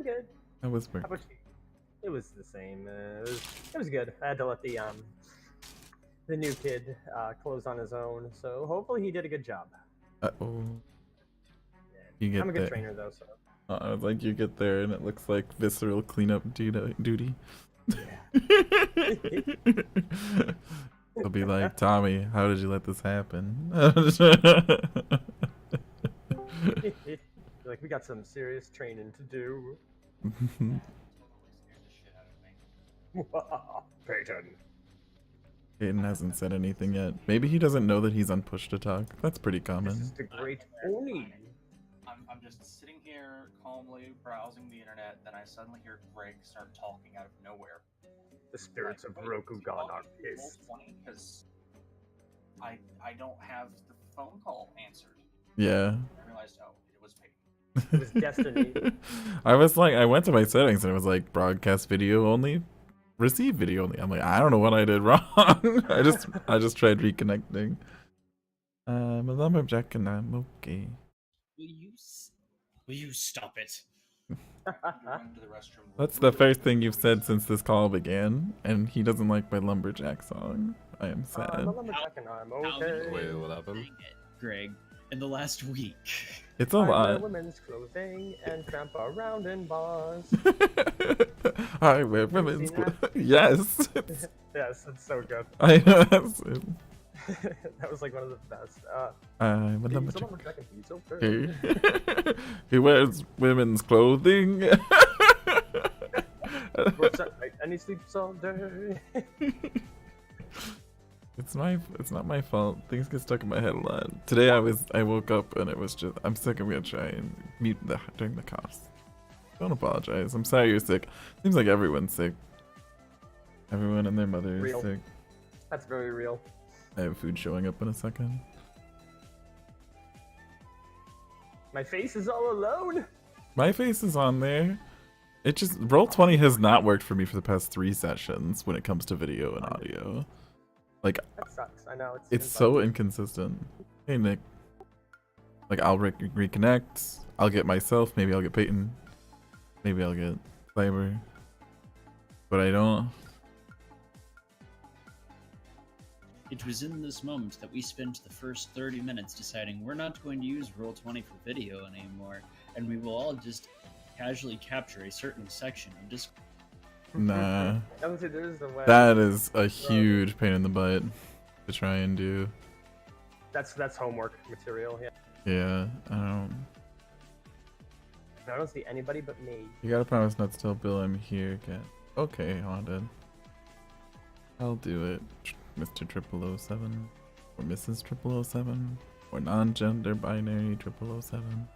I'm good. I whispered. How about you? It was the same. It was good. I had to let the new kid close on his own, so hopefully he did a good job. Uh-oh. You get I'm a good there. trainer though, so. I was like, you get there and it looks like visceral cleanup duty. Yeah. They'll be like, Tommy, how did you let this happen? Like, we got some serious training to do. Peyton. Aiden hasn't said anything yet. Maybe he doesn't know that he's on push to talk. That's pretty common. This is the great Oni. I'm just sitting here calmly browsing the internet, then I suddenly hear Greg start talking out of nowhere. The spirits of Rokugan are pissed. Because I don't have the phone call answered. Yeah. I realized, oh, it was Peyton. It was destiny. I was like, I went to my settings and it was like broadcast video only, receive video only. I'm like, I don't know what I did wrong. I just tried reconnecting. I'm a lumberjack and I'm okay. Will you stop it? That's the first thing you've said since this call began, and he doesn't like my lumberjack song. I am sad. I'm a lumberjack and I'm okay. Wait, what happened? Greg, in the last week. It's a I wear lot. women's clothing and tramp around in bars. I wear women's clothes. Yes. Yes, it's so good. I know. That's it. That was like one of the best. I'm a He's a lumberjack. lumberjack and he's okay. He wears women's clothing. Works at night and he sleeps all day. It's not my fault. Things get stuck in my head a lot. Today I woke up and it was just, I'm sick. I'm gonna try and mute during the coughs. Don't apologize. I'm sorry you're sick. Seems like everyone's sick. Everyone and their mother is Real. sick. That's very real. I have food showing up in a second. My face is all alone. My face is on there. It just, Roll20 has not worked for me for the past 3 sessions when it comes to video and audio. Like, That sucks. I know. it's so inconsistent. Hey, Nick. Like, I'll reconnect. I'll get myself. Maybe I'll get Peyton. Maybe I'll get Cyber. But I don't. It was in this moment that we spent the first 30 minutes deciding we're not going to use Roll20 for video anymore, and we will all just casually capture a certain section of Discord. Nah. There's a way. That is a huge pain in the butt to try and do. That's homework material. Yeah. Yeah, I don't. I don't see anybody but me. You gotta promise not to tell Bill I'm here again. Okay, Haunted. I'll do it, Mr. 0007. Or Mrs. 0007. Or non-gender binary 0007.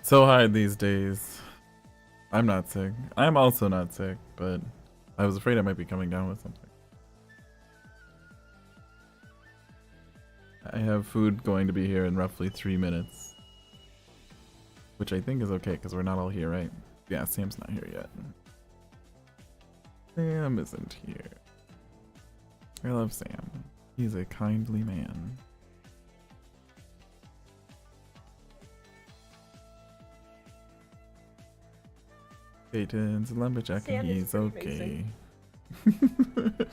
So hard these days. I'm not sick. I'm also not sick, but I was afraid I might be coming down with something. I have food going to be here in roughly 3 minutes. Which I think is okay, because we're not all here, right? Yeah, Sam's not here yet. Sam isn't here. I love Sam. He's a kindly man. Peyton's a lumberjack and Sam is he's pretty okay.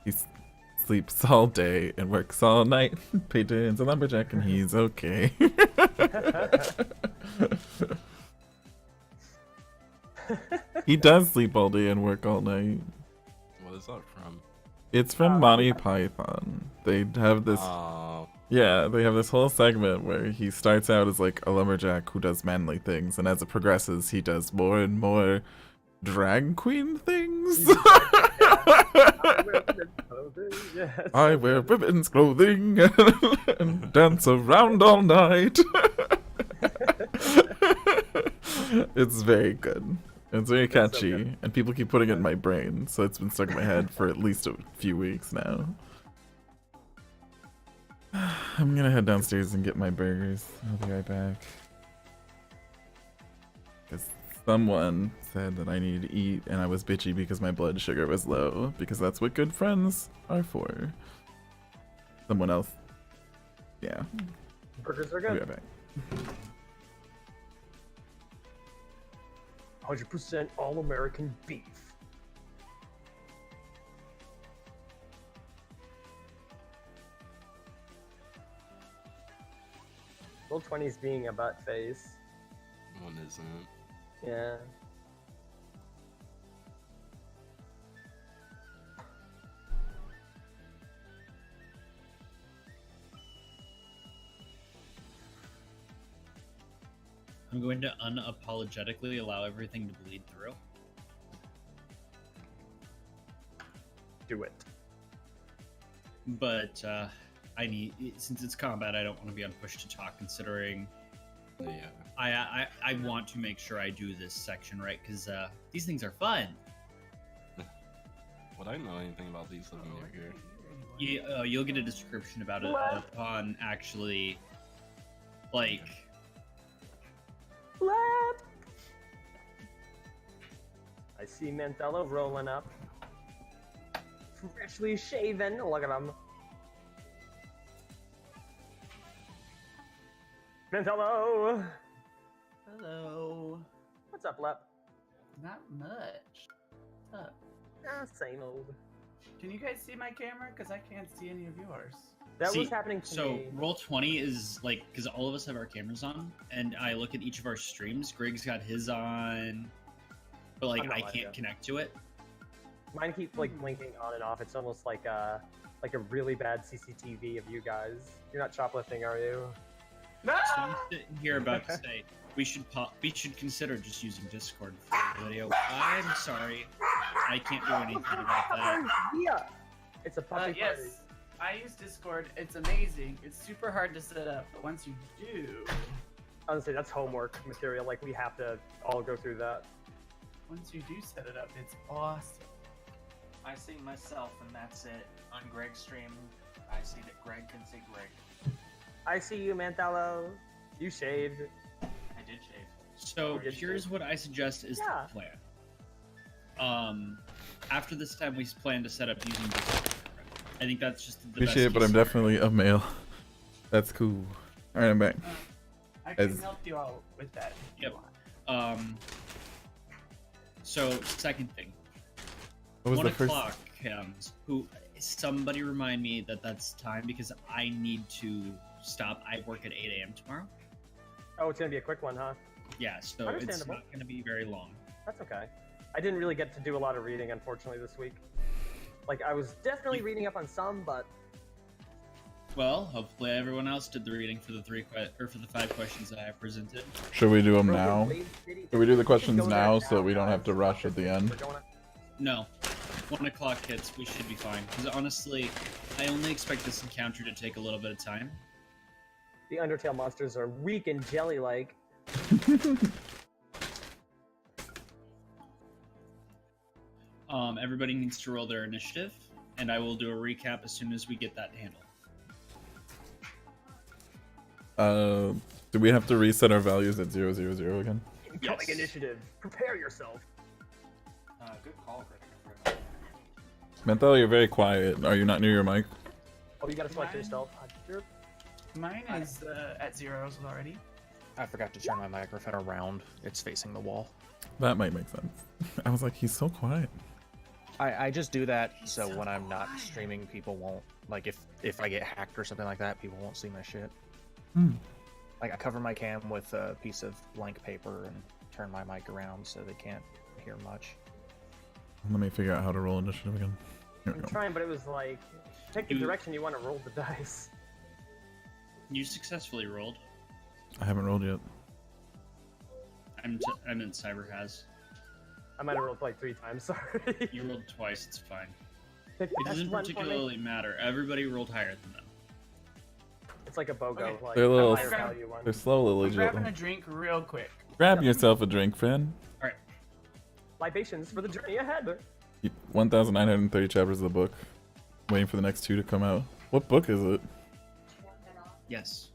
He sleeps all day and works all night. Peyton's a lumberjack and he's okay. He does sleep all day and work all night. What is that from? It's from Monty Python. They have this. Yeah, they have this whole segment where he starts out as like a lumberjack who does manly things, and as it progresses, he does more and more drag queen things. I wear women's clothing and dance around all night. It's very good. It's very catchy, and people keep putting it in my brain, so it's been stuck in my head for at least a few weeks now. I'm gonna head downstairs and get my burgers. I'll be right back. Because someone said that I needed to eat, and I was bitchy because my blood sugar was low, because that's what good friends are for. Someone else. Yeah. Burgers are I'll be good. right back. 100% all-American beef. Roll 20's being a butt face. One isn't. Yeah. I'm going to unapologetically allow everything to bleed through. Do it. But I need, since it's combat, I don't want to be on push to talk. Considering, Yeah. I want to make sure I do this section right because these things are fun. Would I know anything about these living near here? You'll get a description about it upon actually, like. Flap! I see Mantello rolling up. Freshly shaven. Look at him. Mantello! Hello. What's up, Lep? Not much. What's up? Same old. Can you guys see my camera? Because I can't see any of yours. That See, was happening to so me. Roll20 is like, because all of us have our cameras on, and I look at each of our streams. Greg's got his on, but like I'm not I live can't yet. connect to it. Mine keep like blinking on and off. It's almost like a really bad CCTV of you guys. You're not shoplifting, are you? So I'm sitting here about to say we should consider just using Discord for the video. I'm sorry, I can't do anything about that. Yeah. It's a puppy party. Yes. I use Discord. It's amazing. It's super hard to set up, but once you do, Honestly, that's homework material. Like, we have to all go through that. once you do set it up, it's awesome. I see myself, and that's it. On Greg's stream, I see that Greg can see Greg. I see you, Mantello. You shaved. I did shave. So Did you? here's what I suggest is Yeah. the plan. After this time, we plan to set up using Discord. I think that's just the Appreciate it, best but I'm case definitely a male. That's cool. All right, I'm back. I can As- help you out with that if Yep. you want. scenario. So second thing, What was 1 the first? o'clock comes. Somebody remind me that that's time because I need to stop. I work at 8 a.m. tomorrow. Oh, it's gonna be a quick one, huh? Yeah, so it's Understandable. not going to be very long. That's okay. I didn't really get to do a lot of reading, unfortunately, this week. Like, I was definitely reading up on some, but Well, hopefully everyone else did the reading for the for the 5 questions that I presented. Should we do them Broken now? Blade City- Should we do the should questions go there now so we don't have to guys. rush at the end? We're going- No, 1 o'clock hits. We should be fine. Because honestly, I only expect this encounter to take a little bit of time. The Undertale monsters are weak and jelly-like. Everybody needs to roll their initiative, and I will do a recap as soon as we get that handled. Do we have to reset our values at 000 again? Incoming initiative. Prepare yourself. Good call, Greg. Menthel, you're very quiet. Are you not near your mic? Oh, you gotta select Mine- yourself. Mine is at zeros already. I forgot to turn my microphone around. It's facing the wall. That might make sense. I was like, he's so quiet. I just do that He's so so when I'm not quiet. streaming, people won't like if I get hacked or something like that, people won't see my shit. Hmm. Like I cover my cam with a piece of blank paper and turn my mic around so they can't hear much. Let me figure out how to roll initiative again. Here we I'm go. trying, but it was like, pick the You- direction you want to roll the dice. You successfully rolled. I haven't rolled yet. I meant Cyber has. I might have rolled like 3 times, sorry. You rolled twice, it's fine. Pick the It best doesn't one for me. particularly matter. Everybody rolled higher than them. It's like a BOGO, Okay. like They're a little- higher value one. They're slowly I'm grabbing a legit. drink real quick. Grab yourself a drink, friend. Libations for the journey ahead. 1,930 chapters of the book. Waiting for the next 2 to come out. What book is it? Yes.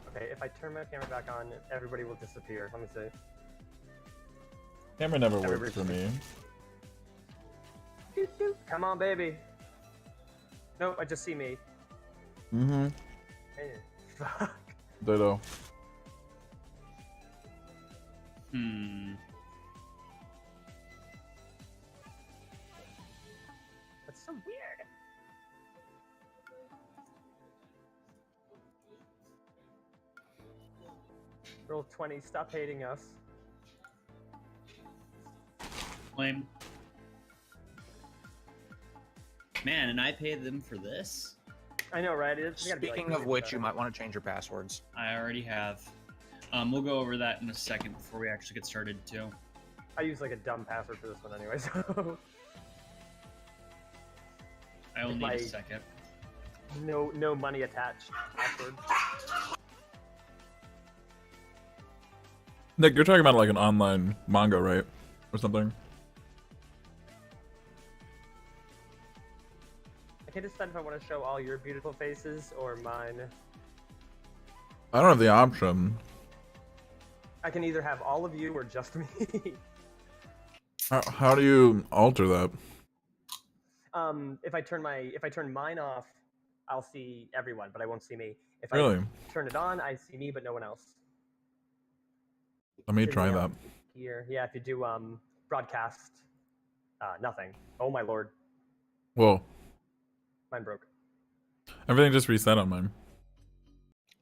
Okay, if I turn my camera back on, everybody will disappear. Let me see. Camera never works Everybody- for me. Doot, doot. Come on, baby. Nope, I just see me. Mm-hmm. Hey, fuck. Ditto. That's so weird. Roll 20. Stop hating us. Lame. Man, and I paid them for this? I know, right? It's gotta be, like, Speaking of really which, you expensive. might want to change your passwords. I already have. We'll go over that in a second before we actually get started, too. I use like a dumb password for this one anyway, so I will need My- a second. no money attached password. Nick, you're talking about like an online manga, right? Or something? I can decide if I want to show all your beautiful faces or mine. I don't have the option. I can either have all of you or just me. How do you alter that? If I turn mine off, I'll see everyone, but I won't see me. If Really? I turn it on, I see me, but no one else. Let me In try the, that. Here, yeah. If you do broadcast, nothing. Oh my lord, Whoa. mine broke. Everything just reset on mine.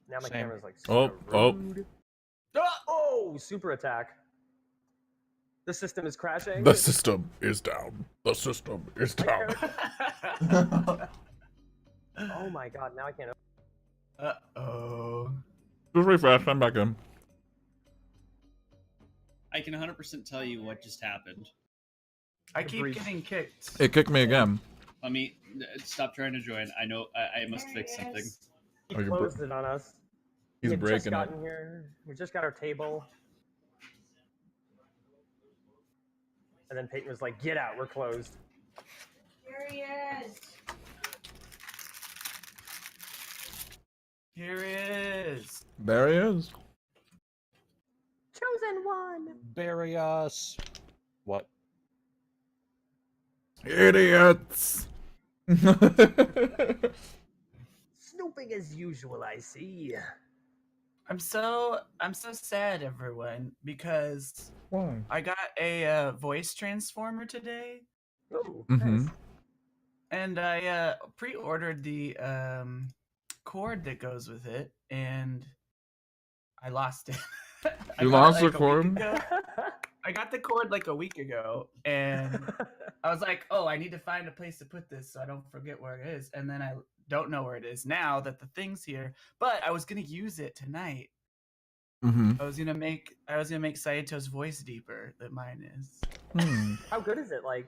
Now my Same. camera's like Oh, super oh. rude. Oh, super attack. The system is crashing. The system is down. The system is down. Oh my god, now I can't. Uh-oh. Just refresh, I'm back in. I can 100% tell you what just happened. I keep breach. getting kicked. It kicked me again. Let me stop trying to join. I know I must fix something. He Oh, you're closed it on us. He's we had just breaking it. gotten here. We just got our table. And then Peyton was like, "Get out, we're closed." Here he is. Here he is. There he is. Chosen one. Bury us. What? Idiots. Snooping as usual, I see. I'm so sad, everyone, because Why? I got a voice transformer today, Oh, Mhm. nice. and I pre-ordered the cord that goes with it, and I lost it. I You got lost it, the like, a week cord? ago. I got the cord like a week ago, and I was like, "Oh, I need to find a place to put this so I don't forget where it is." And then I don't know where it is now that the thing's here. But I was gonna use it tonight. Mhm. I was gonna make Sayato's voice deeper than mine is. Hmm. How good is it? Like,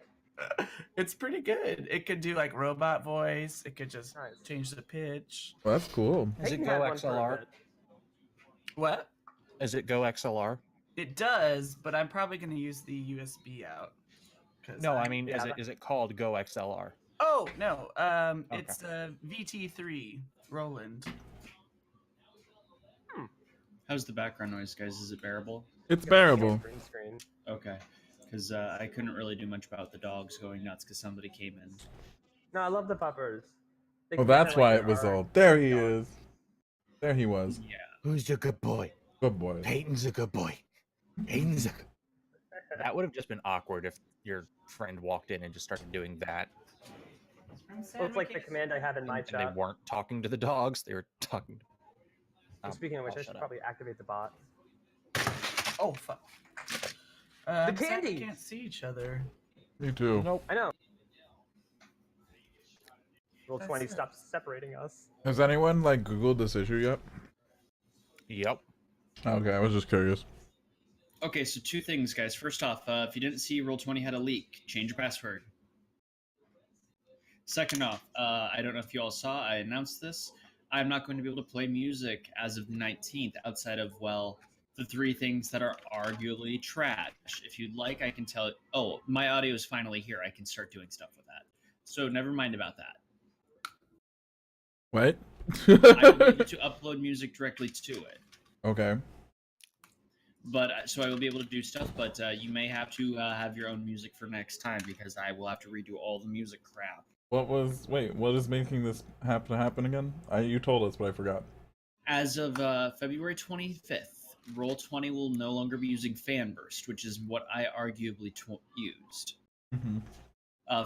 It's pretty good. It could do like robot voice. It could just Nice. change the pitch. Well, that's cool. Is it Peyton Go had one for a XLR? bit. What? Is it Go XLR? It does, but I'm probably gonna use the USB out. 'Cause No, I mean, yeah, is it called Go XLR? Oh no, Okay. it's VT3 Roland. How's the background noise, guys? Is it bearable? It's bearable. Green screen. Okay. Because I couldn't really do much about the dogs going nuts because somebody came in. No, I love the puppers. They Well, can that's kinda, like, why there it was are- all. There he dogs. is. There he was. Yeah. Who's a good boy? Good boy. Peyton's a good boy. Peyton's a good... That would have just been awkward if your friend walked in and just started doing that. Well, it's like the command I have in my And they chat. weren't talking to the dogs, they were talking. Speaking of which, I'll I shut should up. probably activate the bot. Oh fuck. The I'm sad we candy! can't see each other. Me too. Nope. I know. Roll That's 20 it. stops separating us. Has anyone like Googled this issue yet? Yep. Okay, I was just curious. Okay, so two things, guys. First off, if you didn't see Roll20 had a leak, change your password. Second off, I don't know if you all saw, I announced this. I'm not going to be able to play music as of the 19th outside of, well, the three things that are arguably trash. If you'd like, I can tell. Oh, my audio is finally here. I can start doing stuff with that. So never mind about that. What? I will be able to upload music directly to it. Okay. But so I will be able to do stuff, but you may have to have your own music for next time because I will have to redo all the music crap. What is making this have to happen again? You told us, but I forgot. As of February 25th, Roll20 will no longer be using Fanburst, which is what I arguably used. Mm-hmm.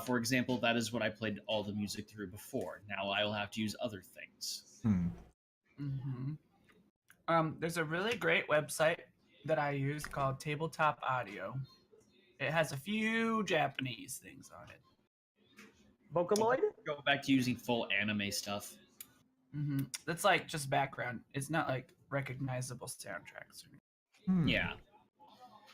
For example, that is what I played all the music through before. Now I will have to use other things. There's a really great website that I use called Tabletop Audio. It has a few Japanese things on it. Vocaloid? Go back to using full anime stuff. That's like just background. It's not like recognizable soundtracks. Yeah. I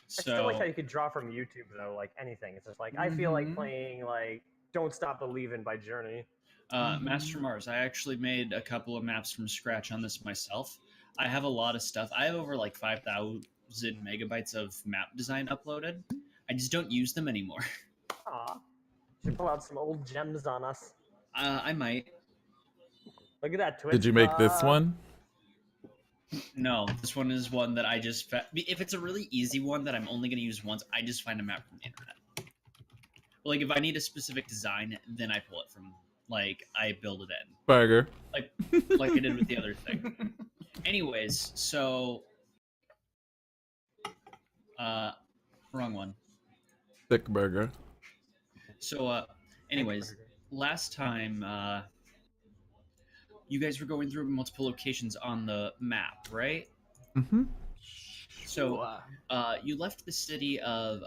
still like how you could draw from YouTube though, like anything. It's just like I feel like playing like "Don't Stop Believin'" by Journey. Master Mars, I actually made a couple of maps from scratch on this myself. I have a lot of stuff. I have over like 5,000 megabytes of map design uploaded. I just don't use them anymore. Aw. Should pull out some old gems on us. I might. Look at that Twitch. Did you make this one? No, this one is one that I just... If it's a really easy one that I'm only going to use once, I just find a map from the internet. Like, if I need a specific design, then I pull it from... Like, I build it in. Burger. Like I did with the other thing. Anyways, so... wrong one. Thick burger. So, anyways, last time, you guys were going through multiple locations on the map, right? Mm-hmm. So, you left the city of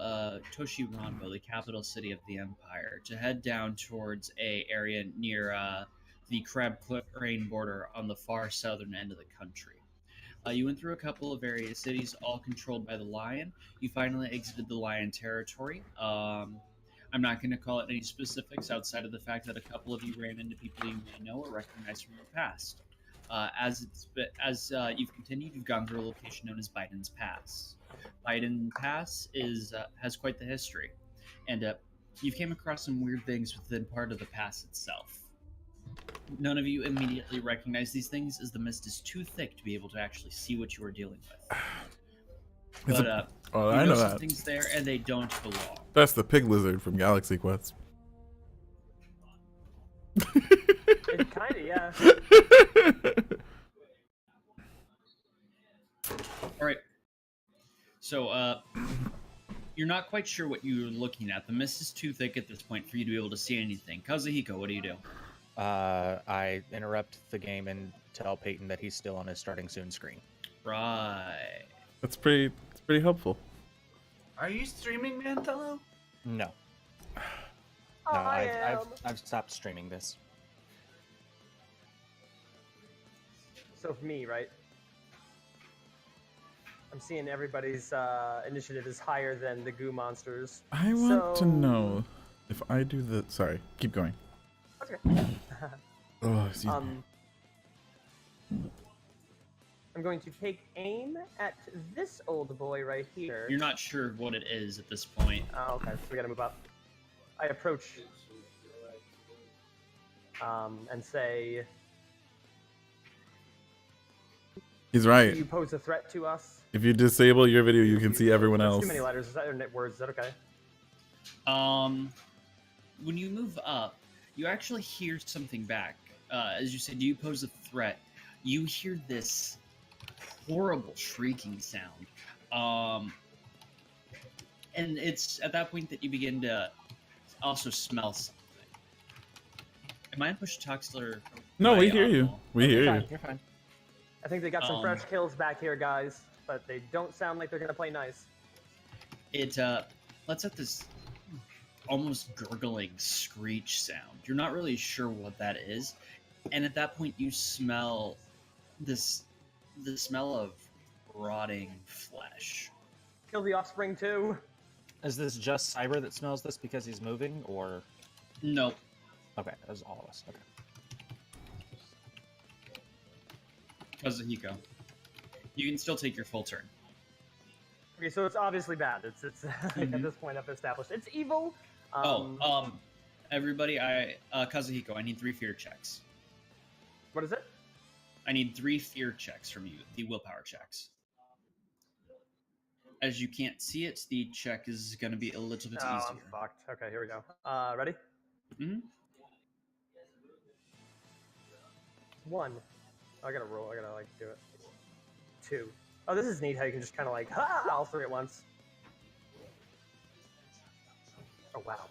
Toshiranbo, the capital city of the empire, to head down towards a area near the Crab Crane border on the far southern end of the country. You went through a couple of various cities, all controlled by the Lion. You finally exited the Lion territory. I'm not going to call it any specifics outside of the fact that a couple of you ran into people you may know or recognize from your past. As you've continued, you've gone through a location known as Beiden's Pass. Beiden Pass has quite the history, and you've came across some weird things within part of the pass itself. None of you immediately recognize these things, as the mist is too thick to be able to actually see what you are dealing with. But I you know some that. things there, and they don't belong. That's the pig lizard from Galaxy Quest. Kinda, yeah. All right. So, you're not quite sure what you're looking at. The mist is too thick at this point for you to be able to see anything. Kazuhiko, what do you do? I interrupt the game and tell Peyton that he's still on his starting soon screen. Right. It's pretty helpful. Are you streaming, Mantello? No. Oh, No, I I've stopped streaming this. So for me, right? I'm seeing everybody's initiative is higher than the goo monsters. I want to know if I do the... Sorry, keep going. Okay. Oh, excuse me. I'm going to take aim at this old boy right here. You're not sure what it is at this point. Oh, okay. So we gotta move up. I approach and say, He's right. do you pose a threat to us? If you disable your video, you can see everyone That's else. too many letters. Is that or words? Is that okay? When you move up, you actually hear something back. As you said, do you pose a threat? You hear this horrible shrieking sound. And it's at that point that you begin to also smell something. Am I push Toxler? No, we hear you. We hear you. You're fine. I think they got some fresh kills back here, guys, but they don't sound like they're gonna play nice. It lets out this almost gurgling screech sound. You're not really sure what that is, and at that point you smell the smell of rotting flesh. Kill the offspring too. Is this just Cyber that smells this because he's moving, or? Nope. Okay, that's all of us. Okay. Kazuhiko, you can still take your full turn. Okay, so it's obviously bad. It's like at this point I've established it's evil. Everybody, Kazuhiko, I need 3 fear checks. What is it? I need 3 fear checks from you, the willpower checks. As you can't see it, the check is going to be a little bit I'm easier. fucked. Okay, here we go. Ready? Mm-hmm. 1. I gotta roll. I gotta do it. 2. Oh, this is neat how you can just kind of like, ha, all three at once. Oh, wow.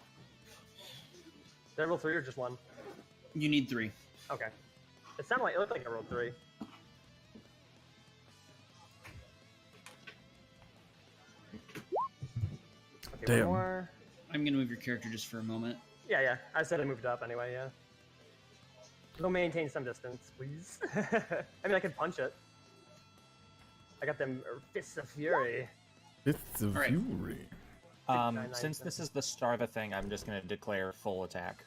Did I roll 3 or just 1? You need 3. Okay. It sounded like, it looked like I rolled 3. Okay, Damn. one more. I'm gonna move your character just for a moment. Yeah. I said I moved up anyway, yeah. Go maintain some distance, please. I mean, I could punch it. I got them fists of fury. It's a Alright. fury. Since this is the start of the thing, I'm just gonna declare full attack.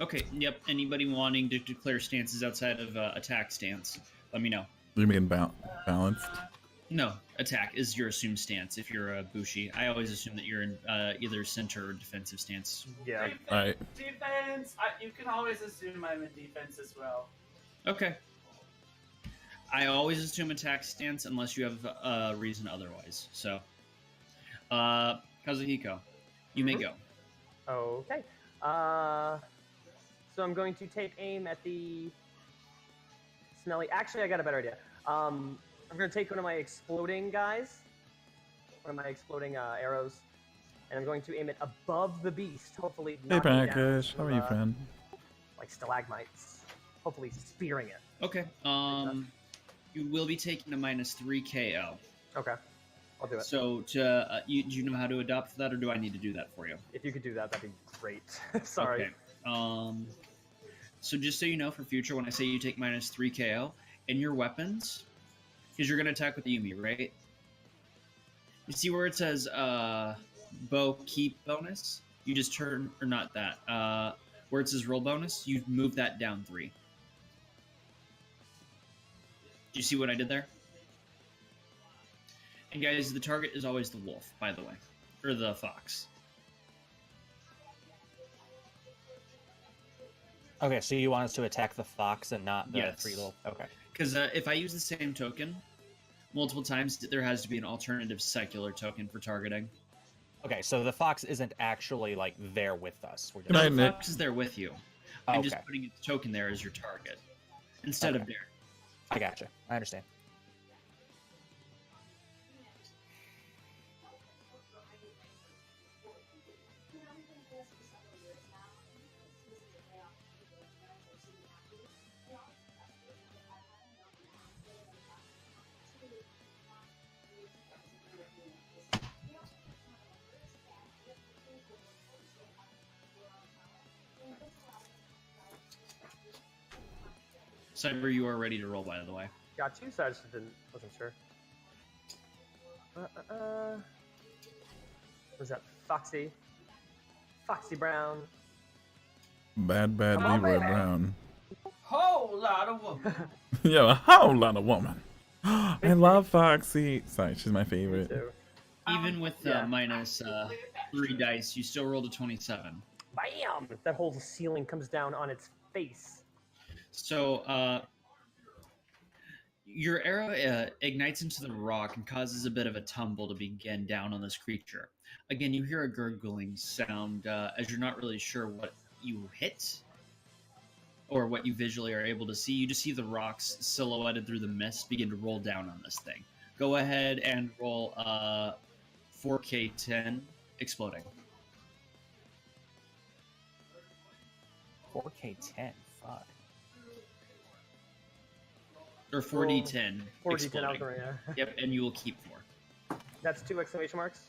Okay, yep. Anybody wanting to declare stances outside of attack stance, let me know. You mean balanced? No, attack is your assumed stance if you're a Bushi. I always assume that you're in either center or defensive stance. Yeah. Alright. Defense. You can always assume I'm in defense as well. Okay. I always assume attack stance unless you have a reason otherwise. So, Kazuhiko, you may go. Okay. So I'm going to take aim at the smelly. Actually, I got a better idea. I'm going to take one of my exploding guys, one of my exploding arrows, and I'm going to aim it above the beast. Hopefully, Hey, knocking down Pancake. How are you, some, friend? like stalagmites. Hopefully, spearing it. Okay. You will be taking a -3 KO. Okay, I'll do it. So, do you know how to adopt that, or do I need to do that for you? If you could do that, that'd be great. Sorry. Okay. So just so you know for future, when I say you take -3 KO, in your weapons, because you're going to attack with the Yumi, right? You see where it says bow keep bonus? You just turn, or not that, where it says roll bonus, you move that down 3. Do you see what I did there? And guys, the target is always the wolf, by the way, or the fox. Okay, so you want us to attack the fox and not the Yes. 3 little... Okay. Because if I use the same token multiple times, there has to be an alternative secular token for targeting. Okay, so the fox isn't actually, like, there with us. We're Good night, The Nick. fox is there with you. I'm just Okay. putting its token there as your target instead of Okay. there. I gotcha. I understand. Cyber, you are ready to roll, by the way. Got you, so I just wasn't sure. Was that Foxy? Foxy Brown. Bad Come on, Leroy baby. Brown. Whole lot of woman. Yo, a whole lot of woman. I love Foxy. Sorry, she's my favorite. So, Even with yeah. -3 dice, you still rolled a 27. bam! That whole ceiling comes down on its face. So, your arrow ignites into the rock and causes a bit of a tumble to begin down on this creature. Again, you hear a gurgling sound as you're not really sure what you hit or what you visually are able to see. You just see the rocks silhouetted through the mist begin to roll down on this thing. Go ahead and roll 4K10 exploding. 4K10. Fuck. Or 4D10 4D10 out exploding. there, yeah. Yep, and you will keep 4. That's 2 exclamation marks.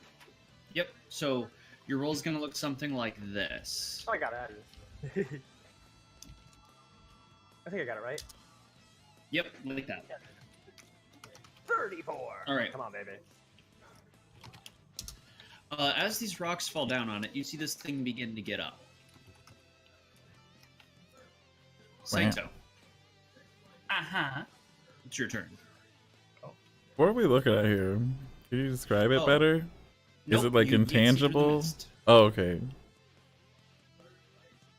Yep, so your roll is going to look something like this. Oh, I got it. I think I got it right. Yep, like that. 34. All right. Come on, baby. As these rocks fall down on it, you see this thing begin to get up. Saito, Uh-huh. it's your turn. What are we looking at here? Can you describe it Oh. better? Is Nope, it like you can't see through the intangible? mist. Oh, okay.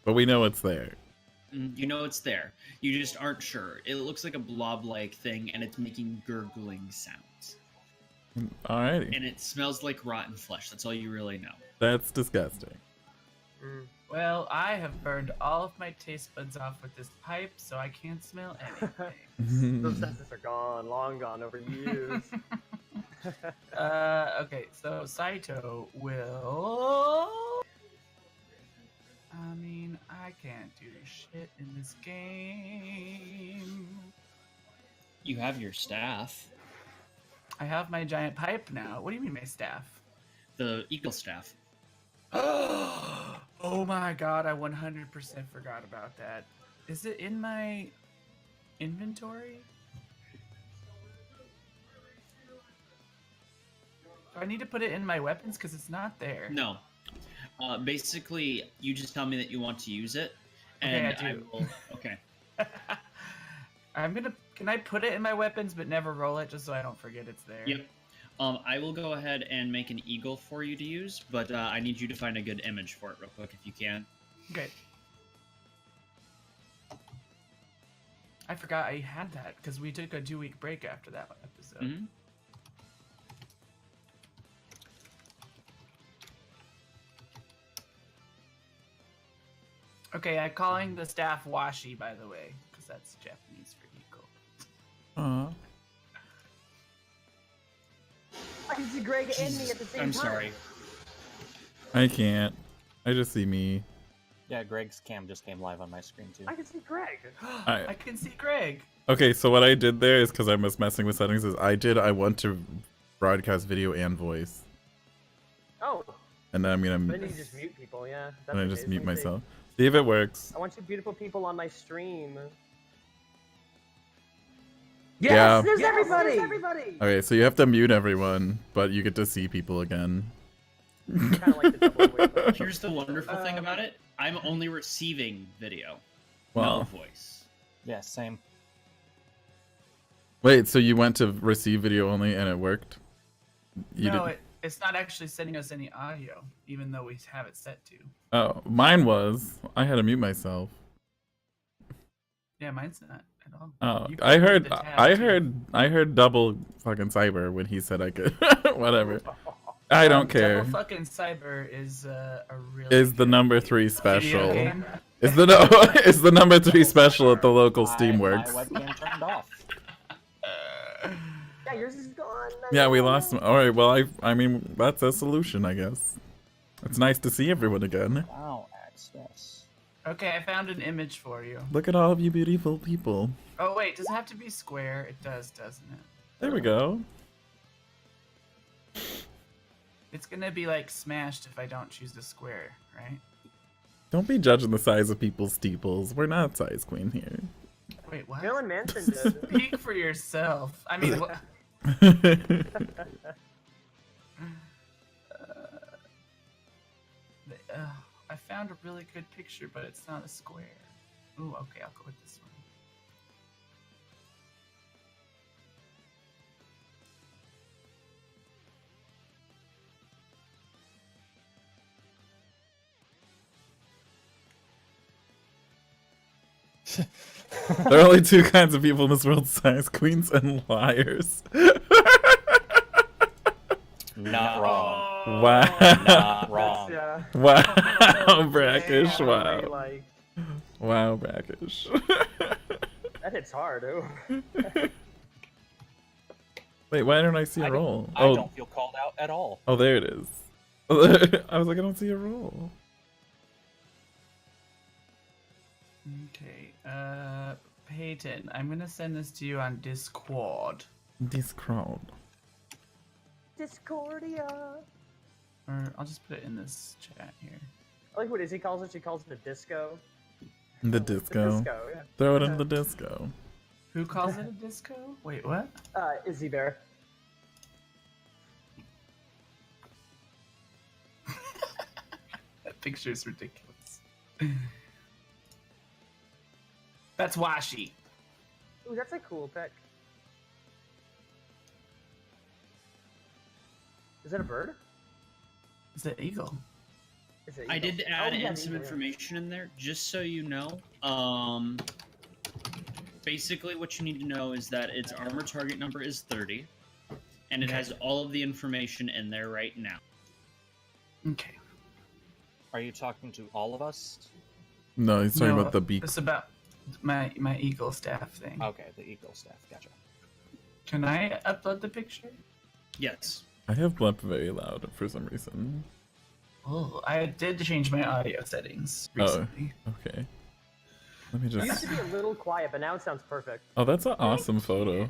But we know it's there. You know it's there. You just aren't sure. It looks like a blob-like thing, and it's making gurgling sounds. Alrighty. And it smells like rotten flesh. That's all you really know. That's disgusting. Mm. Well, I have burned all of my taste buds off with this pipe, so I can't smell anything. Those senses are gone, long gone, overused. Okay, so Saito will... I mean, I can't do shit in this game. You have your staff. I have my giant pipe now. What do you mean, my staff? The eagle staff. Oh my god, I 100% forgot about that. Is it in my inventory? Do I need to put it in my weapons? Because it's not there. No. Basically, you just tell me that you want to use it, Okay, and I do. will. Okay. Can I put it in my weapons but never roll it just so I don't forget it's there? Yep. I will go ahead and make an eagle for you to use, but I need you to find a good image for it real quick if you can. Okay. I forgot I had that because we took a 2-week break after that episode. Mm-hmm. Okay, I'm calling the staff washi, by the way, because that's Japanese for eagle. Aw. I can see Greg and me at the same I'm time. sorry. I can't. I just see me. Yeah, Greg's cam just came live on my screen too. I can see Greg. I can see Greg. Okay, so what I did there is because I was messing with settings. Is I want to broadcast video and voice, Oh, and then I'm then gonna you just mute people, yeah. That's and I okay, just let mute me see. myself. See if it works. I want you beautiful people on my stream. Yeah. Yes, there's everybody! Okay, so you have to mute everyone, but you get to see people again. Kind of like the double wave. Here's the wonderful thing about it. I'm only receiving video, Wow. no voice. Yeah, same. Wait, so you went to receive video only and it worked? You No, didn't- it's not actually sending us any audio, even though we have it set to. Oh, mine was. I had to mute myself. Yeah, mine's not at all. Oh, You can I mute heard, the tab, I too. heard, I heard double fucking cyber when he said I could. Whatever. I don't care. Double fucking Cyber is a really Is the good number 3 video special? game. Is the is the number 3 special at the local My Steamworks? webcam turned off. Yeah, yours is gone. Yeah, we lost him. All right, well, I mean, that's a solution, I guess. It's nice to see everyone again. Wow, access. Okay, I found an image for you. Look at all of you beautiful people. Oh wait, does it have to be square? It does, doesn't it? There we go. It's gonna be like smashed if I don't choose the square, right? Don't be judging the size of people's steeples. We're not size queen here. Wait, what? Marilyn Manson did. Speak for yourself. I mean, what? I found a really good picture, but it's not a square. Ooh, okay, I'll go with this one. There are only 2 kinds of people in this world: size queens and liars. Not wrong. Wow. Not wrong. Yeah. Wow, brackish. Damn, Wow. really, like, Wow, brackish. that hits hard, ooh. Wait, why don't I see a I roll? I don't feel called out at all. Oh, there it is. I was like, I don't see a roll. Okay, Peyton, I'm gonna send this to you on Discord. Discord. Discordia. Or I'll just put it in this chat here. I like what Izzy calls it. She calls it a disco. The The disco. disco, yeah. Throw it in the disco. Who calls it a disco? Wait, what? Izzy Bear. That picture is ridiculous. That's Washi. Ooh, that's a cool pic. Is that a bird? It's an eagle. Is it I eagle? did add Oh, yeah, in the some eagle, yeah. information in there, just so you know. Basically what you need to know is that its armor target number is 30, and it has all of the information in there right now. Okay. Are you talking to all of us? No, he's talking No, about the beak. It's about my eagle staff thing. Okay, the eagle staff. Gotcha. Can I upload the picture? Yes. I have Blimp very loud for some reason. Oh, I did change my audio settings recently. Okay. Let me It used just. to be a little quiet, but now it sounds perfect. Oh, that's an awesome photo.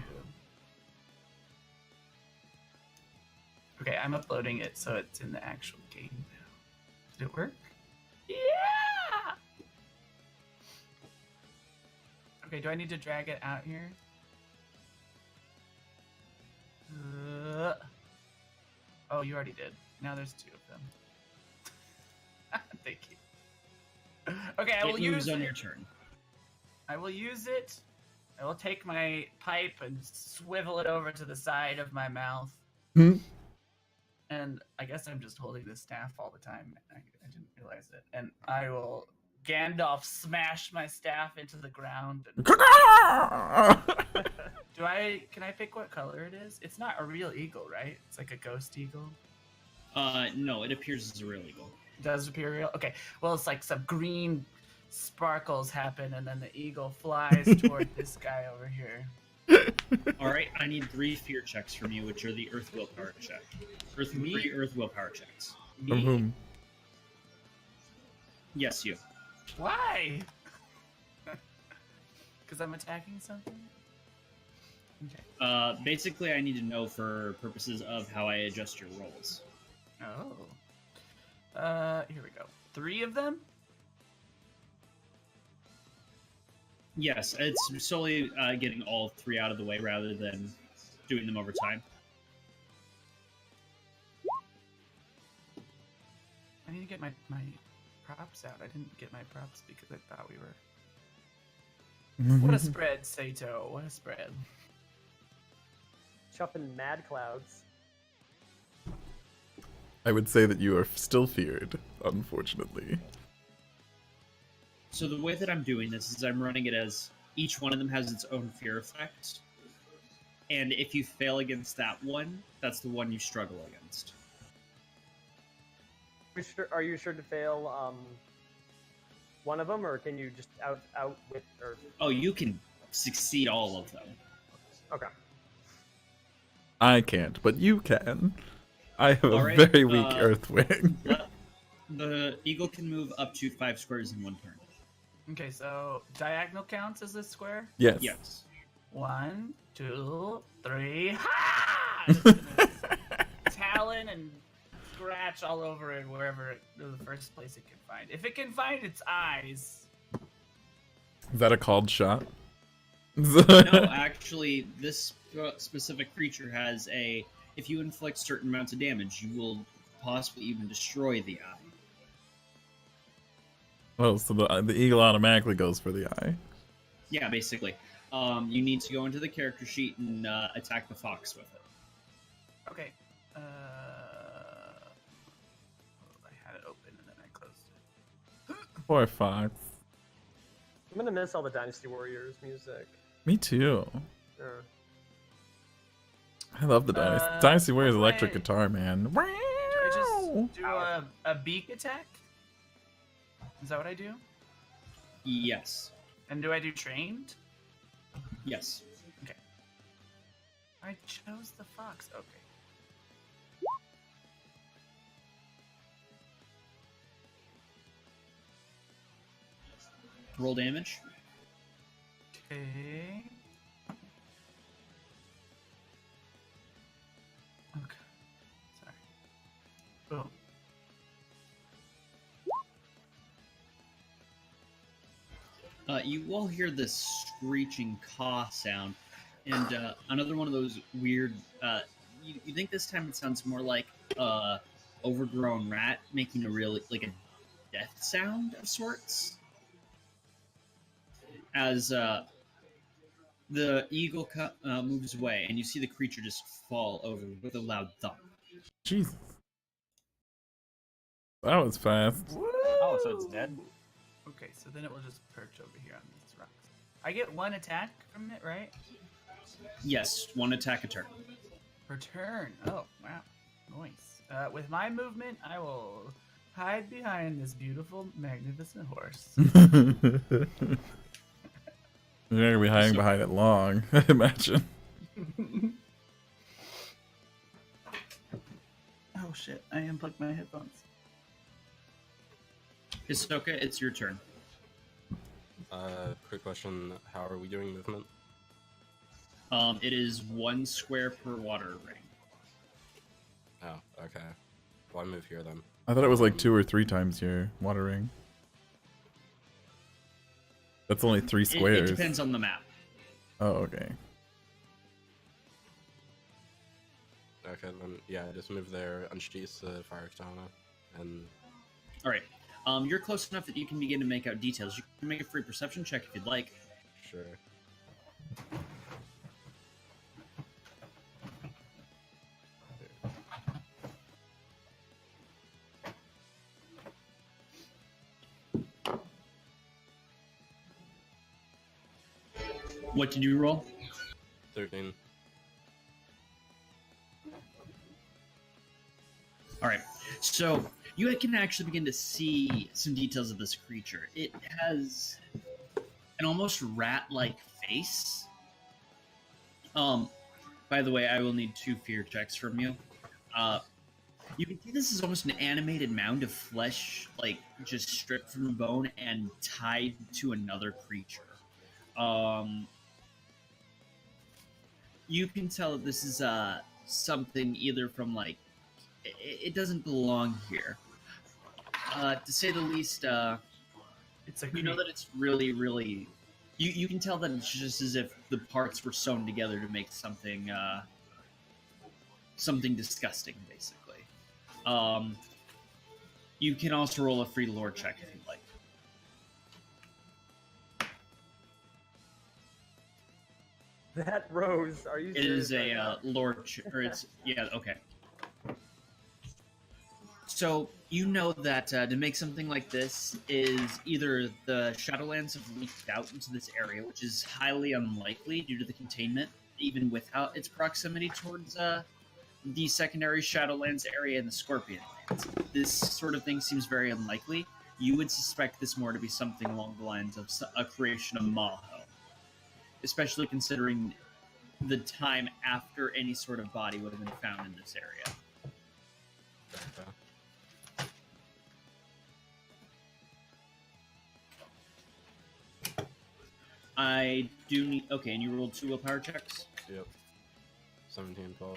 Okay, I'm uploading it so it's in the actual game now. Did it work? Yeah! Okay, do I need to drag it out here? Oh, you already did. Now there's 2 of them. Thank you. Okay, I will It use moves on it. your turn. I will use it. I will take my pipe and swivel it over to the side of my mouth. Hmm. And I guess I'm just holding this staff all the time. I didn't realize it. And I will Gandalf smash my staff into the ground. And... Can I pick what color it is? It's not a real eagle, right? It's like a ghost eagle. No, it appears as a real eagle. It does appear real? Okay. Well, it's like some green sparkles happen, and then the eagle flies toward this guy over here. Alright, I need 3 fear checks from you, which are the Earth Willpower check. 3 Earth Willpower checks. From whom? Yes, you. Why? Because I'm attacking something? Okay. Basically, I need to know for purposes of how I adjust your rolls. Oh. Here we go. 3 of them? Yes, it's solely getting all 3 out of the way rather than doing them over time. I need to get my props out. I didn't get my props because I thought we were... What a spread, Sato. What a spread. Chuffing mad clouds. I would say that you are still feared, unfortunately. So the way that I'm doing this is I'm running it as each one of them has its own fear effect. And if you fail against that one, that's the one you struggle against. Are you sure to fail one of them, or can you just out with or? Oh, you can succeed all of them. Okay. I can't, but you can. I have a Alright, very weak Earthwing. The eagle can move up to 5 squares in 1 turn. Okay, so diagonal counts as this square? Yes. Yes. 1, 2, 3. Ha! It's gonna talon and scratch all over it wherever the first place it can find. If it can find its eyes. Is that a called shot? No, actually, this specific creature has a... If you inflict certain amounts of damage, you will possibly even destroy the eye. Oh, so the eagle automatically goes for the eye. Yeah, basically. You need to go into the character sheet and attack the fox with it. Okay. I had it open and then I closed it. Poor fox. I'm gonna miss all the Dynasty Warriors music. Me too. Yeah. I love the Dynasty Warriors what's electric my- guitar, man. Do I just do a beak attack? Is that what I do? Yes. And do I do trained? Yes. Okay. I chose the fox. Okay. Roll damage. Okay. Okay. Sorry. Boom. You all hear this screeching caw sound, and another one of those weird. You think this time it sounds more like a overgrown rat making a real like a death sound of sorts. As the eagle moves away, and you see the creature just fall over with a loud thump. Jesus. That was fast. Oh, so it's dead? Okay, so then it will just perch over here on these rocks. I get 1 attack from it, right? Yes, 1 attack a turn. Per turn. Oh, wow. Nice. With my movement, I will hide behind this beautiful, magnificent horse. You're not gonna be hiding behind it long, I imagine. Oh shit! I unplugged my headphones. Hisoka, it's your turn. Quick question: how are we doing movement? It is 1 square per water ring. Oh, okay. Well, I move here then. I thought it was like 2 or 3 times your water ring. That's only 3 squares. It depends on the map. Oh, okay. Okay, then yeah, just move there, unsheath the fire katana, and All right. You're close enough that you can begin to make out details. You can make a free perception check if you'd like. sure. What did you roll? 13. All right. So you can actually begin to see some details of this creature. It has an almost rat-like face. By the way, I will need 2 fear checks from you. You can see this is almost an animated mound of flesh, like just stripped from the bone and tied to another creature. You can tell that this is something either from like it doesn't belong here. To say the least, It's a you know that it's really, really. You can tell that it's just as if the parts were sewn together to make something something disgusting, basically. You can also roll a free lore check if you'd like. That rose, are you It serious is right a now? lore, or it's yeah, okay. So you know that to make something like this is either the Shadowlands have leaked out into this area, which is highly unlikely due to the containment, even without its proximity towards the secondary Shadowlands area and the Scorpion Lands. This sort of thing seems very unlikely. You would suspect this more to be something along the lines of a creation of Maho, especially considering the time after any sort of body would have been found in this area. Okay. I do need... Okay, and you rolled 2 willpower checks? Yep. 17, 12.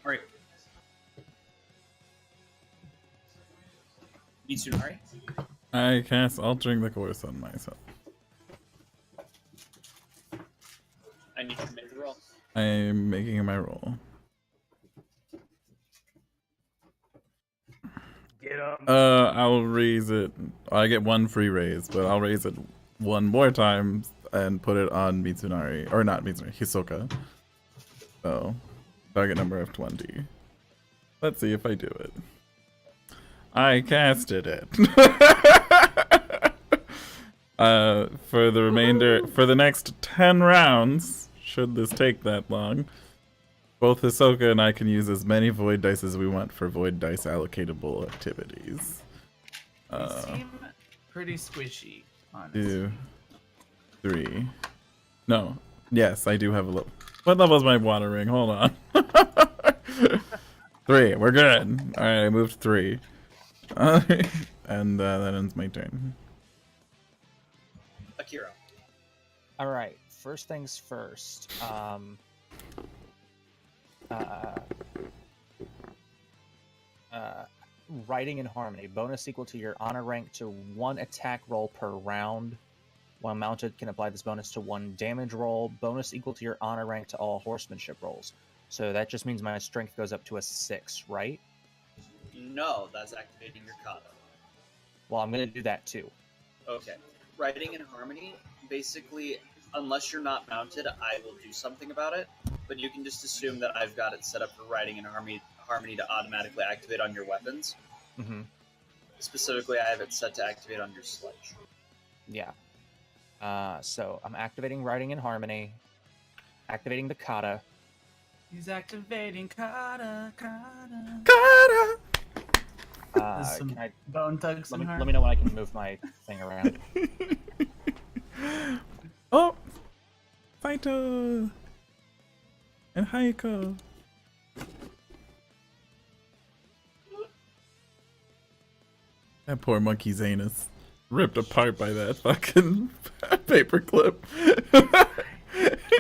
Alright. Mitsunari? I cast Altering the Course on myself. I need you to make a roll. I'm making my roll. Get up. I'll raise it. I get 1 free raise, but I'll raise it 1 more time and put it on Mitsunari. Or not Mitsunari, Hisoka. So, target number of 20. Let's see if I do it. I casted it. For the remainder, for the next 10 rounds, should this take that long, both Hisoka and I can use as many void dice as we want for void dice allocatable activities. They seem pretty squishy, honestly. 2, 3. No. Yes, I do have a little. What level is my water ring? Hold on. 3. We're good. Alright, I moved 3. And that ends my turn. Akira. All right. First things first. Writing in Harmony. Bonus equal to your honor rank to 1 attack roll per round. While mounted, can apply this bonus to 1 damage roll. Bonus equal to your honor rank to all horsemanship rolls. So that just means my strength goes up to a 6, right? No, that's activating your kata. Well, I'm going to do that too. Okay. Riding in Harmony, basically, unless you're not mounted, I will do something about it. But you can just assume that I've got it set up for Riding in Harmony to automatically activate on your weapons. Mm-hmm. Specifically, I have it set to activate on your sledge. Yeah. So I'm activating Riding in Harmony, activating the kata. He's activating kata. Kata! There's some Can I bone thugs let in me her. let me know when I can move my thing around? Oh! Saito! And Hayako! That poor monkey Zanus. Ripped apart by that fucking paperclip.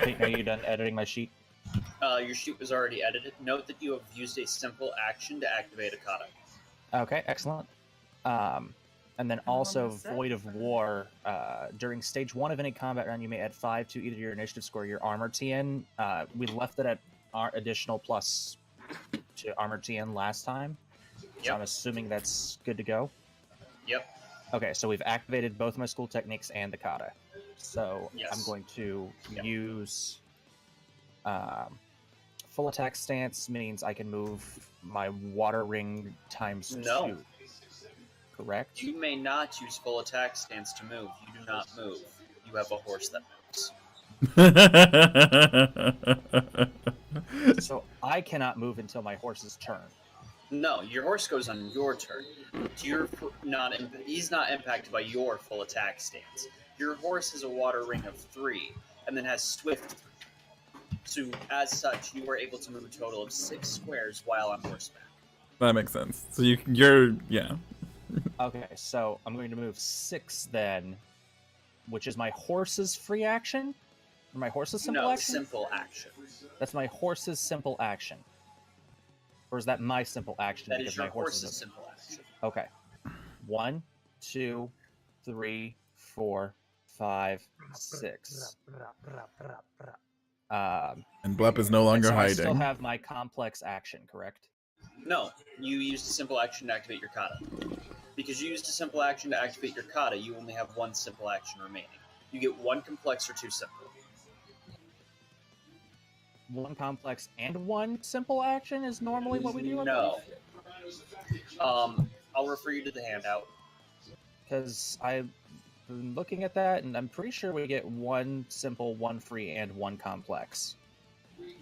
Hey, are you done editing my sheet? Your sheet was already edited. Note that you have used a simple action to activate a kata. Okay, excellent. And then also Void of War. During stage 1 of any combat round, you may add 5 to either your initiative score or your armor TN. We left it at our additional plus to armor TN last time. So I'm assuming that's good to go. Yep. Okay, so we've activated both my school techniques and the kata. So I'm going to use full attack stance means I can move my water ring times 2. Correct? You may not use full attack stance to move. You do not move. You have a horse that moves. So I cannot move until my horse's turn. No, your horse goes on your turn. He's not impacted by your full attack stance. Your horse has a water ring of 3, and then has swift 3. So as such, you are able to move a total of 6 squares while on horseback. That makes sense. So you're yeah. Okay, so I'm going to move 6 then, which is my horse's free action? Or my horse's simple action? No, simple action. That's my horse's simple action. Or is that my simple action? That because is your my horse horse's simple action. Okay. 1, 2, 3, 4, 5, 6. And Blep is no longer so hiding. I still have my complex action, correct? No, you used a simple action to activate your kata. Because you used a simple action to activate your kata, you only have 1 simple action remaining. You get 1 complex or 2 simple. 1 complex and 1 simple action is normally what we do? No. I'll refer you to the handout. Because I've been looking at that, and I'm pretty sure we get 1 simple, 1 free, and 1 complex.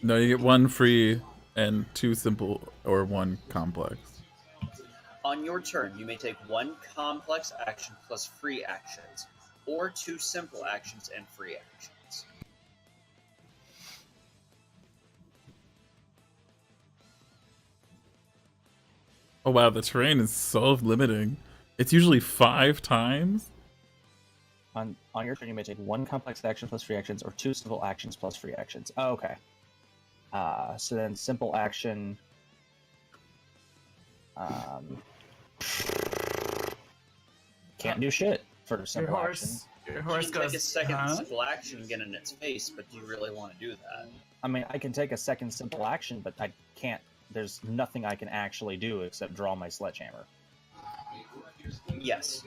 No, you get 1 free and 2 simple or 1 complex. On your turn, you may take 1 complex action plus free actions, or 2 simple actions and free actions. Oh wow, the terrain is so limiting. It's usually 5 times. On your turn, you may take 1 complex action plus free actions, or 2 simple actions plus free actions. Oh, okay. So then simple action. Can't do shit for simple action. Your horse you can goes, take a second simple action and get in its face, but do you really want to do that? I mean, I can take a second simple action, but I can't. There's nothing I can actually do except draw my sledgehammer. Yes.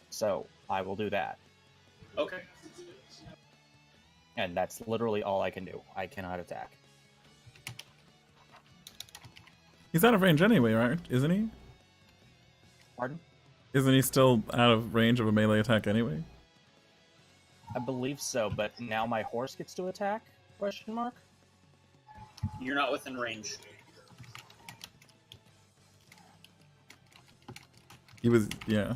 So I will do that. Okay. And that's literally all I can do. I cannot attack. He's out of range anyway, right? Isn't he? Pardon? Isn't he still out of range of a melee attack anyway? I believe so, but now my horse gets to attack? Question mark? You're not within range. He was, yeah.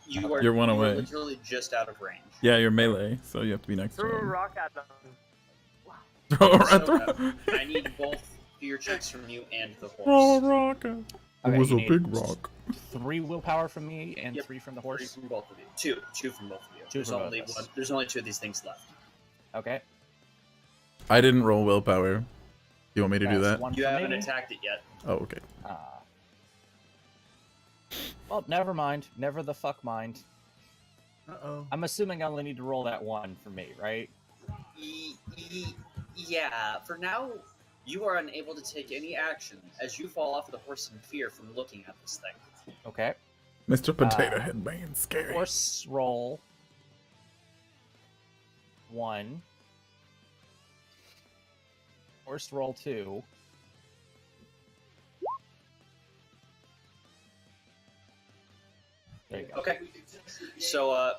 You're one away. You're literally just out of range. Yeah, you're melee, so you have to be next to Throw a him. rock at them. Throw a rock. So, I need both fear checks from you and the horse. Throw a rock. It Okay, was you a need big rock. 3 willpower from me and 3 from the 3 horse. from both of you. 2 from both of you. 2 from both only of us. one. There's only 2 of these things left. Okay. I didn't roll willpower. You want me to do That's that? 1 You for haven't me. attacked it yet. Oh, okay. Well, never mind. Never the fuck mind. Uh-oh. I'm assuming I only need to roll that 1 for me, right? Yeah. For now, you are unable to take any action as you fall off the horse in fear from looking at this thing. Okay. Mr. Potato Head Man, scary. Horse roll 1. Horse roll 2. There you go. Okay. So,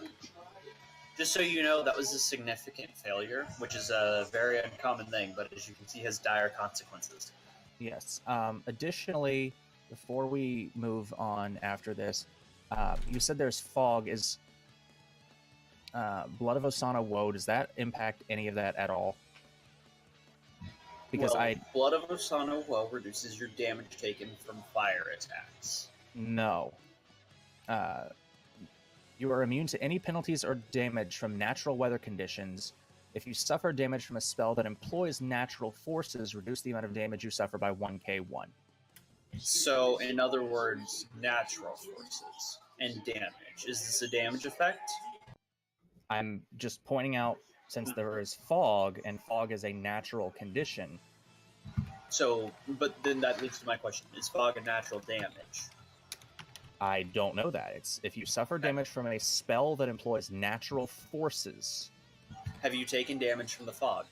Just so you know, that was a significant failure, which is a very uncommon thing, but as you can see, has dire consequences. Yes. Additionally, before we move on after this, you said there's fog. Is Blood of Osana Woe, does that impact any of that at all? Because well, Blood of Osana Woe reduces your damage taken from fire attacks. No. You are immune to any penalties or damage from natural weather conditions. If you suffer damage from a spell that employs natural forces, reduce the amount of damage you suffer by 1k1. So, in other words, natural forces and damage. Is this a damage effect? I'm just pointing out, since there is fog, and fog is a natural condition. So, but then that leads to my question. Is fog a natural damage? I don't know that. It's if you suffer damage from a spell that employs natural forces. Have you taken damage from the fog?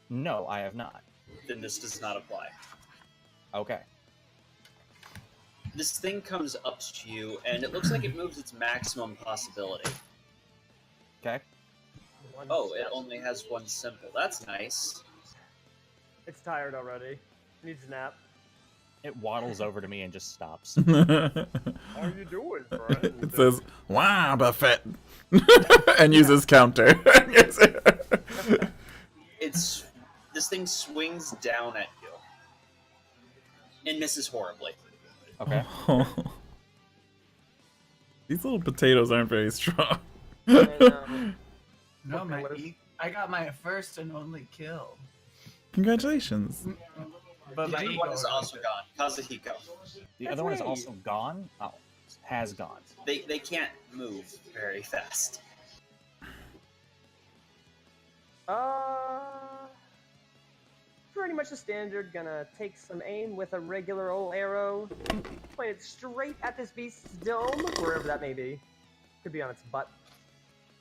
No, I have not. Then this does not apply. Okay. This thing comes up to you, and it looks like it moves its maximum possibility. Okay. Oh, it only has one symbol. That's nice. It's tired already. Needs a nap. It waddles over to me and just stops. How you doing, friend? It says, "Wow, Buffett," and uses counter. This thing swings down at you and misses horribly. Okay. Oh. These little potatoes aren't very strong. No, I got my first and only kill. Congratulations. But The my other ego one is also gone. Kazuhiko. The other one is also gone? Oh, has gone. They can't move very fast. Pretty much the standard. Gonna take some aim with a regular old arrow. Point it straight at this beast's dome, wherever that may be. Could be on its butt.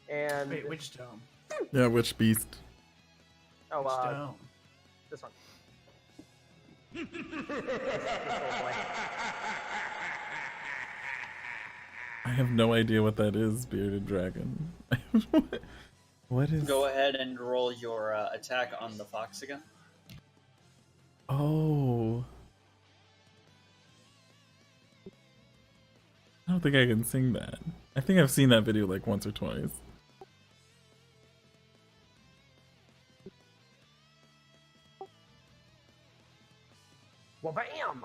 And Wait, which dome? Yeah, which beast? oh, Which dome? this one. I have no idea what that is, bearded dragon. What is? Go ahead and roll your attack on the fox again. Oh. I don't think I can sing that. I think I've seen that video like once or twice. Well, bam!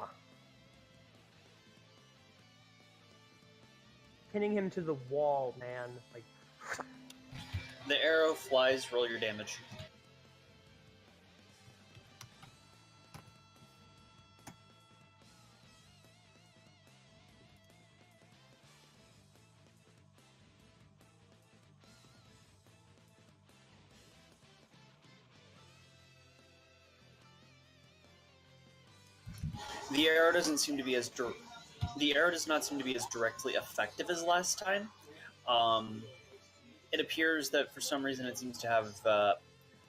Pinning him to the wall, man. Like, The arrow flies, roll your damage. The arrow doesn't seem to be as the arrow does not seem to be as directly effective as last time. It appears that for some reason it seems to have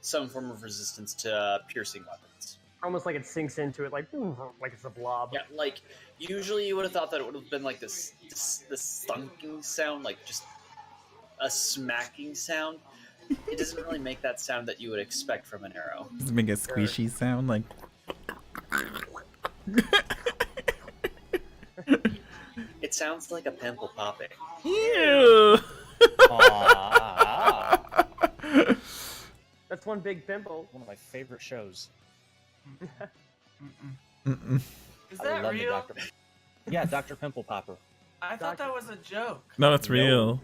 some form of resistance to piercing weapons. almost like it sinks into it, like it's a blob. Yeah, like usually you would have thought that it would have been like this thunking sound, like just a smacking sound. It doesn't really make that sound that you would expect from an arrow. Does it make a squishy sound like? It sounds like a pimple popping. Ew. That's one big pimple. One of my favorite shows. Is I that love the real? Dr. Yeah, Dr. Pimple Popper. I thought that was a joke. No, it's real.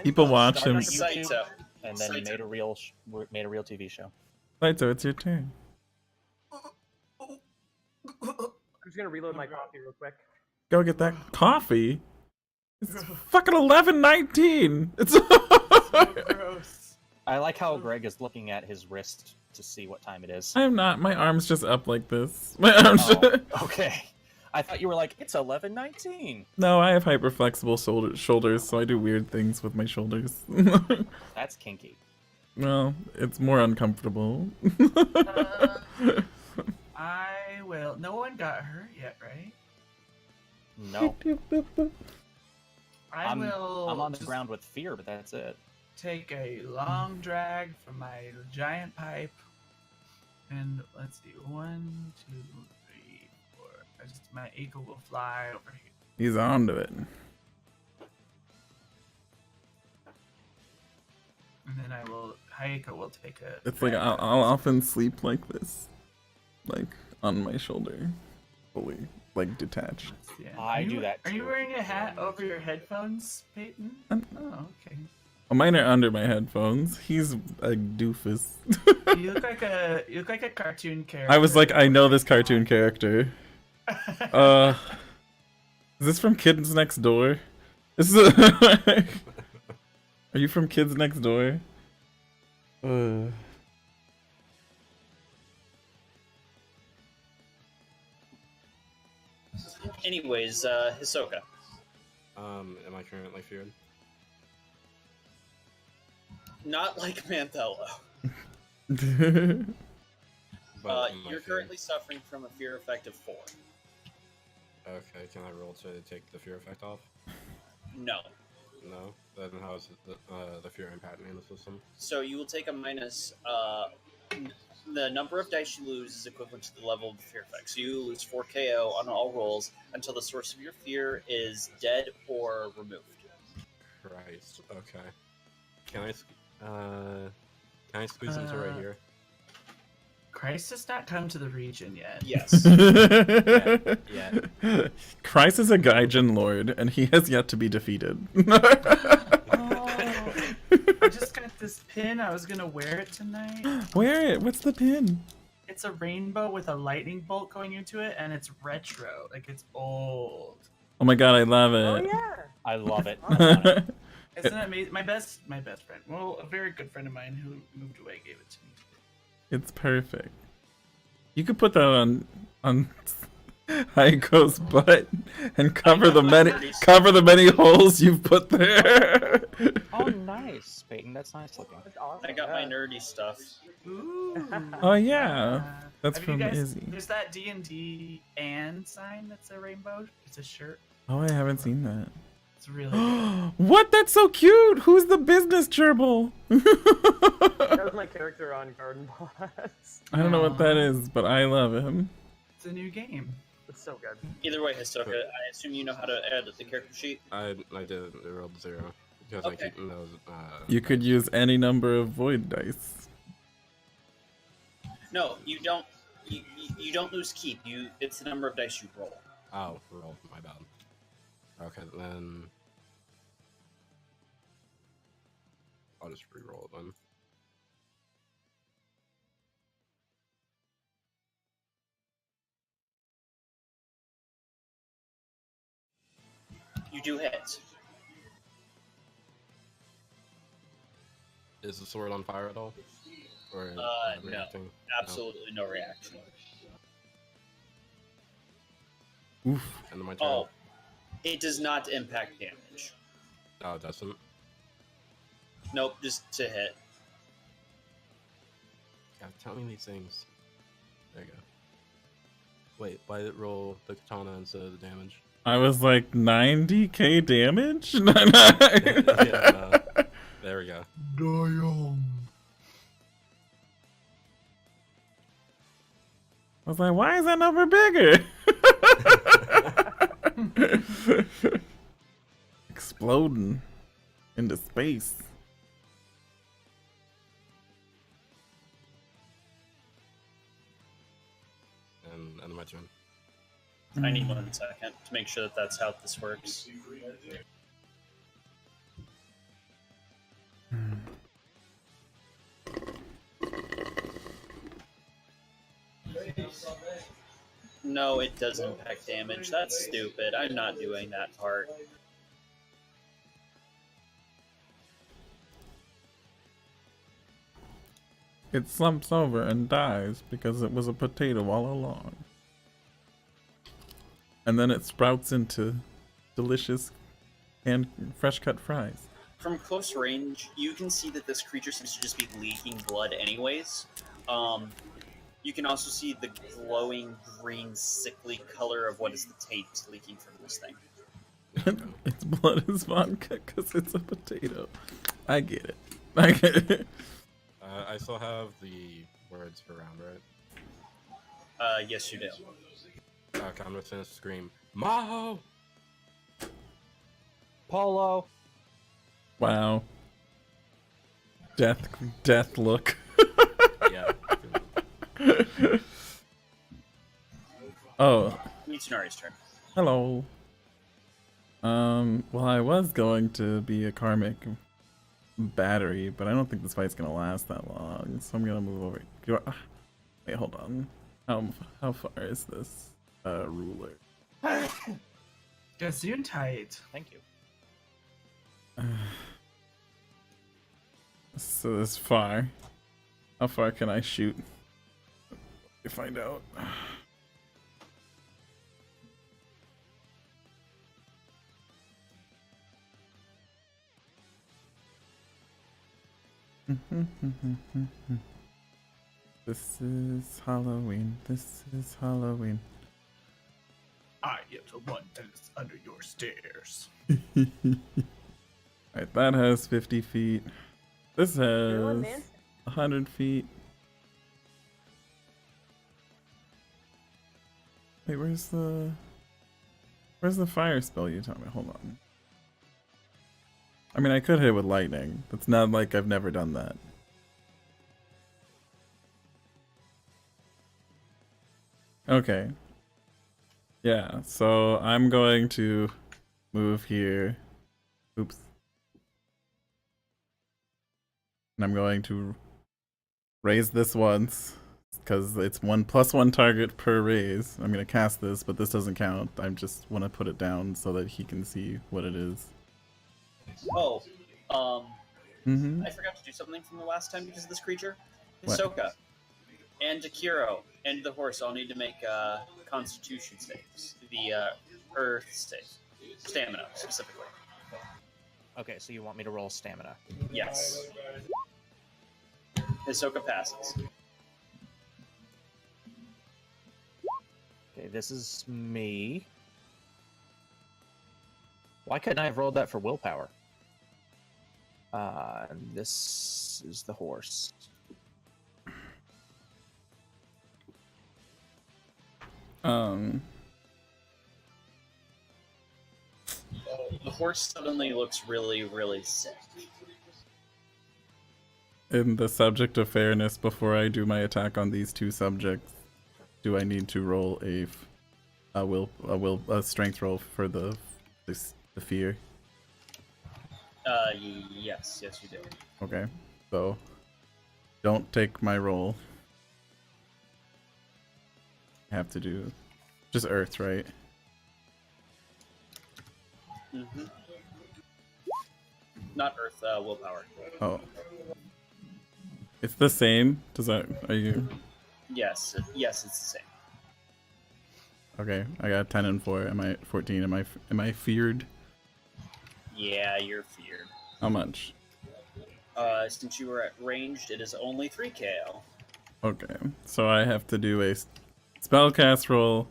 People watch Started him. on YouTube, Saito. and then he Saito. made a real TV show. Saito, it's your turn. I'm just gonna reload my coffee real quick. Go get that coffee. It's fucking 11:19. It's. Gross. I like how Greg is looking at his wrist to see what time it is. I'm not. My arm's just up like this. My arm's. Oh, okay. I thought you were like, it's 11:19. No, I have hyper flexible shoulders, so I do weird things with my shoulders. That's kinky. Well, it's more uncomfortable. I will. No one got hurt yet, right? No. I will. I'm on the just- ground with fear, but that's it. take a long drag from my giant pipe. And let's see, 1, 2, 3, 4. My eagle will fly over here. He's onto it. And then Hayako will take a. It's like I'll often sleep like this, like on my shoulder, fully like detached. Yeah. I do that Are you too. wearing a hat over your headphones, Peyton? Um, Oh, okay. Oh, mine are under my headphones. He's a doofus. You look like a cartoon character. I was like, I know this cartoon character. Is this from Kids Next Door? This is Are you from Kids Next Door? Anyways, Hisoka. Am I currently feared? Not like Manthello. But am I You're feared? currently suffering from a fear effect of 4. Okay, can I roll to take the fear effect off? No. No? Then how is the fear impacting the system? So you will take a minus. The number of dice you lose is equivalent to the level of the fear effect. So you lose 4 KO on all rolls until the source of your fear is dead or removed. Christ. Okay. Can I squeeze into right here? Christ has not come to the region yet. Yes. Yeah. Christ is a Gaijin lord, and he has yet to be defeated. Oh, I just got this pin. I was gonna wear it tonight. Wear it. What's the pin? It's a rainbow with a lightning bolt going into it, and it's retro. Like it's old. Oh my god, I love Oh it. yeah. I love it. I want it. Isn't that amazing? My best friend. Well, a very good friend of mine who moved away gave it to me. It's perfect. You could put that on Haiko's butt and cover the many holes you've put there. Oh, nice, Peyton. That's nice looking. That's awesome. I got my nerdy stuff. Ooh. Oh yeah, that's Have you from guys- Izzy. There's that D&D and sign that's a rainbow. It's a shirt. Oh, I haven't seen that. It's really good. What? That's so cute. Who's the business gerbil? That was my character on Garden Boss. I don't know what that is, but I love him. It's a new game. It's so good. Either way, Hisoka, I assume you know how to add the character sheet. I did. I rolled 0 because Okay. I keep those. You could use any number of void dice. No, you don't. You don't lose keep. It's the number of dice you roll. Oh, roll. My bad. Okay, then I'll just re-roll it then. You do hit. Is the sword on fire at all? Or No. reacting? Absolutely no reaction. Oof. And then my turn. Oh, it does not impact damage. No, it doesn't. Nope, just to hit. God, tell me these things. There you go. Wait, why did it roll the katana instead of the damage? I was like 90k damage? Yeah, there we go. I was like, why is that number bigger? Exploding into space. And my turn. I need 1 second to make sure that that's how this works. No, it does impact damage. That's stupid. I'm not doing that part. It slumps over and dies because it was a potato all along. And then it sprouts into delicious and fresh cut fries. From close range, you can see that this creature seems to just be leaking blood anyways. You can also see the glowing green sickly color of what is the tape leaking from this thing. Its blood is vodka because it's a potato. I get it. I get it. I still have the words for round, right? Yes, you do. Okay, I'm just gonna scream, Maho! Polo. Wow. Death look. Yeah. Oh, Mitsunari's turn. hello. Well, I was going to be a karmic battery, but I don't think this fight's gonna last that long, so I'm gonna move over. Wait, hold on. How far is this ruler? Gesundheit. Thank you. So this far. How far can I shoot? You find out. This is Halloween. This is Halloween. I am the one that is under your stairs. Alright, that has 50 feet. This know what, has man? 100 feet. Wait, where's the fire spell you taught me? Hold on. I mean, I could hit with lightning. It's not like I've never done that. Okay. Yeah, so I'm going to move here. Oops. And I'm going to raise this once, because it's +1 target per raise. I'm going to cast this, but this doesn't count. I just want to put it down so that he can see what it is. Oh, Mm-hmm. I forgot to do something from the last time because of this creature. What? Hisoka and Akiro and the horse all need to make Constitution saves. The Earth save, stamina specifically. Okay, so you want me to roll stamina? Yes. Hisoka passes. Okay, this is me. Why couldn't I have rolled that for willpower? And this is the horse. The horse suddenly looks really, really sick. In the subject of fairness, before I do my attack on these two subjects, do I need to roll a strength roll for the fear? Yes, you do. Okay, so don't take my roll. I have to do just earth, right? Mm-hmm. Not Earth, willpower. Oh, it's the same. Does that? Are you? Yes, it's the same. Okay, I got 10 and 4. Am I 14? Am I feared? Yeah, you're feared. How much? Since you were at ranged, it is only 3 KO. Okay, so I have to do a spellcast roll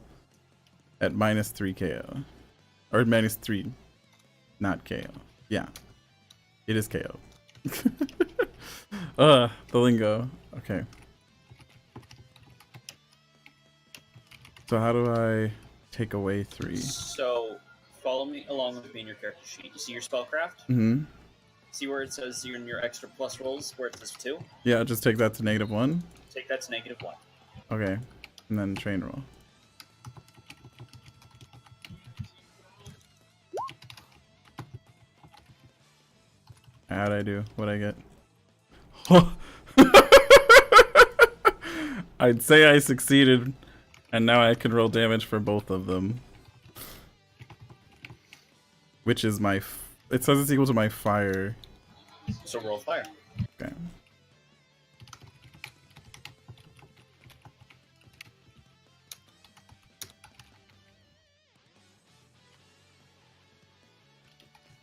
at -3 KO. Or -3, not KO. Yeah, it is KO. The lingo. Okay. So how do I take away 3? So, follow me along with me in your character sheet. You see your spellcraft? Mm-hmm. See where it says you're in your extra plus rolls, where it says 2? Yeah, just take that to -1. Take that to -1. Okay, and then train roll. How'd I do? What'd I get? I'd say I succeeded, and now I can roll damage for both of them. Which is my... it says it's equal to my fire. So roll fire. Okay.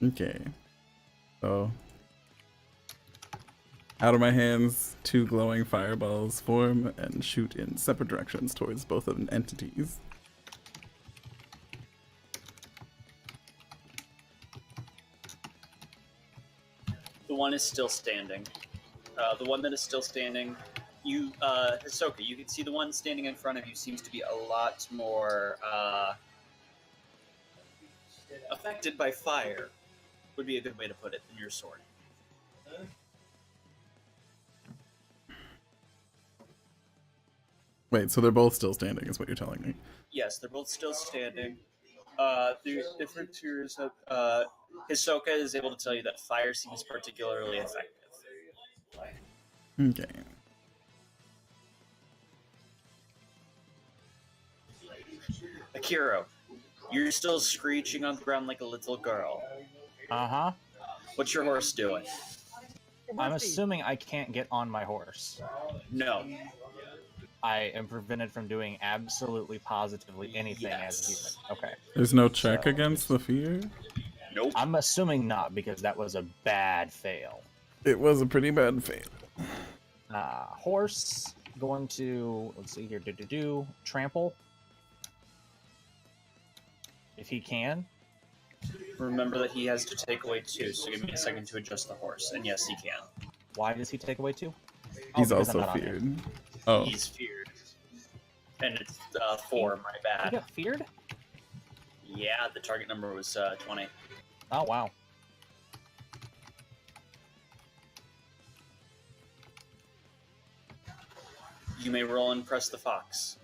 Okay. So... out of my hands, 2 glowing fireballs form and shoot in separate directions towards both of the entities. The one is still standing. The one that is still standing, Hisoka, you can see the one standing in front of you seems to be a lot more affected by fire, would be a good way to put it, than your sword. Wait, so they're both still standing, is what you're telling me? Yes, they're both still standing. The difference here is that Hisoka is able to tell you that fire seems particularly effective. Okay. Akiro, you're still screeching on the ground like a little girl. Uh-huh. What's your horse doing? I'm assuming I can't get on my horse. No. I am prevented from doing absolutely positively anything as a human. Okay. There's no check against the fear? Nope. I'm assuming not, because that was a bad fail. It was a pretty bad fail. Horse, going to, let's see here, trample. If he can. Remember that he has to take away 2, so give me a second to adjust the horse. And yes, he can. Why does he take away 2? He's because I'm also not on him. feared. Oh. He's feared. And it's 4, my He bad. got feared? Yeah, the target number was 20. Oh, wow. You may roll and press the fox.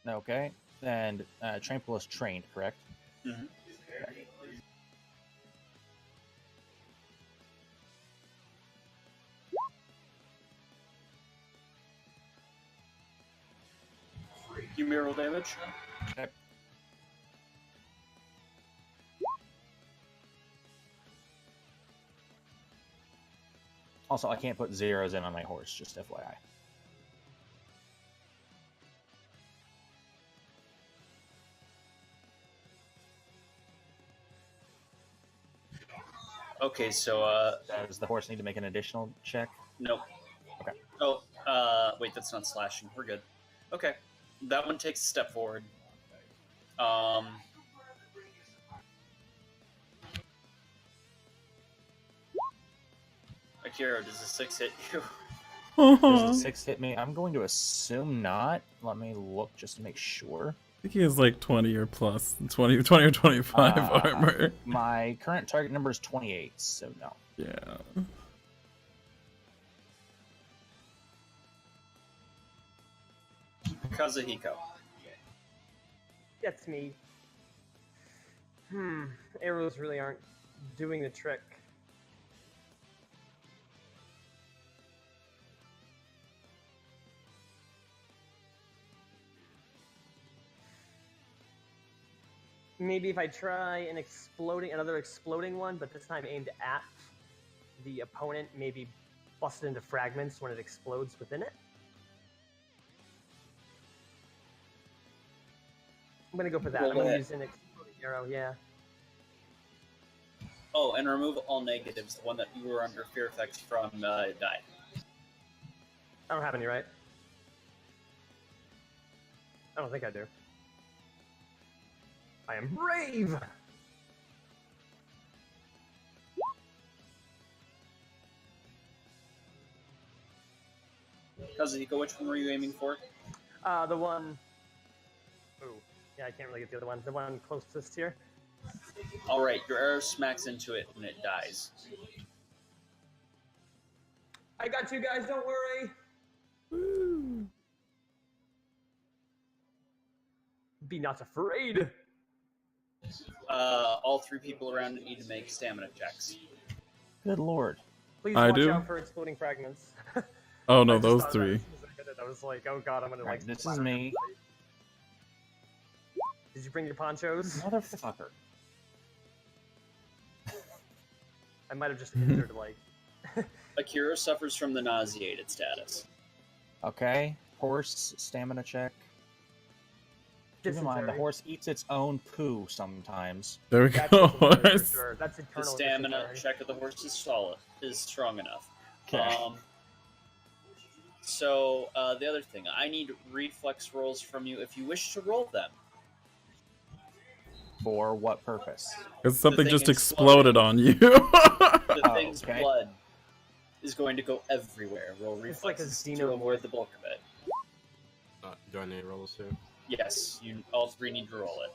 Okay. And trample is trained, correct? Mm-hmm. You may roll damage. Okay. Also, I can't put zeros in on my horse, just FYI. Okay, so Does the horse need to make an additional check? nope. Okay. Oh, wait, that's not slashing. We're good. Okay, that one takes a step forward. Akira, does a 6 hit you? Does a 6 hit me? I'm going to assume not. Let me look just to make sure. I think he has like 20 or plus, 20 or 25 armor. My current target number is 28, so no. Yeah. Kazuhiko. Gets me. Arrows really aren't doing the trick. Maybe if I try another exploding one, but this time aimed at the opponent, maybe bust it into fragments when it explodes within it. I'm gonna go for that. I'm gonna use an exploding arrow, yeah. Oh, and remove all negatives. The one that you were under fear effects from died. I don't have any, right? I don't think I do. I am brave! Kazuhiko, which one were you aiming for? The one... Ooh. Yeah, I can't really get the other one. The one closest here. Alright, your arrow smacks into it and it dies. I got you guys, don't worry! Woo. Be not afraid! All 3 people around need to make stamina checks. Good lord. Please I watch do? out for exploding fragments. Oh no, I just those thought 3. about it as soon as I did it. I was like, oh god, I'm gonna Alright, like... this is splatter me. Did you bring your ponchos? Motherfucker. I might have just entered, like... Akira suffers from the nauseated status. Okay. Horse, stamina check. Keep in mind, the Dysentery. horse eats its own poo sometimes. There we That's go, dysentery for horse. sure. That's The eternal stamina dysentery. check of the horse is strong enough. Okay. So, the other thing, I need reflex rolls from you if you wish to roll them. For what purpose? Because something thing just exploded. exploded on you. The Oh, thing's okay. blood is going to go everywhere. Roll It's like a reflexes to xenomorph. avoid the bulk of it. Do I need rolls too? Yes, you all three need to roll it.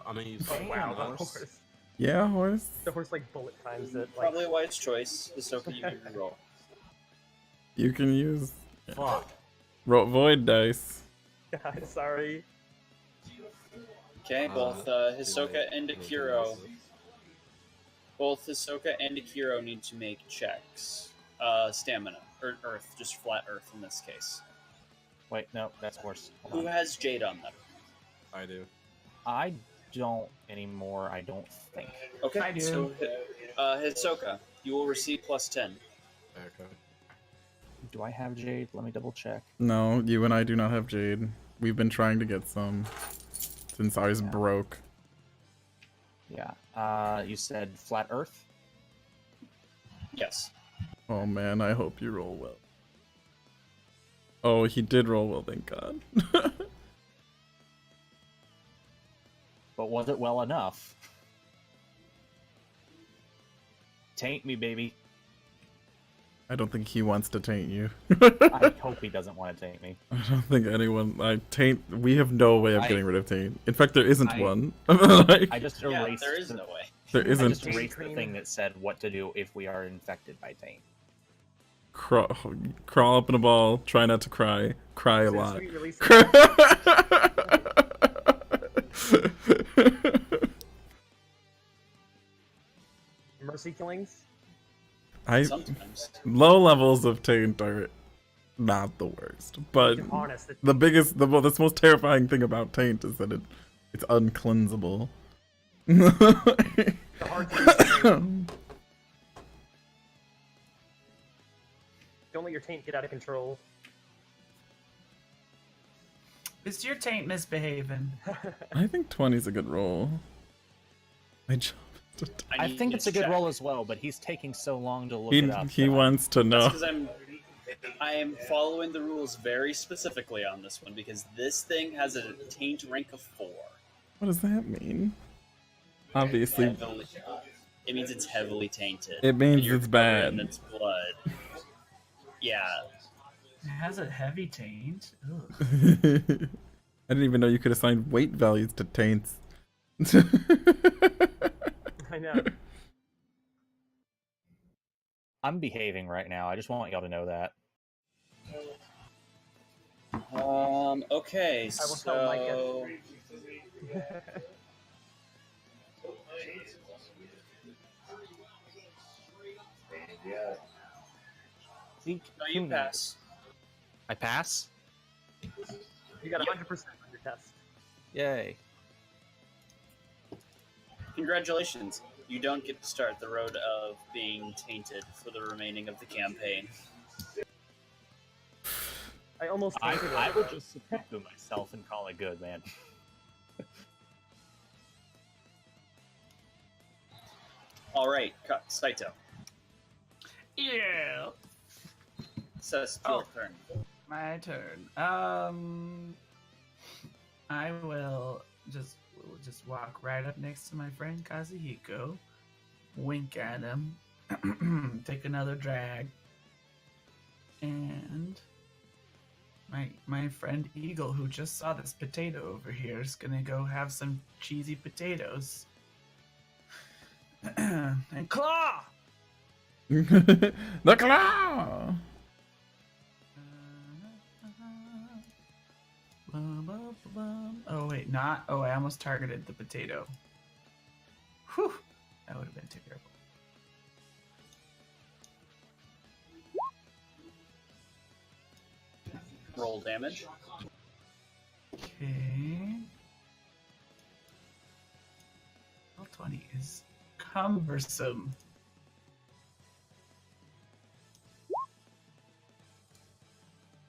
I'm gonna use. Oh wow, the horse. horse. Yeah, horse. The horse like bullet times it. Like, Probably a wise choice. Hisoka, you can roll. You can use Fuck. void dice. God, sorry. Okay, both Hisoka and Akiro. Both Hisoka and Akiro need to make checks. Stamina. Or earth, just flat earth in this case. Wait, no, that's horse. Hold Who on. has Jade on them? I do. I don't anymore, I don't think. Okay, I do. so Hisoka, you will receive +10. Okay. Do I have Jade? Let me double check. No, you and I do not have Jade. We've been trying to get some since ours Yeah. broke. Yeah. You said flat earth? Yes. Oh man, I hope you roll well. Oh, he did roll well, thank God. But was it well enough? Taint me, baby. I don't think he wants to taint you. I hope he doesn't want to taint me. I don't think anyone taint. We have no way of getting rid of taint. In fact, there isn't I- one. Like, I just Yeah, erased. there is no way. there I isn't. just erased the thing that said what to do if we are infected by taint. Crawl up in a ball. Try not to cry. Cry a lot. Sweet release. Mercy killings. Sometimes. Low levels of taint are not the worst, but Honest. the biggest, that's most terrifying thing about taint is that it's uncleansable. The hard thing. Don't let your taint get out of control. Is your taint misbehaving? I think 20 is a good roll. I jumped. I need think to it's a good check. roll as well, but he's taking so long to look it up. He that wants to know. That's because I am following the rules very specifically on this one because this thing has a taint rank of 4. What does that mean? Obviously, Heavily, it means it's heavily tainted. it means And you're it's covered bad. in its blood. Yeah. It has a heavy taint. Ugh. I didn't even know you could assign weight values to taints. I know. I'm behaving right now. I just want y'all to know that. Okay, I will tell Micah. so... Zeke, No, you Kuhn. pass. I pass? You got 100% on your test. Yay. Congratulations. You don't get to start the road of being tainted for the remaining of the campaign. I almost I tainted it. will just submit to myself and call it good, man. Alright, Saito. Yeah. Says your Oh. turn. My turn. I will just walk right up next to my friend Kazuhiko, wink at him, take another drag, and my friend Eagle, who just saw this potato over here, is gonna go have some cheesy potatoes. And claw. The claw! Oh wait, not. Oh, I almost targeted the potato. Whew, that would have been terrible. Roll damage. Okay. Roll 20 is cumbersome.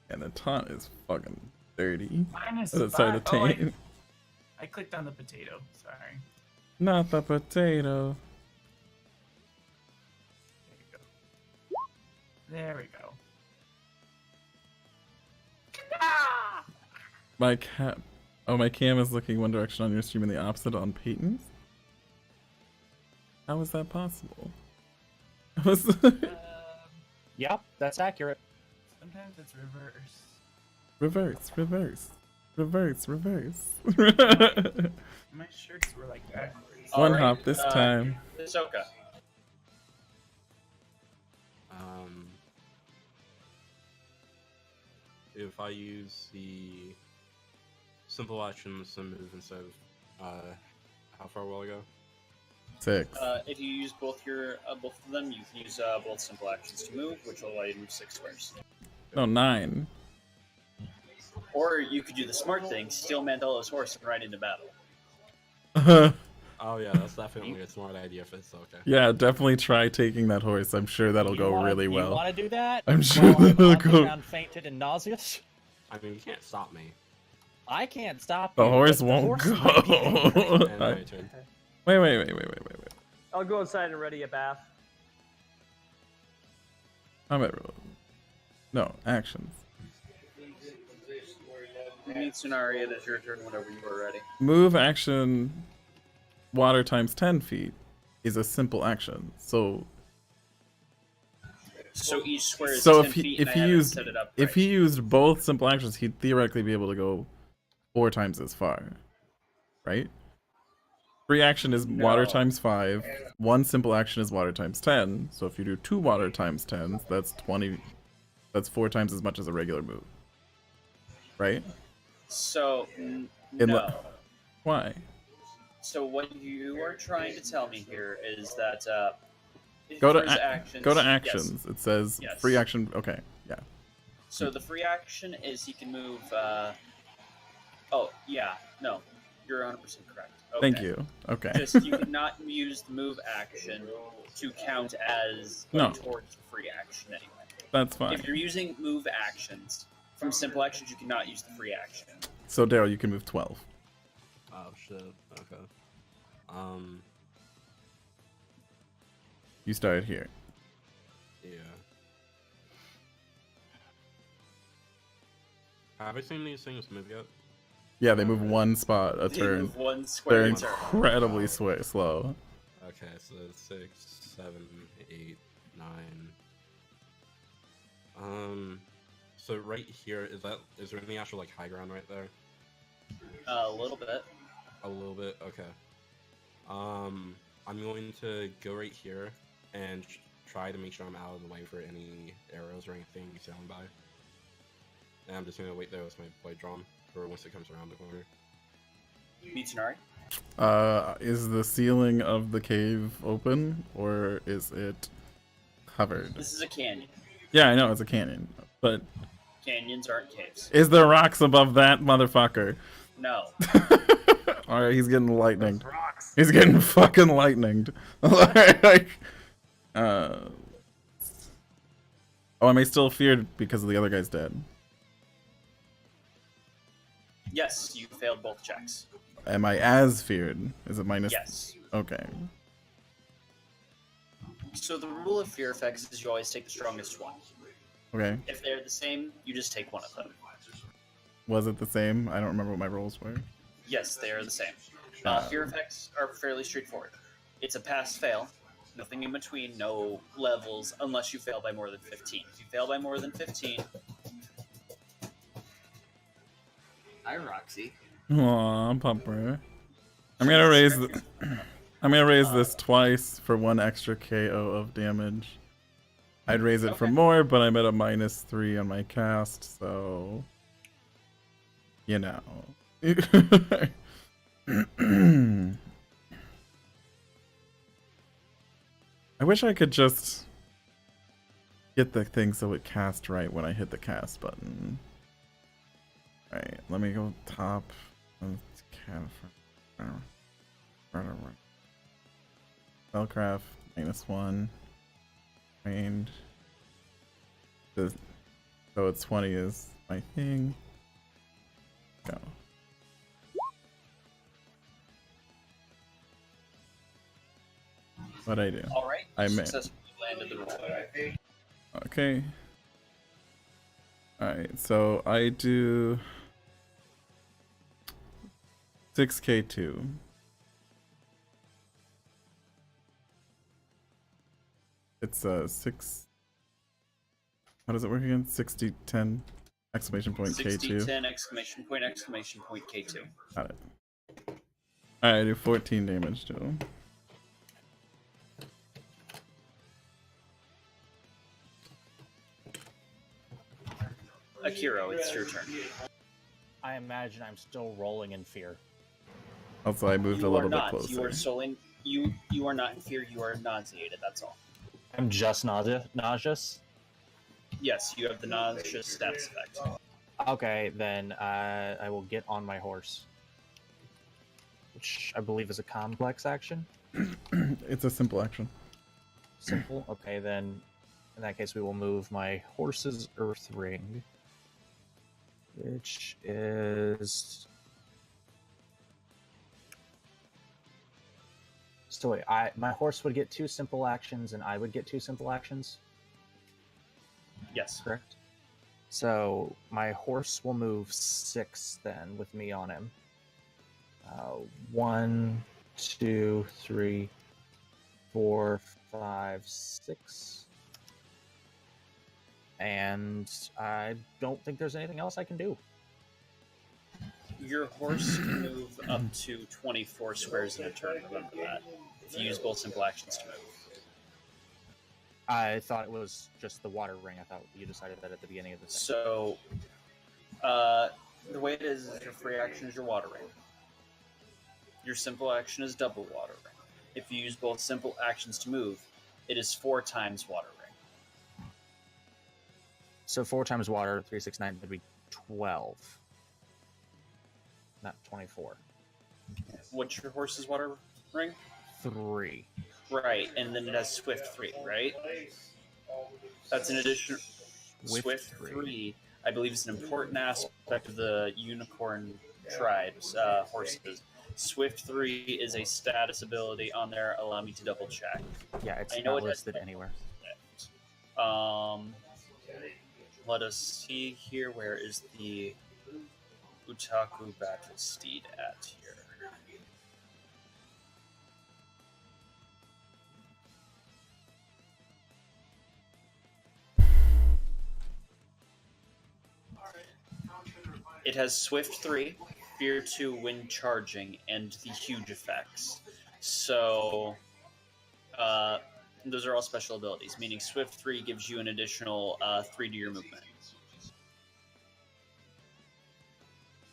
And the taunt is fucking dirty. Minus Sorry, the 5. Oh, taint. I clicked on the potato. Sorry. Not the potato. There we go. My cam is looking one direction on your stream and the opposite on Peyton's. How is that possible? Was Yep, that's accurate. Sometimes it's reverse. reverse, reverse, reverse, reverse. My shirts were like backwards. One Alright, hop this time. Hisoka. If I use the simple actions to move instead of how far will I go? 6. If you use both both of them, you can use both simple actions to move, which will allow you to move 6 squares. No, 9. Or you could do the smart thing, steal Mandela's horse and ride into battle. Oh yeah, that's definitely a smart idea if it's okay. Yeah, definitely try taking that horse. I'm sure that'll go really well. You want to do that? I'm sure While I'm that'll on the go. ground, fainted and nauseous? I mean, you can't stop me. I can't stop The you, horse but won't horse might be angry. go. And my turn. Wait. I'll go outside and ready a bath. I'm at no actions. Mitsunari, it is your turn whenever you are ready. Move action. Water times 10 feet is a simple action. So each square is So 10 if he feet, if and he I haven't used set it up if right. he used both simple actions, he'd theoretically be able to go 4 times as far, right? Free action is water No. times 5. One simple action is water times 10. So if you do 2 water times 10s, that's 20. That's 4 times as much as a regular move, right? So, In no. Why? So what you are trying to tell me here is that Go to for his actions, go to yes. actions. It says Yes. free action. Okay, yeah. So the free action is he can move. Oh yeah, no, you're 100% correct. Okay. Thank you. Okay. Just you cannot use the move action to count as going No. towards the free action anyway. That's fine. If you're using move actions from simple actions, you cannot use the free action. So Daryl, you can move 12. Oh shit. Okay. You started here. Yeah. Have I seen these things move yet? Yeah, they move 1 spot a They turn. move 1 square They're a turn. incredibly slow. Okay, so 6, 7, 8, 9. So right here, is there any actual like high ground right there? A little bit. A little bit, okay. I'm going to go right here and try to make sure I'm out of the way for any arrows or anything sailing by. And I'm just gonna wait there with my blade drawn for once it comes around the corner. Mitsunari? Is the ceiling of the cave open or is it covered? This is a canyon. Yeah, I know it's a canyon, but Canyons aren't caves. is there rocks above that motherfucker? No. All right, he's getting lightninged. He's getting fucking lightninged. Like, oh, am I still feared because the other guy's dead? Yes, you failed both checks. Am I as feared? Is it minus? Yes. Okay. So the rule of fear effects is you always take the strongest one. Okay. If they're the same, you just take one of them. Was it the same? I don't remember what my rolls were. Yes, they are the same. Um, Fear effects are fairly straightforward. It's a pass-fail. Nothing in between, no levels, unless you fail by more than 15. If you fail by more than 15... Hi, Roxy. Aw, Pupper. I'm gonna raise I'm gonna raise this twice for 1 extra KO of damage. I'd raise it for more, but I'm at a -3 on my cast, so you know. I wish I could just get the thing so it cast right when I hit the cast button. Alright, let me go top. Spellcraft, -1. Trained. So it's 20 is my thing. Go. What'd I do? Alright, I may. successfully landed the roll. Okay. Alright, so I do 6k2. It's 6. How does it work again? 60, 10, exclamation point 60, K2. 10, exclamation point K2. Got it. Alright, I do 14 damage to him. Akiro, it's your turn. I imagine I'm still rolling in fear. Also, I moved a little bit closer. You are solely, you are not in fear. You are nauseated. That's all. I'm just nauseous. Yes, you have the nauseous status effect. Okay, then I will get on my horse, which I believe is a complex action. It's a simple action. Simple. Okay, then in that case, we will move my horse's earth ring, which is. So wait, my horse would get 2 simple actions, and I would get 2 simple actions. Yes. Correct. So my horse will move 6 then, with me on him. 1, 2, 3, 4, 5, 6. And I don't think there's anything else I can do. Your horse can move up to 24 squares in a turn. Remember that. If you use both simple actions to move. I thought it was just the water ring. I thought you decided that at the beginning of the thing. So, the way it is your free action is your water ring. Your simple action is double water ring. If you use both simple actions to move, it is 4 times water ring. So 4 times water, 3, 6, 9 would be 12. Not 24. What's your horse's water ring? 3. Right, and then it has Swift 3, right? That's an addition. Swift 3, I believe, is an important aspect of the unicorn tribe's horses. Swift 3 is a status ability on there. Allow me to double check. Yeah, it's I know not it listed anywhere. Let us see here. Where is the Utaku Battle Steed at here? It has Swift 3, Fear 2 when charging, and the huge effects. So, those are all special abilities, meaning Swift 3 gives you an additional 3 to your movement.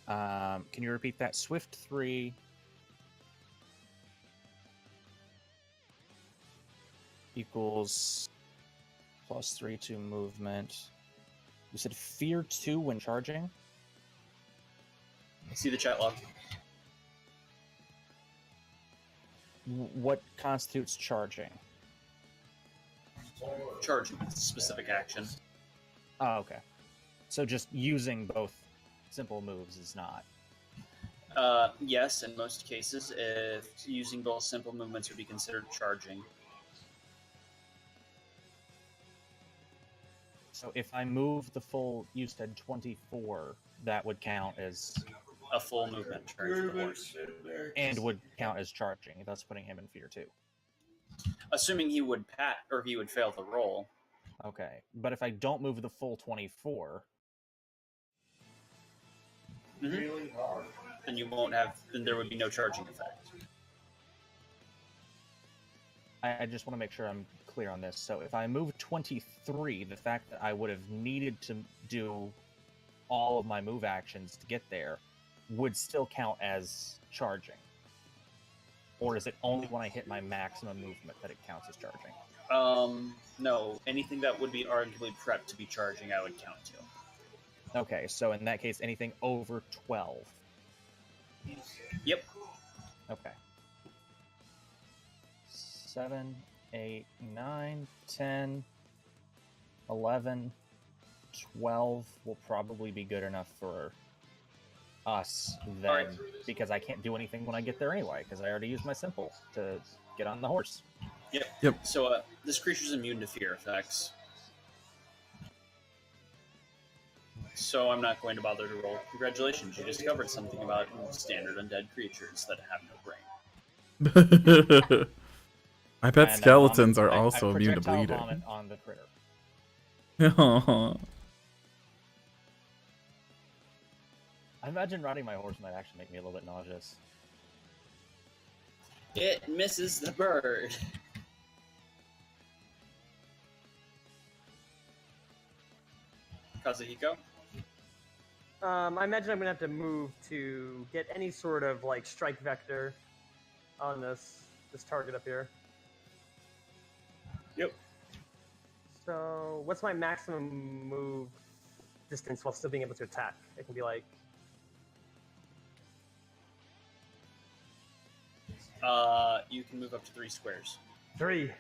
Can you repeat that? Swift 3 equals +3 to movement. You said Fear 2 when charging? See the chat log. What constitutes charging? Charging is a specific action. Oh, okay. So just using both simple moves is not. Yes, in most cases, if using both simple movements would be considered charging. So if I move the full, you said 24, that would count as a full movement turn for the horse. And would count as charging. That's putting him in fear too. Assuming he would or he would fail the roll. Okay, but if I don't move the full 24, then you won't have. Then there would be no charging effect. I just want to make sure I'm clear on this. So if I move 23, the fact that I would have needed to do all of my move actions to get there would still count as charging? Or is it only when I hit my maximum movement that it counts as charging? No. Anything that would be arguably prepped to be charging, I would count to. Okay, so in that case, anything over 12. Yep. Okay. 7, 8, 9, 10, 11, 12 will probably be good enough for us then, right. Because I can't do anything when I get there anyway, because I already used my simple to get on the horse. Yep. So this creature's immune to fear effects. So I'm not going to bother to roll. Congratulations, you discovered something about standard undead creatures that have no brain. I bet And I skeletons vomit- are also I immune to projectile bleeding. vomit on the critter. I imagine riding my horse might actually make me a little bit nauseous. It misses the bird. Kazuhiko? I imagine I'm gonna have to move to get any sort of like strike vector on this target up here. Yep. So, what's my maximum move distance while still being able to attack? It can be like You can move up to 3 squares. 3. I don't think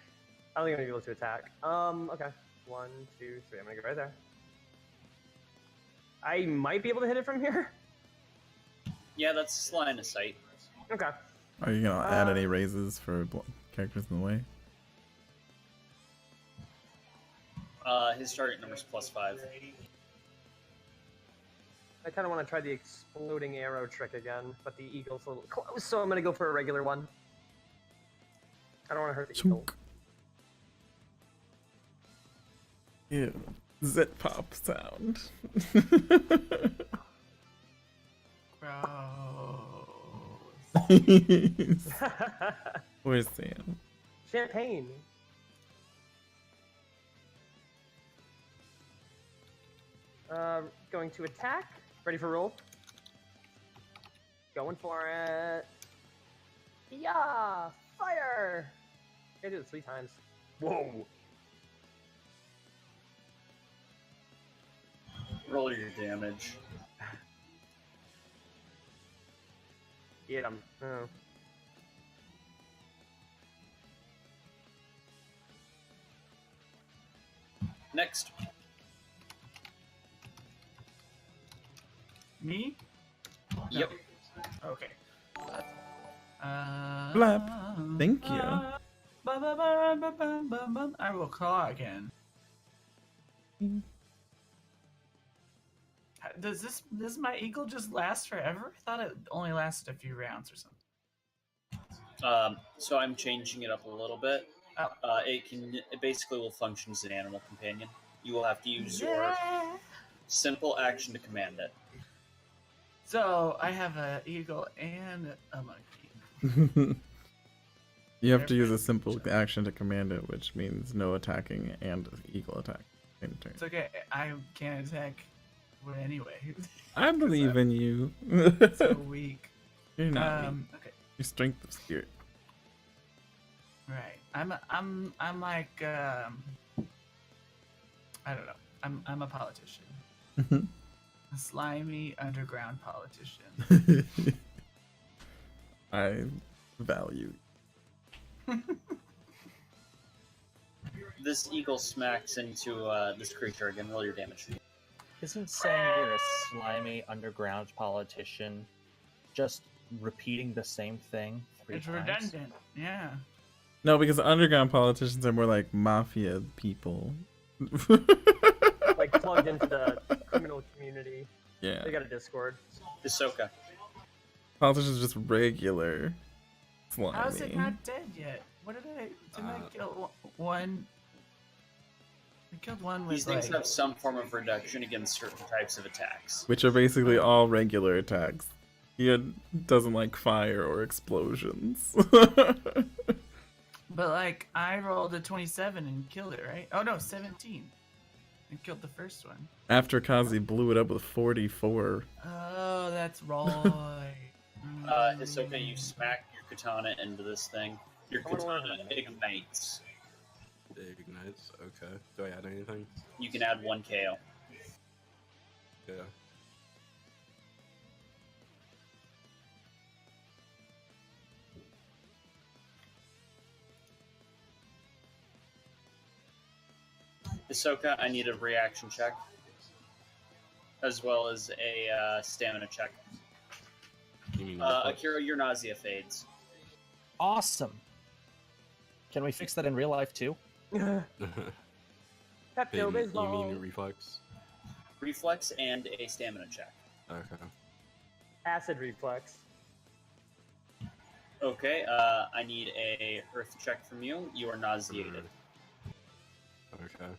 I'm gonna be able to attack. Okay. 1, 2, 3. I'm gonna go right there. I might be able to hit it from here. Yeah, that's line of sight. Okay. Are you gonna add any raises for characters in the way? His target number is +5. I kind of want to try the exploding arrow trick again, but the eagle's a little close, so I'm gonna go for a regular one. I don't want to hurt the eagle. Ew. Zit pop sound. Gross. Where's Sam? Champagne. Going to attack. Ready for roll. Going for it. Yeah! Fire! I did it 3 times. Whoa! Roll your damage. Get him. Oh. Next. Me? Yep. Okay. Blap. Thank you. I will claw again. Does my eagle just last forever? I thought it only lasted a few rounds or something. So I'm changing it up a little bit. Oh. It basically will function as an animal companion. You will have to use your simple action to command it. So I have an eagle and a monkey. You have to use a simple action to command it, which means no attacking and eagle attack. Same turn. It's okay. I can't attack anyway. I believe in you. So weak. You're not weak. Okay. Your strength of spirit. Right. I'm like I don't know. I'm a politician. A slimy underground politician. I value. This eagle smacks into this creature again. Roll your damage. Isn't saying you're a slimy underground politician just repeating the same thing 3 It's times? redundant. Yeah. No, because underground politicians are more like mafia people. Like plugged into the criminal community. Yeah. They got a Discord. Hisoka. Politicians are just regular slimy. How's it not dead yet? What did I kill one? I killed one with These things like... have some form of reduction against certain types of attacks. Which are basically all regular attacks. He doesn't like fire or explosions. But like, I rolled a 27 and killed it, right? Oh no, 17. And killed the first one. After Kazi blew it up with 44. Oh, that's right. Hisoka, you smack your katana into this thing. Your katana ignites. It ignites. Okay. Do I add anything? You can add 1 KO. Yeah. Hisoka, I need a reaction check. As well as a stamina check. You mean Akira, your nausea fades. Awesome. Can we fix that in real life too? Pepto you Bismol. mean reflex? Reflex and a stamina check. Okay. Acid reflex. Okay, I need a earth check from you. You are nauseated. Okay.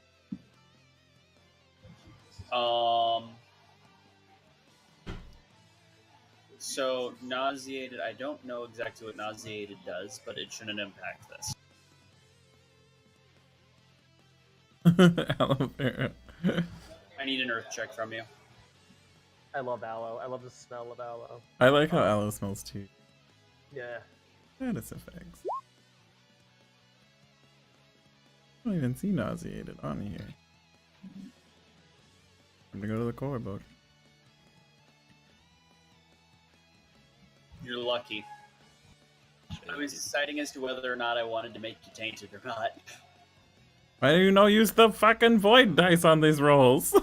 So nauseated, I don't know exactly what nauseated does, but it shouldn't impact this. Aloe vera. I need an earth check from you. I love aloe. I love the smell of aloe. I like how aloe smells too. Yeah. Status effects. I don't even see nauseated on here. I'm gonna go to the core book. You're lucky. I was deciding as to whether or not I wanted to make you tainted or not. Why do you not use the fucking void dice on these rolls?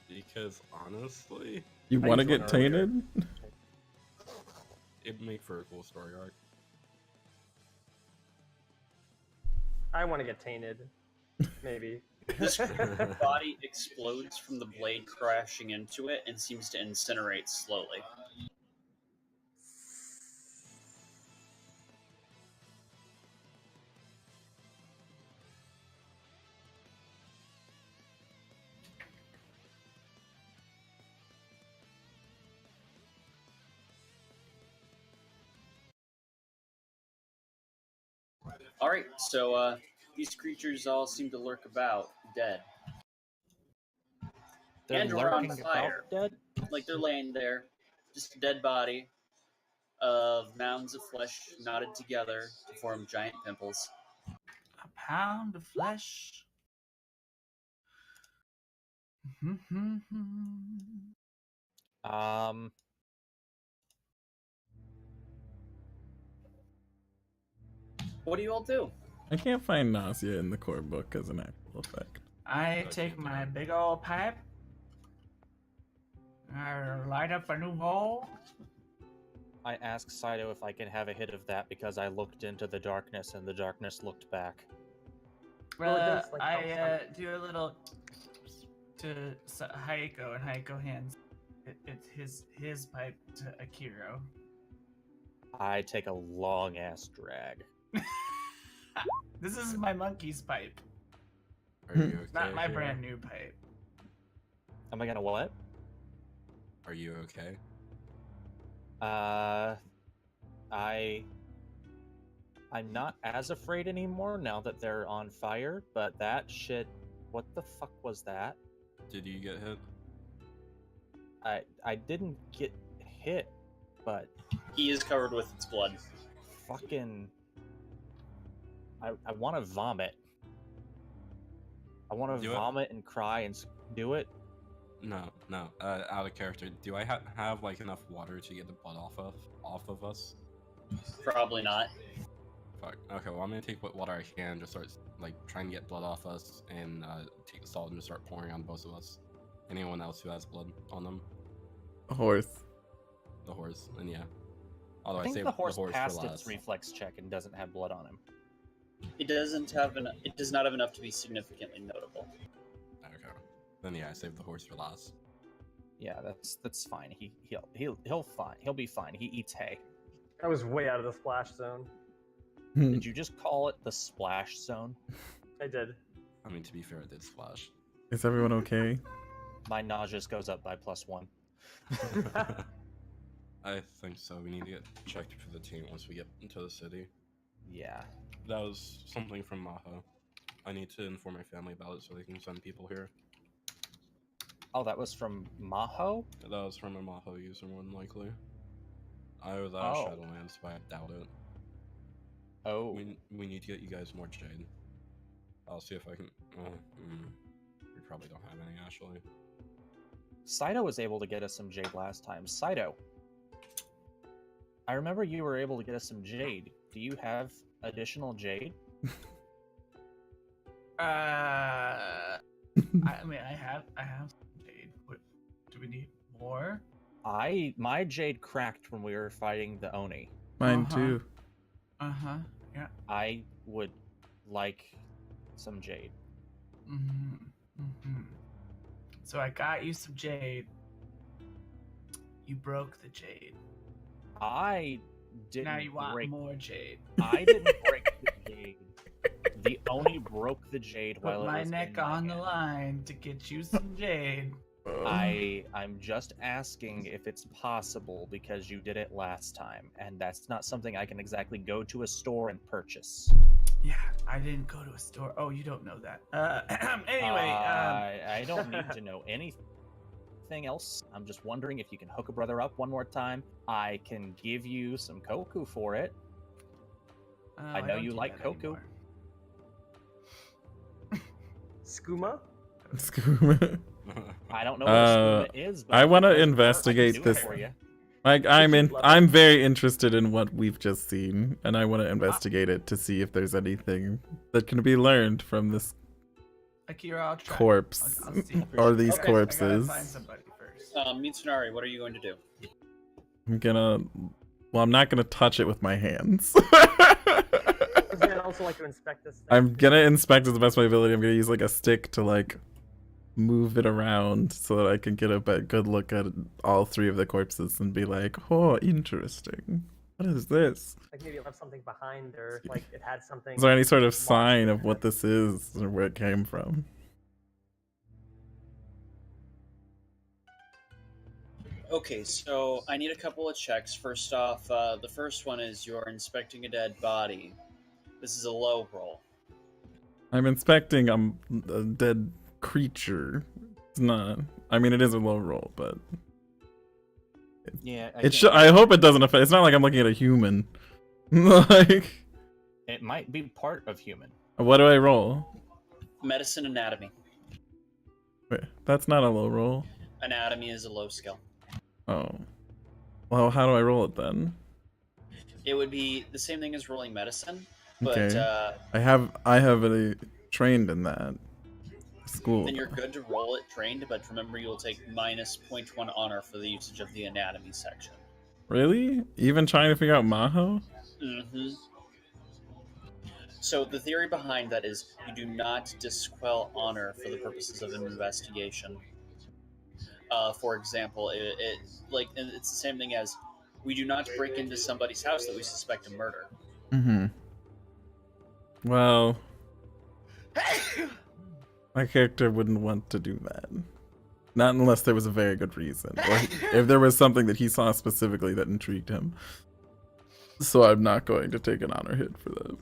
Because honestly, You I want to used one get earlier. tainted? it'd make for a cool story arc. I want to get tainted. Maybe. This body explodes from the blade crashing into it and seems to incinerate slowly. Alright, so these creatures all seem to lurk about, dead. They're And around lurking fire. about dead. Like they're laying there, just a dead body of mounds of flesh knotted together to form giant pimples. A pound of flesh. Um, What do you all do? I can't find nausea in the core book as an actual effect. I take my big old pipe. I light up a new bowl. I ask Saito if I can have a hit of that because I looked into the darkness and the darkness looked back. Well, it does, like, help I do a little to Hayako, and Hayako hands it's his pipe to Akiro. I take a long ass drag. This is my monkey's pipe, Are you okay? not my here? brand new pipe. Am I gonna what? Are you okay? I'm not as afraid anymore now that they're on fire, but that shit, what the fuck was that? Did you get hit? I didn't get hit, but He is covered with its blood. fucking I want to vomit. I want to Do it. vomit and cry and do it. No. Out of character. Do I have like enough water to get the blood off of us? Probably not. Fuck. Okay. Well, I'm gonna take what water I can, just start like trying to get blood off us, and take the salt and just start pouring on both of us. Anyone else who has blood on them, A horse. the horse, and yeah. Although I think saved the horse for passed its last. reflex check and doesn't have blood on him. It does not have enough to be significantly notable. Okay. Then yeah, I saved the horse for last. Yeah, that's fine. He'll be fine. He eats hay. I was way out of the splash zone. Did you just call it the splash zone? I did. I mean, to be fair, it did splash. Is everyone okay? My nauseous goes up by +1. I think so. We need to get checked for the team once we get into the city. Yeah. That was something from Maho. I need to inform my family about it so they can send people here. Oh, that was from Maho? That was from a Maho user, more than likely. I was Oh. Shadowlands, but I doubt it. Oh. We need to get you guys more jade. I'll see if I can. We probably don't have any actually. Saito was able to get us some jade last time. Saito, I remember you were able to get us some jade. Do you have additional jade? I mean, I have some jade. What, do we need more? My jade cracked when we were fighting the Oni. Mine Uh-huh. too. Yeah. I would like some jade. So I got you some jade. You broke the jade. I didn't Now you want break. more jade. I didn't break the jade. The Oni broke the jade Put while it my was neck in my on the hand. line to get you some jade. I'm just asking if it's possible because you did it last time, and that's not something I can exactly go to a store and purchase. Yeah, I didn't go to a store. Oh, you don't know that. Anyway, I don't need to know anything else. I'm just wondering if you can hook a brother up one more time. I can give you some koku for it. I know don't you do like that koku. anymore. Skooma? Skooma. I don't know what a skooma is, but I want to if it doesn't hurt, I can investigate do it this. for you. Like love I'm very interested in what we've just seen, and I want to investigate it to see if there's anything that can be learned from this Akira, I'll try. corpse I'll see. or these Okay. I gotta corpses. find somebody first. Mitsunari, what are you going to do? I'm gonna. Well, I'm not gonna touch it with my hands. I'd also like to inspect this thing. I'm gonna inspect it to the best of my ability. I'm gonna use like a stick to like move it around so that I can get a good look at all three of the corpses and be like, oh, interesting. What is this? Like maybe it left something behind, or like it had something. Is there any sort of sign of what this is or where it came from? Okay, so I need a couple of checks. First off, the first one is you're inspecting a dead body. This is a low roll. I'm inspecting a dead creature. It's not. I mean, it is a low roll, but Yeah, I hope it doesn't affect. It's not like I'm looking at a human. Like, it might be part of human. what do I roll? Medicine anatomy. Wait, that's not a low roll. Anatomy is a low skill. Oh. Well, how do I roll it then? It would be the same thing as rolling medicine, but Okay. I have a trained in that school. then you're good to roll it trained, but remember you'll take minus 0.1 honor for the usage of the anatomy section. Really? Even trying to figure out Maho? Mm-hmm. So the theory behind that is you do not disquell honor for the purposes of an investigation. For example, it's the same thing as we do not break into somebody's house that we suspect of murder. Mm-hmm. Well, my character wouldn't want to do that. Not unless there was a very good reason, or if there was something that he saw specifically that intrigued him. So I'm not going to take an honor hit for that.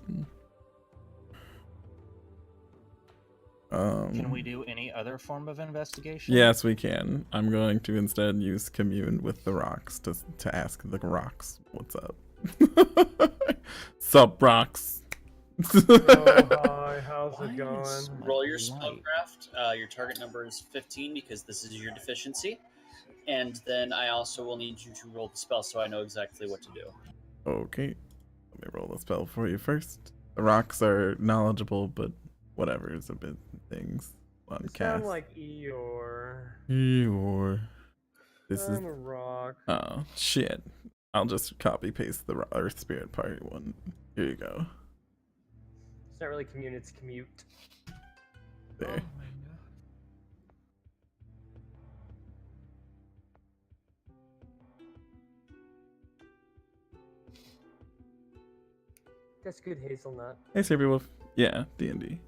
Can we do any other form of investigation? Yes, we can. I'm going to instead use commune with the rocks to ask the rocks what's up. Sup, rocks? Hi, how's Why it going? is my Roll your light- spellcraft. Your target number is 15 because this is your deficiency. And then I also will need you to roll the spell so I know exactly what to do. Okay. Let me roll the spell for you first. The rocks are knowledgeable, but whatever is a bit things on You cast. sound like Eeyore. Eeyore. This is. I'm a rock. Oh, shit. I'll just copy paste the Earth Spirit part one. Here you go. It's not really commune, it's commute. There. That's good, Hazelnut. Hey, Saberwolf. Yeah, D&D.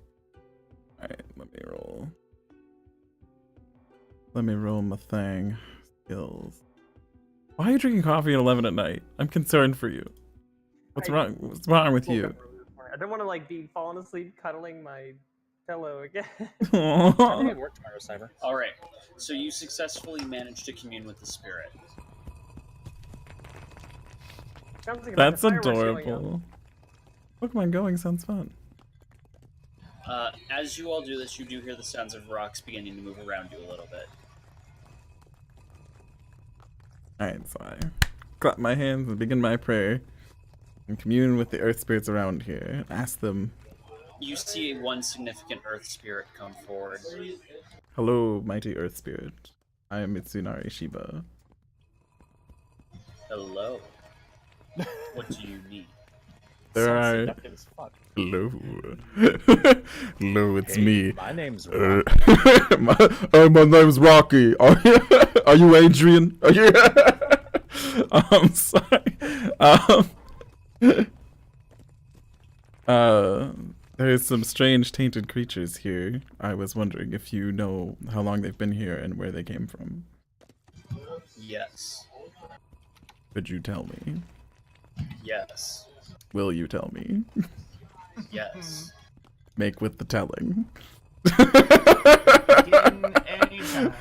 Alright, let me roll. Let me roll my thing. Skills. Why are you drinking coffee at 11 at night? I'm concerned for you. What's wrong? What's wrong with you? I don't want to like be falling asleep cuddling my pillow again. I think it worked tomorrow, Cyber. All right. So you successfully managed to commune with the spirit. Sounds like a bunch That's of fireworks going adorable. Pokemon Going sounds fun. As you all do this, you do hear the sounds of rocks beginning to move around you a little bit. Alright, so I clap my hands and begin my prayer and commune with the earth spirits around here and ask them, You see one significant earth spirit come forward. hello, mighty earth spirit. I am Mitsunari Shiba. Hello. What do you need? There Sounds are... seductive as fuck. Hello. Hello, it's Hey, me. My name's My name's Rocky. Are you Adrian? Are you... Sorry. There's some strange tainted creatures here. I was wondering if you know how long they've been here and where they came from. Yes. Could you tell me? Yes. Will you tell me? Yes. Make with the telling. Begin anytime.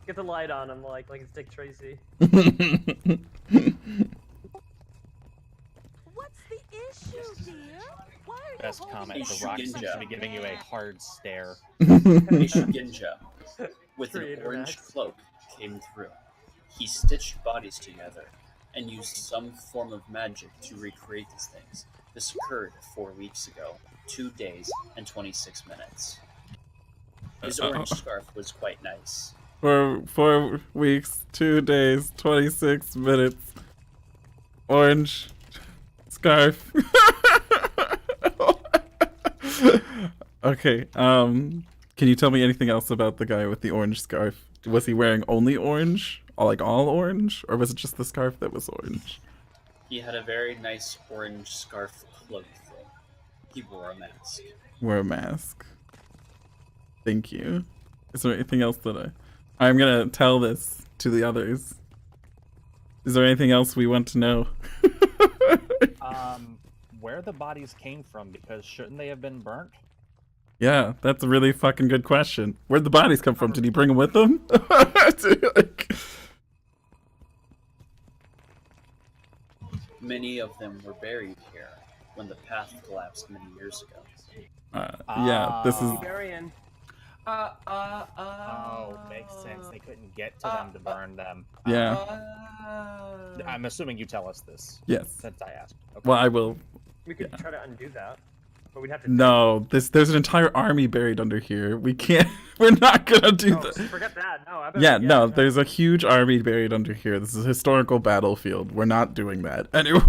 Get the light on him like it's Dick Tracy. What's the issue, dear? Why are you Best holding comment, me the rock Ninja. seems to be giving you a hard stare. A Shugenja with an Creator orange Max. cloak came through. He stitched bodies together and used some form of magic to recreate these things. This occurred 4 weeks ago, 2 days and 26 minutes. His orange scarf was quite nice. For 4 weeks, 2 days, 26 minutes. Orange scarf. Okay, can you tell me anything else about the guy with the orange scarf? Was he wearing only orange? Like all orange? Or was it just the scarf that was orange? He had a very nice orange scarf cloak thing. He wore a mask. Wear a mask. Thank you. Is there anything else that I'm gonna tell this to the others? Is there anything else we want to know? Where the bodies came from, because shouldn't they have been burnt? Yeah, that's a really fucking good question. Where'd the bodies come from? Did he bring them with him? Many of them were buried here when the path collapsed many years ago. Yeah, this is... Barbarian. Oh, makes sense. They couldn't get to them to burn them. Yeah. I'm assuming you tell us this. Yes. Since I asked. Okay. Well, I will... We could try to undo that, but we'd have to. No, there's an entire army buried under here. We can't... We're not gonna do Oh, that. forget that. No, Yeah, no, there's a huge army buried under here. This is a historical battlefield. We're not doing that. Anyway.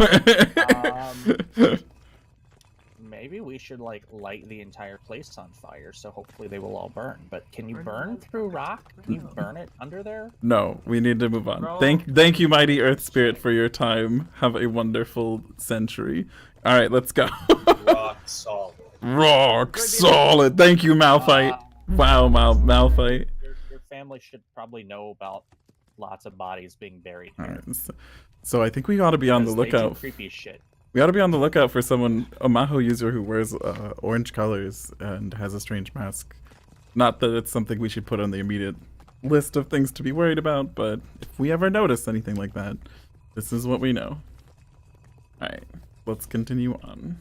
Maybe we should like light the entire place on fire, so hopefully they will all burn. But can you burn through rock? Can you burn it under there? No, we need to move on. Thank you, mighty Earth Spirit, for your time. Have a wonderful century. All right, let's go. Rock solid. Rock solid. Thank you, Malphite. Wow, Malphite. Your family should probably know about lots of bodies being buried All here. right, so I think we ought to be on the Because they do lookout. creepy shit. We ought to be on the lookout for someone, a Maho user who wears orange colors and has a strange mask. Not that it's something we should put on the immediate list of things to be worried about, but if we ever notice anything like that, this is what we know. Alright, let's continue on.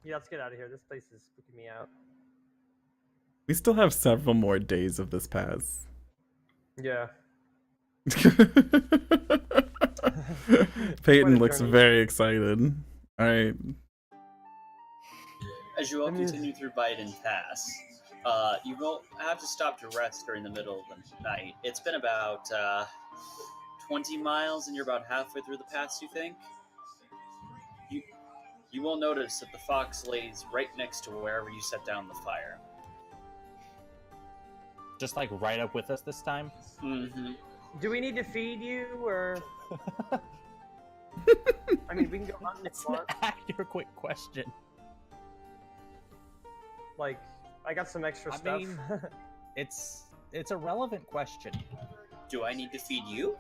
Yeah, let's get out of here. This place is spooking me out. We still have several more days of this pass. Yeah. Peyton What a looks journey. very excited. Alright. As you all continue through Beiden Pass, you will have to stop to rest during the middle of the night. It's been about 20 miles, and you're about halfway through the pass, you think? You will notice that the fox lays right next to wherever you set down the fire. Just like right up with us this time? Mm-hmm. Do we need to feed you, or? I mean, we can go hunting if That's you an want. accurate quick question. Like, I got some extra I stuff. mean, it's a relevant question. Do I need to feed you?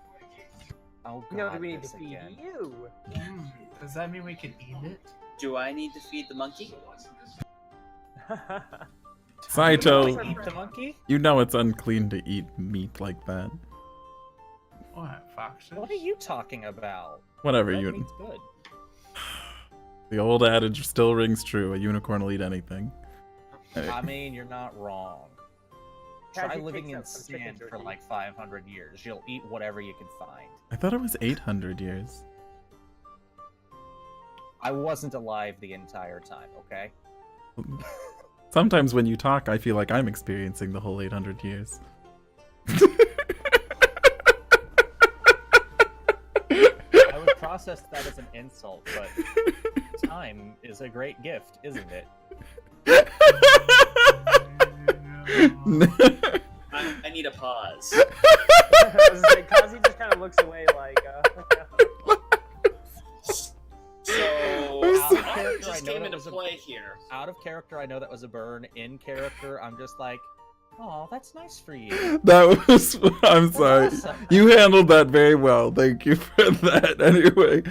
Oh god, No, do we need to this feed again. you? Does that mean we can eat it? Do I need to feed the monkey? Saito, Eat the monkey? you know it's unclean to eat meat like that. What, foxes? What are you talking about? Whatever, Red you. meat's good. The old adage still rings true. A unicorn will eat anything. I mean, you're not wrong. Try Kaji living takes in out some chicken sand for jerky. like 500 years. You'll eat whatever you can find. I thought it was 800 years. I wasn't alive the entire time, okay? Sometimes when you talk, I feel like I'm experiencing the whole 800 years. I would process that as an insult, but time is a great gift, isn't it? I need a pause. I was like, Kazi just kind of looks away like. So, Out of how character, just I know came that into was a- play here. Out of character, I know that was a burn. In character, I'm just like, oh, that's nice for you. That was. I'm sorry. awesome. You handled that very well. Thank you for that. Anyway,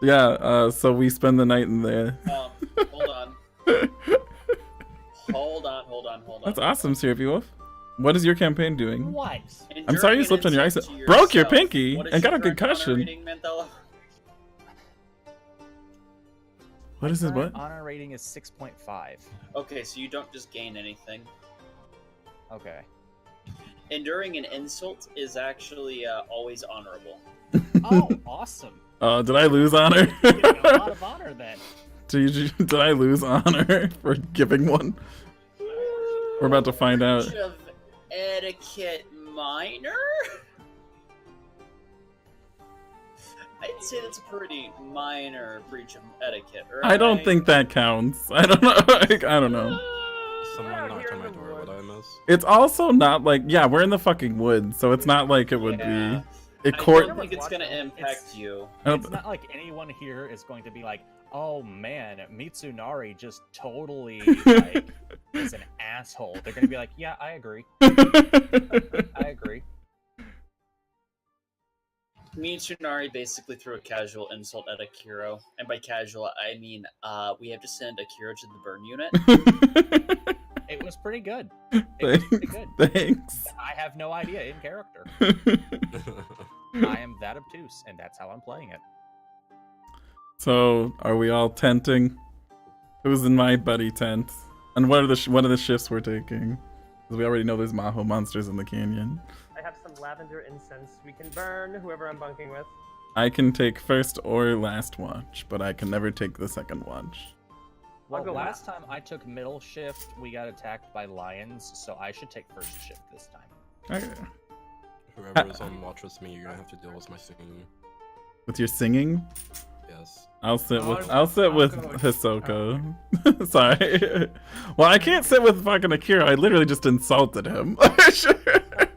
yeah. So we spend the night in there. Hold on. Hold on. That's awesome, Syrupy Wolf. What is your campaign doing? What? I'm sorry you slipped on your ice. Broke your pinky and got a concussion. What is his what? Honor rating is 6.5. Okay, so you don't just gain anything. Okay. Enduring an insult is actually always honorable. Oh, awesome. Did I lose honor? Getting a lot of honor then. Did I lose honor for giving one? We're about to find out. Breach of etiquette minor? I'd say that's a pretty minor breach of etiquette, right? I don't think that counts. I don't know. I don't know. Someone knocked on my door. What I miss? It's also not like, yeah, we're in the fucking woods, so it's not like it would Yeah. be. I don't think it's gonna impact you. It's not like anyone here is going to be like, oh man, Mitsunari just totally like is an asshole. They're gonna be like, yeah, I agree. I agree. Mitsunari basically threw a casual insult at Akiro, and by casual I mean we have to send Akiro to the burn unit. It was pretty good. It was pretty good. Thanks. I have no idea in character. I am that obtuse, and that's how I'm playing it. So, are we all tenting? Who's in my buddy tent? And what are the shifts we're taking? Because we already know there's Maho monsters in the canyon. I have some lavender incense we can burn, whoever I'm bunking with. I can take first or last watch, but I can never take the second watch. Well, go last time I took middle shift, we got attacked by lions, so I should take first shift this time. Okay. Whoever is on watch with me, you're gonna have to deal with my singing. With your singing? Yes. I'll sit with go- Hisoka. Sorry. Well, I can't sit with fucking Akira. I literally just insulted him.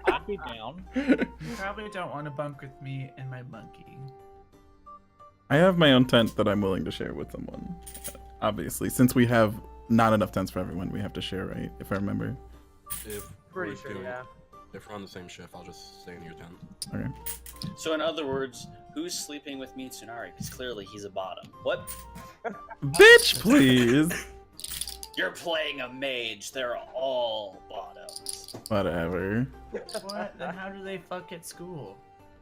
I'll be down. You probably don't want to bunk with me and my monkey. I have my own tent that I'm willing to share with someone. Obviously, since we have not enough tents for everyone, we have to share, right? If I remember. If Pretty we're sure, doing- yeah. If we're on the same shift, I'll just stay in your tent. Okay. So in other words, who's sleeping with Mitsunari? Because clearly he's a bottom. What? Bitch, please. You're playing a mage. They're all bottoms. Whatever. What? Then how do they fuck at school?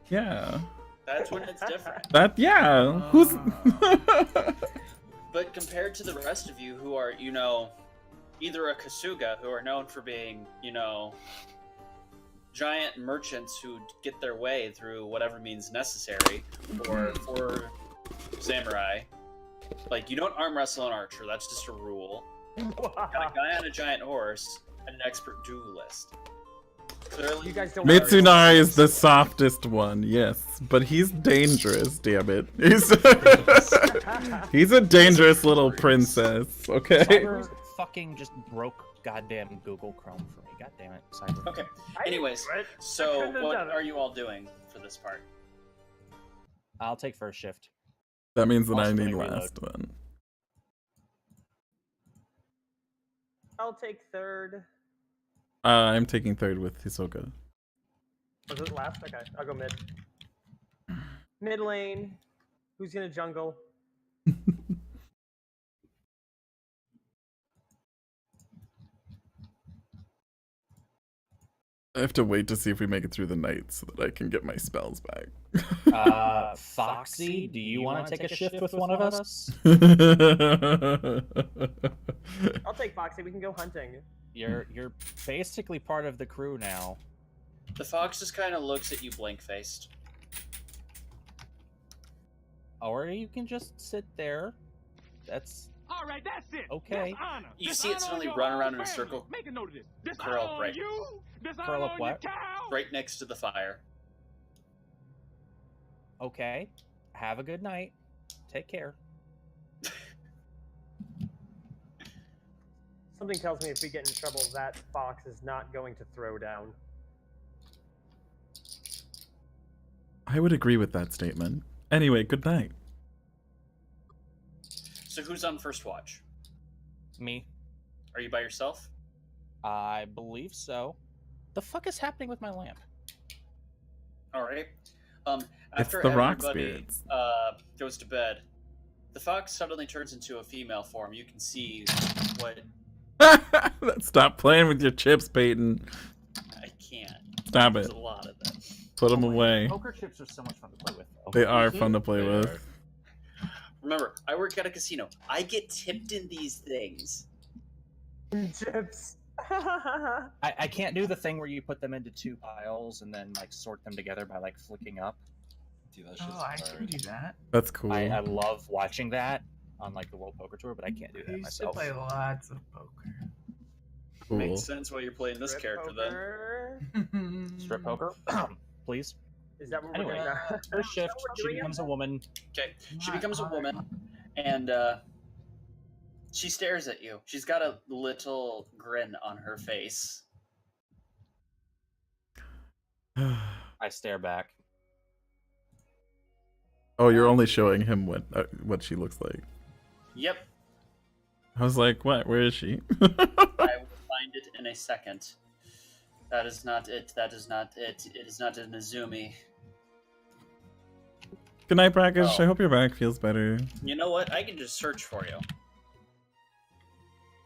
Yeah. That's when it's different. That, yeah. Who's. But compared to the rest of you who are, you know, either a Kasuga, who are known for being, you know, giant merchants who get their way through whatever means necessary, or for samurai, like, you don't arm wrestle an archer, that's just a rule. Got a guy on a giant horse, and an expert duelist. Clearly, You guys don't Mitsunari is the softest one, yes. But he's dangerous, damn it. He's a dangerous little princess, okay? Cyber fucking just broke goddamn Google Chrome for me. God damn it, Cyber. Okay. I didn't Anyways, do it. I so couldn't have what done it. are you all doing for this part? I'll take first shift. That means that I Also need gonna reload. last one. I'll take third. I'm taking third with Hisoka. Was it last? Okay, I'll go mid. Mid lane. Who's gonna jungle? I have to wait to see if we make it through the night so that I can get my spells back. Foxy, do you want to take a shift with one of us? I'll take Foxy. We can go hunting. You're basically part of the crew now. The fox just kind of looks at you blank-faced. Or you can just sit there. That's All right, that's it. Okay. That's honor. You This see it honor suddenly on run your around in a family. circle. Make a note of this. This Curl honor up on right. you. This Curl honor up on what? your cow. Right next to the fire. okay. Have a good night. Take care. Something tells me if we get in trouble, that fox is not going to throw down. I would agree with that statement. Anyway, good night. So who's on first watch? Me. Are you by yourself? I believe so. The fuck is happening with my lamp? All right. It's After the rock everybody spirits. goes to bed, the fox suddenly turns into a female form. You can see what Stop playing with your chips, Peyton. I can't. Stop There's it. a lot of them. Put them away. Poker chips are so much fun to play with, though. They are fun to play They with. are. Remember, I work at a casino. I get tipped in these things. Chips. I can't do the thing where you put them into two piles and then like sort them together by like flicking up. Dude, that shit's Oh, I can hard. do that. That's cool. I love watching that on like the World Poker Tour, but I can't do I that used to myself. play lots of poker. Cool. Makes sense why you're playing this Strip character poker. Strip poker, please. Is that what Anyway, we're doing now? First shift, Is that what she we're doing becomes a now? woman. then. Okay, she Not becomes a hard. woman, and she stares at you. She's got a little grin on her face. I stare back. Oh, you're only showing him what she looks like. Yep, I was like, what? Where is she? I will find it in a second. That is not it. That is not it. It is not an Izumi. Good night, Brackish. Oh. I hope your back feels better. You know what? I can just search for you.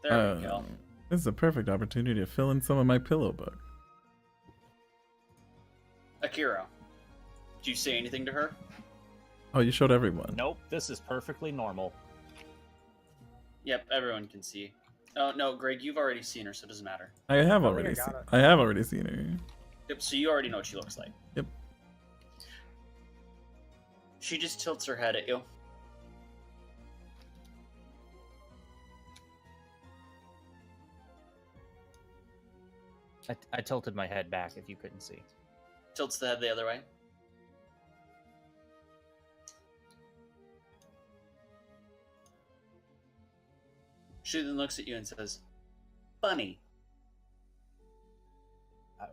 There we go. This is a perfect opportunity to fill in some of my pillow book. Akira, did you say anything to her? Oh, you showed everyone. Nope, this is perfectly normal. Yep, everyone can see. Oh no, Greg, you've already seen her, so it doesn't matter. I have I already got seen. it. I have already seen her. Yep, so you already know what she looks like. Yep. She just tilts her head at you. I tilted my head back if you couldn't see. Tilts the head the other way. She then looks at you and says, "Bunny,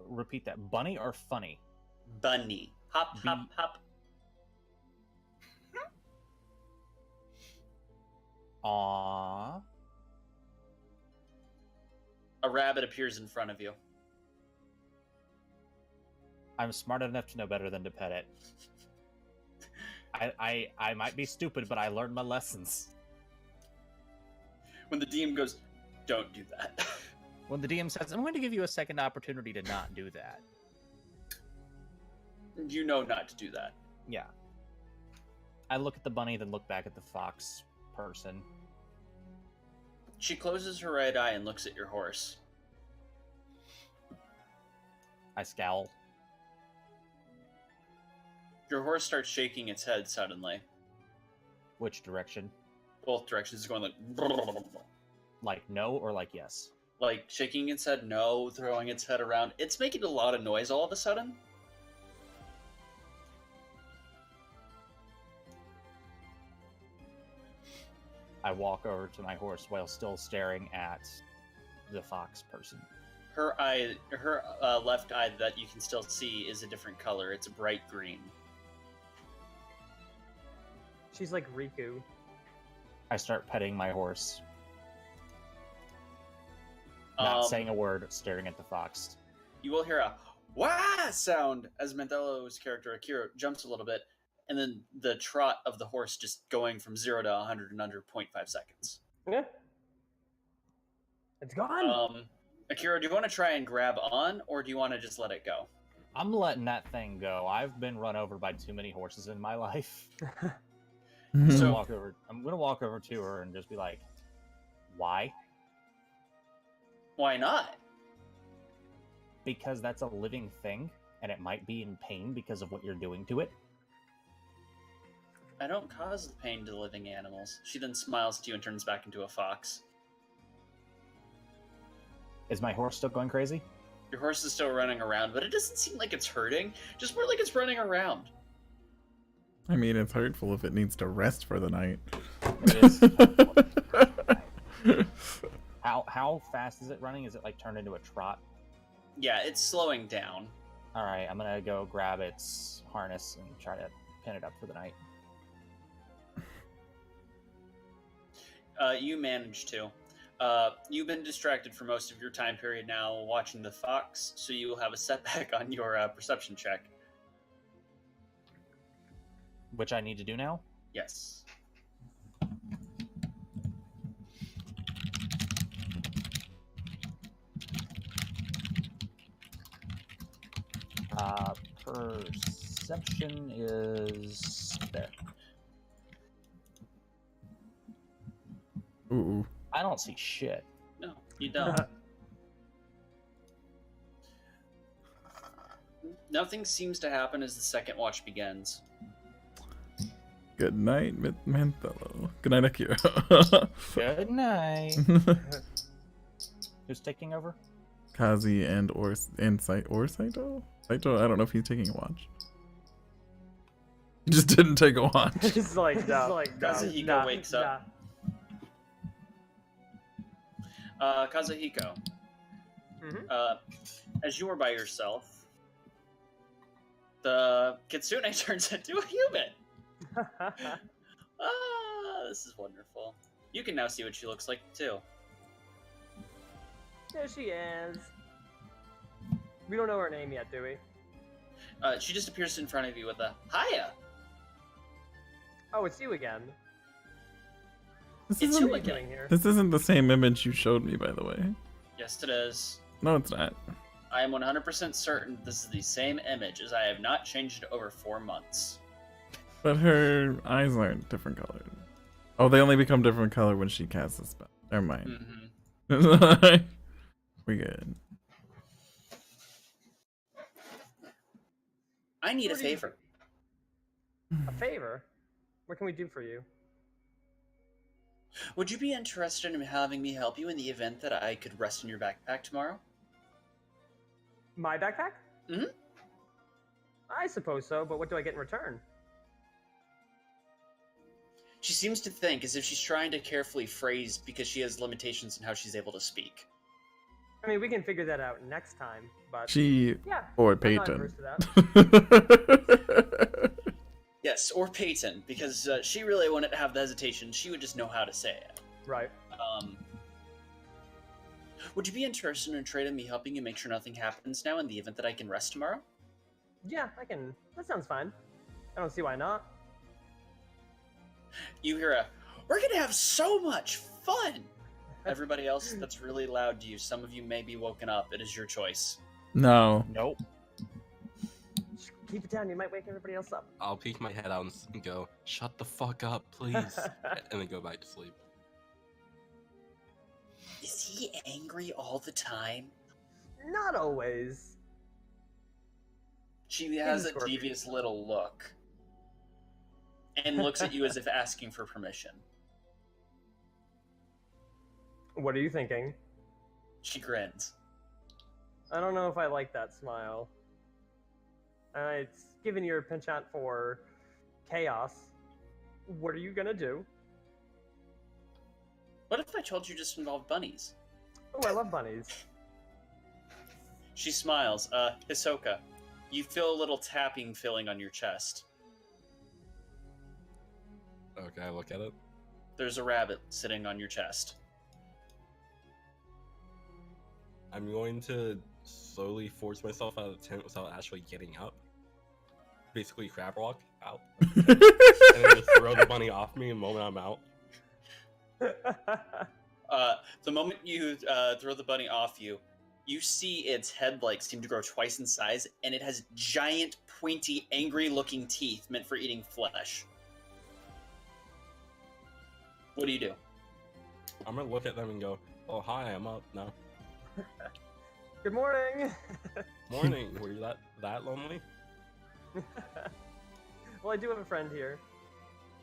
Repeat that. Bunny or funny? bunny, hop, B- hop, hop." Aww. A rabbit appears in front of you. I'm smart enough to know better than to pet it. I might be stupid, but I learned my lessons. When the DM goes, "Don't do that." When the DM says, I'm going to give you a second opportunity to not do that. You know not to do that. Yeah. I look at the bunny, then look back at the fox person. She closes her right eye and looks at your horse. I scowl. Your horse starts shaking its head suddenly. Which direction? Both directions. It's going Like no or like yes? like shaking its head no, throwing its head around. It's making a lot of noise all of a sudden. I walk over to my horse while still staring at the fox person. Her left eye that you can still see is a different color. It's a bright green. She's like Riku. I start petting my horse. Not saying a word, staring at the fox. You will hear a wah sound as Mandelo's character Akira jumps a little bit, and then the trot of the horse just going from 0 to 100 in under 0.5 seconds. Yeah. It's gone. Akira, do you want to try and grab on, or do you want to just let it go? I'm letting that thing go. I've been run over by too many horses in my life. So- I'm gonna walk over to her and just be like, "Why?" Why not? Because that's a living thing, and it might be in pain because of what you're doing to it. I don't cause the pain to living animals. She then smiles to you and turns back into a fox. Is my horse still going crazy? Your horse is still running around, but it doesn't seem like it's hurting. Just more like it's running around. I mean, it's hurtful if it needs to rest for the night. It is. How fast is it running? Is it like turned into a trot? Yeah, it's slowing down. All right, I'm gonna go grab its harness and try to pin it up for the night. You managed to. You've been distracted for most of your time period now watching the fox, so you will have a setback on your perception check. Which I need to do now? Yes. Perception is there. Ooh. I don't see shit. No, you don't. Nothing seems to happen as the second watch begins. Good night, Manthelo. Good night, Akira. Good night. Who's taking over? Kazi and Saito? Saito, I don't know if he's taking a watch. He just didn't take a watch. He's like, no. Kazuhiko wakes up. Kazuhiko. Mm-hmm. As you are by yourself, the kitsune turns into a human. This is wonderful. You can now see what she looks like too. There she is. We don't know her name yet, do we? She just appears in front of you with a hiya. Oh, it's you again. This It's isn't, you What are you again. doing here? this isn't the same image you showed me, by the way. Yes, it is. No, it's not. I am 100% certain this is the same image, as I have not changed it over 4 months. But her eyes aren't different colored. Oh, they only become different color when she casts a spell. Never mind. Mm-hmm. We good. I need a What do you- favor. A favor? What can we do for you? Would you be interested in having me help you in the event that I could rest in your backpack tomorrow? My backpack? Mhm. I suppose so, but what do I get in return? She seems to think as if she's trying to carefully phrase because she has limitations in how she's able to speak. I mean, we can figure that out next time, but She yeah, or I'm not Peyton. averse to that. Yes, or Peyton, because she really wouldn't have the hesitation. She would just know how to say it. Right. Would you be interested in trading me helping you make sure nothing happens now in the event that I can rest tomorrow? Yeah, I can. That sounds fine. I don't see why not. You hear a, "We're gonna have so much fun!" Everybody else, that's really loud to you. Some of you may be woken up. It is your choice. No. Nope. Just keep it down. You might wake everybody else up. I'll peek my head out and go, "Shut the fuck up, please," and then go back to sleep. Is he angry all the time? Not always. She has a Scorpion. devious little look. And looks at you as if asking for permission. What are you thinking? She grins. I don't know if I like that smile. It's given your penchant for chaos. What are you gonna do? What if I told you just involved bunnies? Oh, I love bunnies. She smiles. Hisoka, you feel a little tapping feeling on your chest. Okay, I look at it. There's a rabbit sitting on your chest. I'm going to slowly force myself out of the tent without actually getting up. Basically, crab walk out. And then just throw the bunny off me the moment I'm out. The moment you throw the bunny off you, you see its head like seem to grow twice in size, and it has giant, pointy, angry-looking teeth meant for eating flesh. What do you do? I'm gonna look at them and go, "Oh, hi, I'm up now." Good morning. Morning. Were you that lonely? Well, I do have a friend here.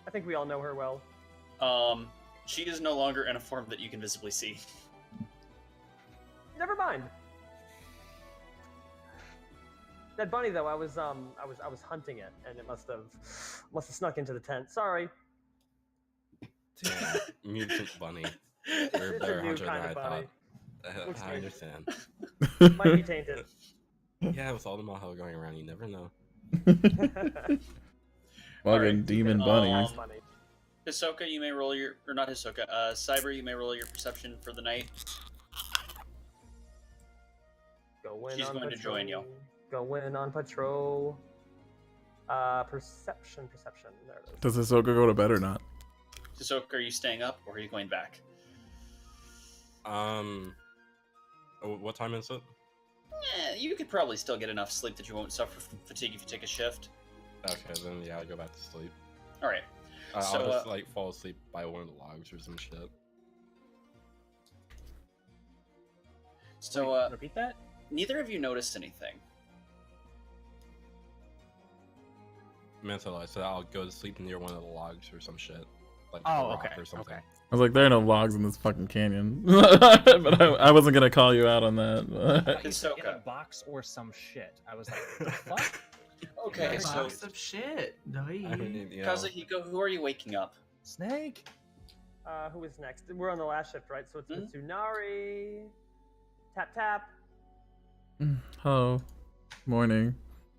I think we all know her well. She is no longer in a form that you can visibly see. Never mind. That bunny, though, I was hunting it, and it must have snuck into the tent. Sorry. Damn, mutant bunny. You're a It's better a new hunter than kind I of bunny. thought. Looks I great. understand. Might be tainted. Yeah, with all the Maho going around, you never know. Fucking Alright, demon bunnies. Funny. Hisoka, you may roll your, or not Hisoka, Cyber, you may roll your perception for the night. Going She's on going to patrol. join you. Going on patrol. Perception. There it is. Does Hisoka go to bed or not? Hisoka, are you staying up or are you going back? What time is it? You could probably still get enough sleep that you won't suffer from fatigue if you take a shift. Okay, then yeah, I'll go back to sleep. Alright. I'll just like fall asleep by one of the logs or some shit. So, Repeat that? neither of you noticed anything. Mental, I said I'll go to sleep near one of the logs or some shit. Like Oh, a rock okay, or something. okay. I was like, there are no logs in this fucking canyon. But I wasn't gonna call you out on that. I thought you said in a Hisoka. box or some shit. I was like, what the fuck? Okay, A so box of shit. No, I mean, you know, Kazuhiko, who are you waking up? Snake? Who is next? We're on the last shift, right? So it's Mhm. Mitsunari. Tap. Hello. Morning.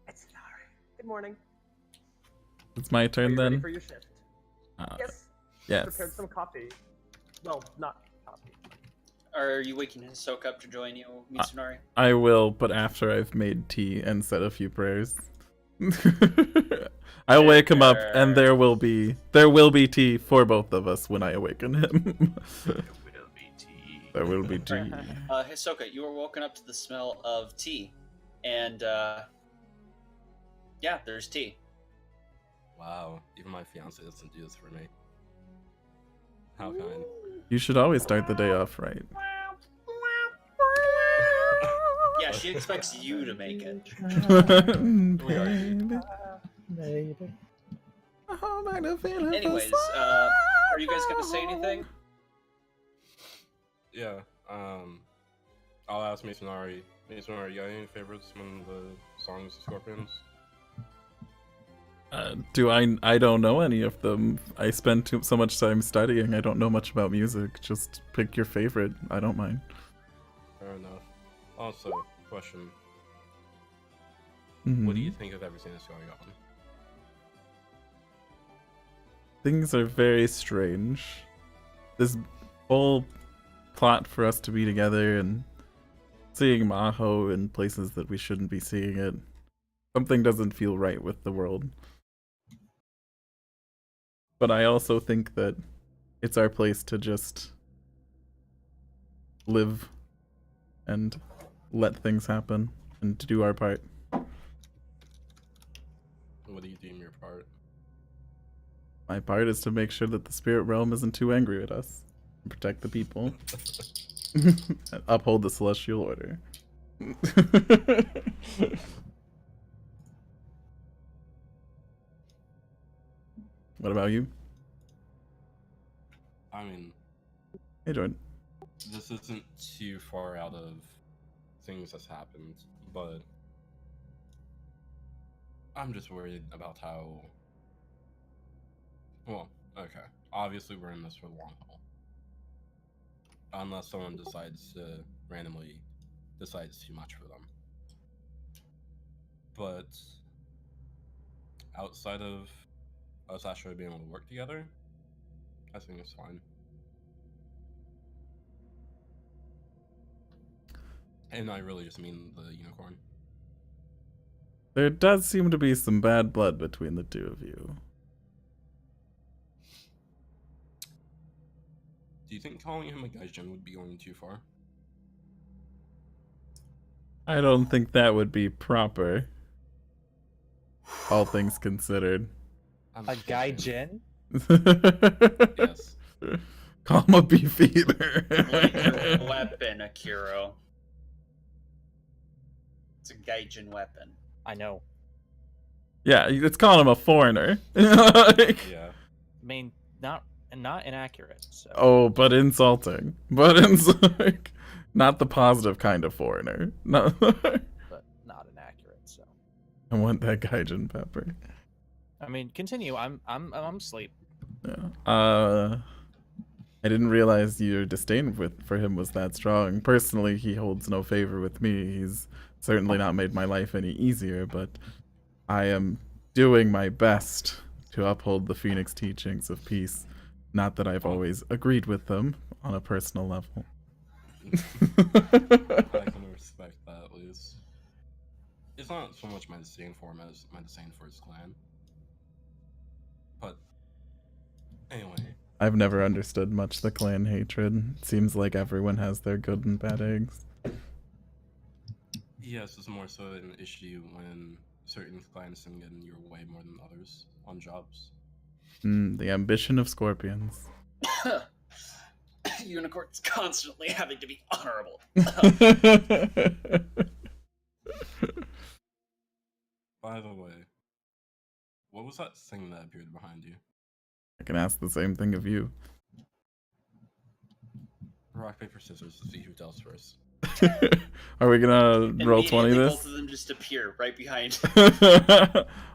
Mitsunari. Good morning. It's my Are turn you ready then? for your shift? Yes. Yes. Prepared some coffee. Well, not coffee. Are you waking Hisoka up to join you, Mitsunari? I will, but after I've made tea and said a few prayers. I'll wake him up, and there will be tea for both of us when I awaken him. There will be tea. Hisoka, you are woken up to the smell of tea. And, yeah, there's tea. wow, even my fiance doesn't do this for me. How kind. You should always start the day off right. Yeah, she expects you to make it. Baby. Anyways, are you guys gonna say anything? Yeah, I'll ask Mitsunari. Mitsunari, you got any favorites among the songs of Scorpions? I don't know any of them. I spend so much time studying. I don't know much about music. Just pick your favorite. I don't mind. Fair enough. Also, question. Mhm. What do you think of everything that's going on? Things are very strange. This whole plot for us to be together and seeing Maho in places that we shouldn't be seeing it. Something doesn't feel right with the world. But I also think that it's our place to just live and let things happen and to do our part. What do you deem your part? My part is to make sure that the spirit realm isn't too angry at us and protect the people. And uphold the celestial order. What about you? I mean, Hey, Jordan. this isn't too far out of things that's happened, but I'm just worried about how. Well, okay. Obviously, we're in this for the long haul. Unless someone decides to randomly decide it's too much for them. But outside of us actually being able to work together, I think it's fine. And I really just mean the unicorn. There does seem to be some bad blood between the two of you. Do you think calling him a gaijin would be going too far? I don't think that would be proper. All things considered. I'm A just guy saying. Jin? Yes. Call him a beef eater. Like your weapon, Akiro. It's a gaijin weapon. I know. Yeah, it's calling him a foreigner. Like, Yeah. I mean, not inaccurate. So. oh, but insulting. Like, not the positive kind of foreigner. No. But not inaccurate. So. I want that gaijin pepper. I mean, continue. I'm asleep. Yeah. I didn't realize your disdain for him was that strong. Personally, he holds no favor with me. He's certainly not made my life any easier, but I am doing my best to uphold the Phoenix teachings of peace. Not that I've always agreed with them on a personal level. I can respect that at least. It's not so much my disdain for him as my disdain for his clan. But anyway. I've never understood much the clan hatred. It seems like everyone has their good and bad eggs. Yes, it's more so an issue when certain clans can get in your way more than others on jobs. The ambition of scorpions. Unicorns constantly having to be honorable. By the way, what was that thing that appeared behind you? I can ask the same thing of you. Rock, paper, scissors to see who tells first. Are we gonna roll 20 this? Both of them just appear right behind.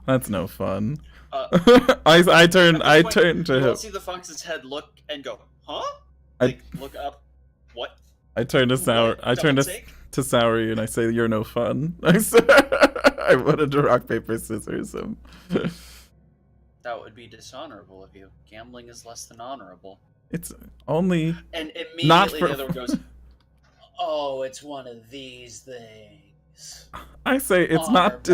That's no fun. I turn to him. You see the fox's head look and go, huh? Like, look up. What? I turn to Sour. I turn to Soury and I say, "You're no fun." I wanted to rock paper scissors him. That would be dishonorable of you. Gambling is less than honorable. It's only and immediately not for... the other one goes, "Oh, it's one of these things." I say it's not.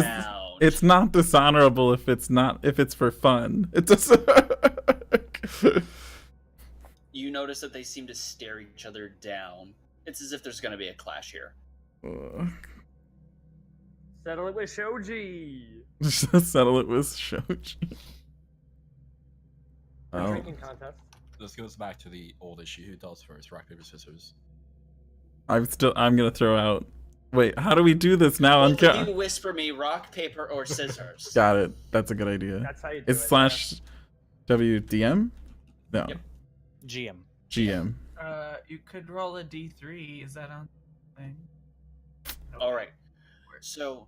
It's not dishonorable if it's for fun. It's just. You notice that they seem to stare each other down. It's as if there's going to be a clash here. Settle it with Shoji. Settle it with Shoji. Drinking contest. This goes back to the old issue. Who tells first? Rock, paper, scissors. I'm gonna throw out. Wait, how do we do this now? Both of you whisper me rock, paper, or scissors. Got it. That's a good idea. That's how you do it's /WDM? No. Yep. GM. You could roll a D3. Is that on thing? All right. So,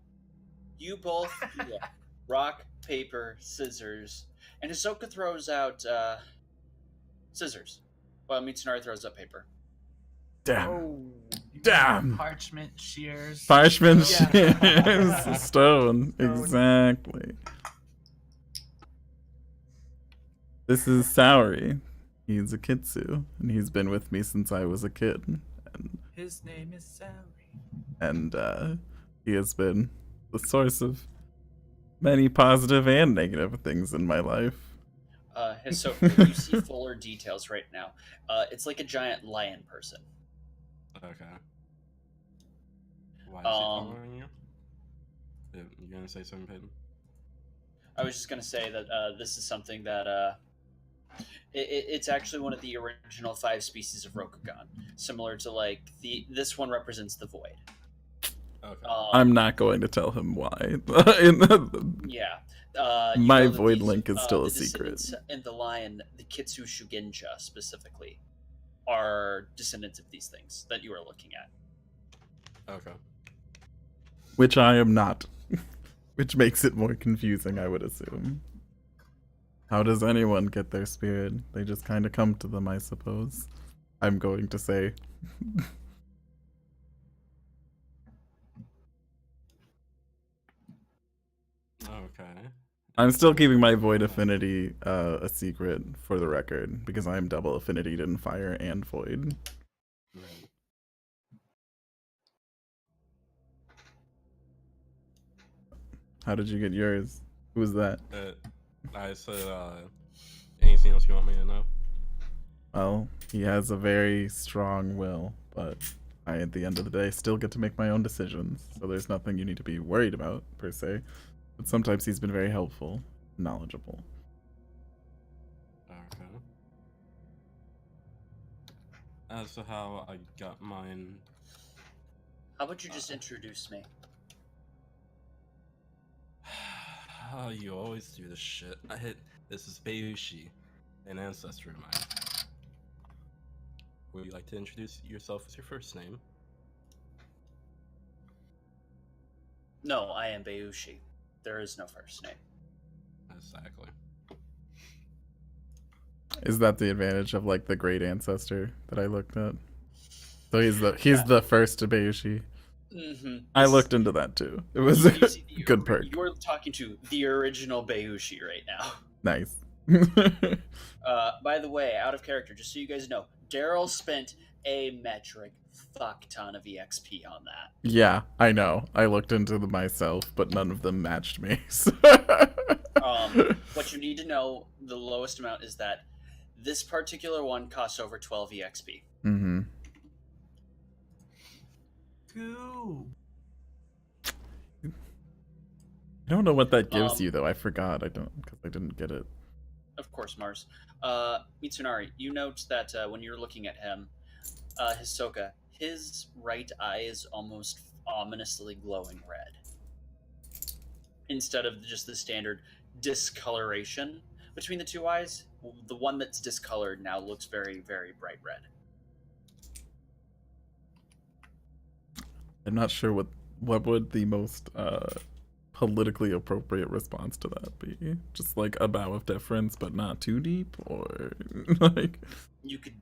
you both rock, paper, scissors, and Hisoka throws out scissors. Well, Mitsunari throws out paper. Damn. Oh. Damn. Parchment shears. Parchment shears. Stone. Exactly. This is Soury. He's a Kitsu, and he's been with me since I was a kid. And his name is Soury. And he has been the source of many positive and negative things in my life. Hisoka, you see fuller details right now. It's like a giant lion person. Okay. Why is he following you? You gonna say something, Peyton? I was just gonna say that this is something that it's actually one of the original 5 species of Rokugan, similar to like this one represents the void. Okay. I'm not going to tell him why. Yeah. My void link is still a secret. And the lion, the Kitsu Shugenja specifically, are descendants of these things that you are looking at. Okay. Which I am not. Which makes it more confusing, I would assume. How does anyone get their spirit? They just kind of come to them, I suppose. I'm going to say. Okay. I'm still keeping my void affinity a secret for the record, because I am double affinitied in fire and void. Right. How did you get yours? Who was that? I said, anything else you want me to know? Well, he has a very strong will, but I, at the end of the day, still get to make my own decisions, so there's nothing you need to be worried about, per se. But sometimes he's been very helpful, knowledgeable. Okay. As to how I got mine... How about you just introduce me? Oh, you always do this shit. This is Bayushi, an ancestor of mine. Would you like to introduce yourself as your first name? No, I am Bayushi. There is no first name. Exactly. Is that the advantage of like the great ancestor that I looked at? So he's the first to Bayushi. Mm-hmm. I looked into that too. It was a good perk. You're talking to the original Bayushi right now. Nice. By the way, out of character, just so you guys know, Daryl spent a metric fuck ton of EXP on that. Yeah, I know. I looked into them myself, but none of them matched me. So. What you need to know, the lowest amount is that this particular one costs over 12 EXP. Mm-hmm. Ooh. I don't know what that gives you though. I forgot. I don't because I didn't get it. Of course, Mars. Mitsunari, you note that when you're looking at him, Hisoka, his right eye is almost ominously glowing red. Instead of just the standard discoloration between the two eyes, the one that's discolored now looks very, very bright red. I'm not sure what would the most politically appropriate response to that be. Just like a bow of deference, but not too deep, or like you could.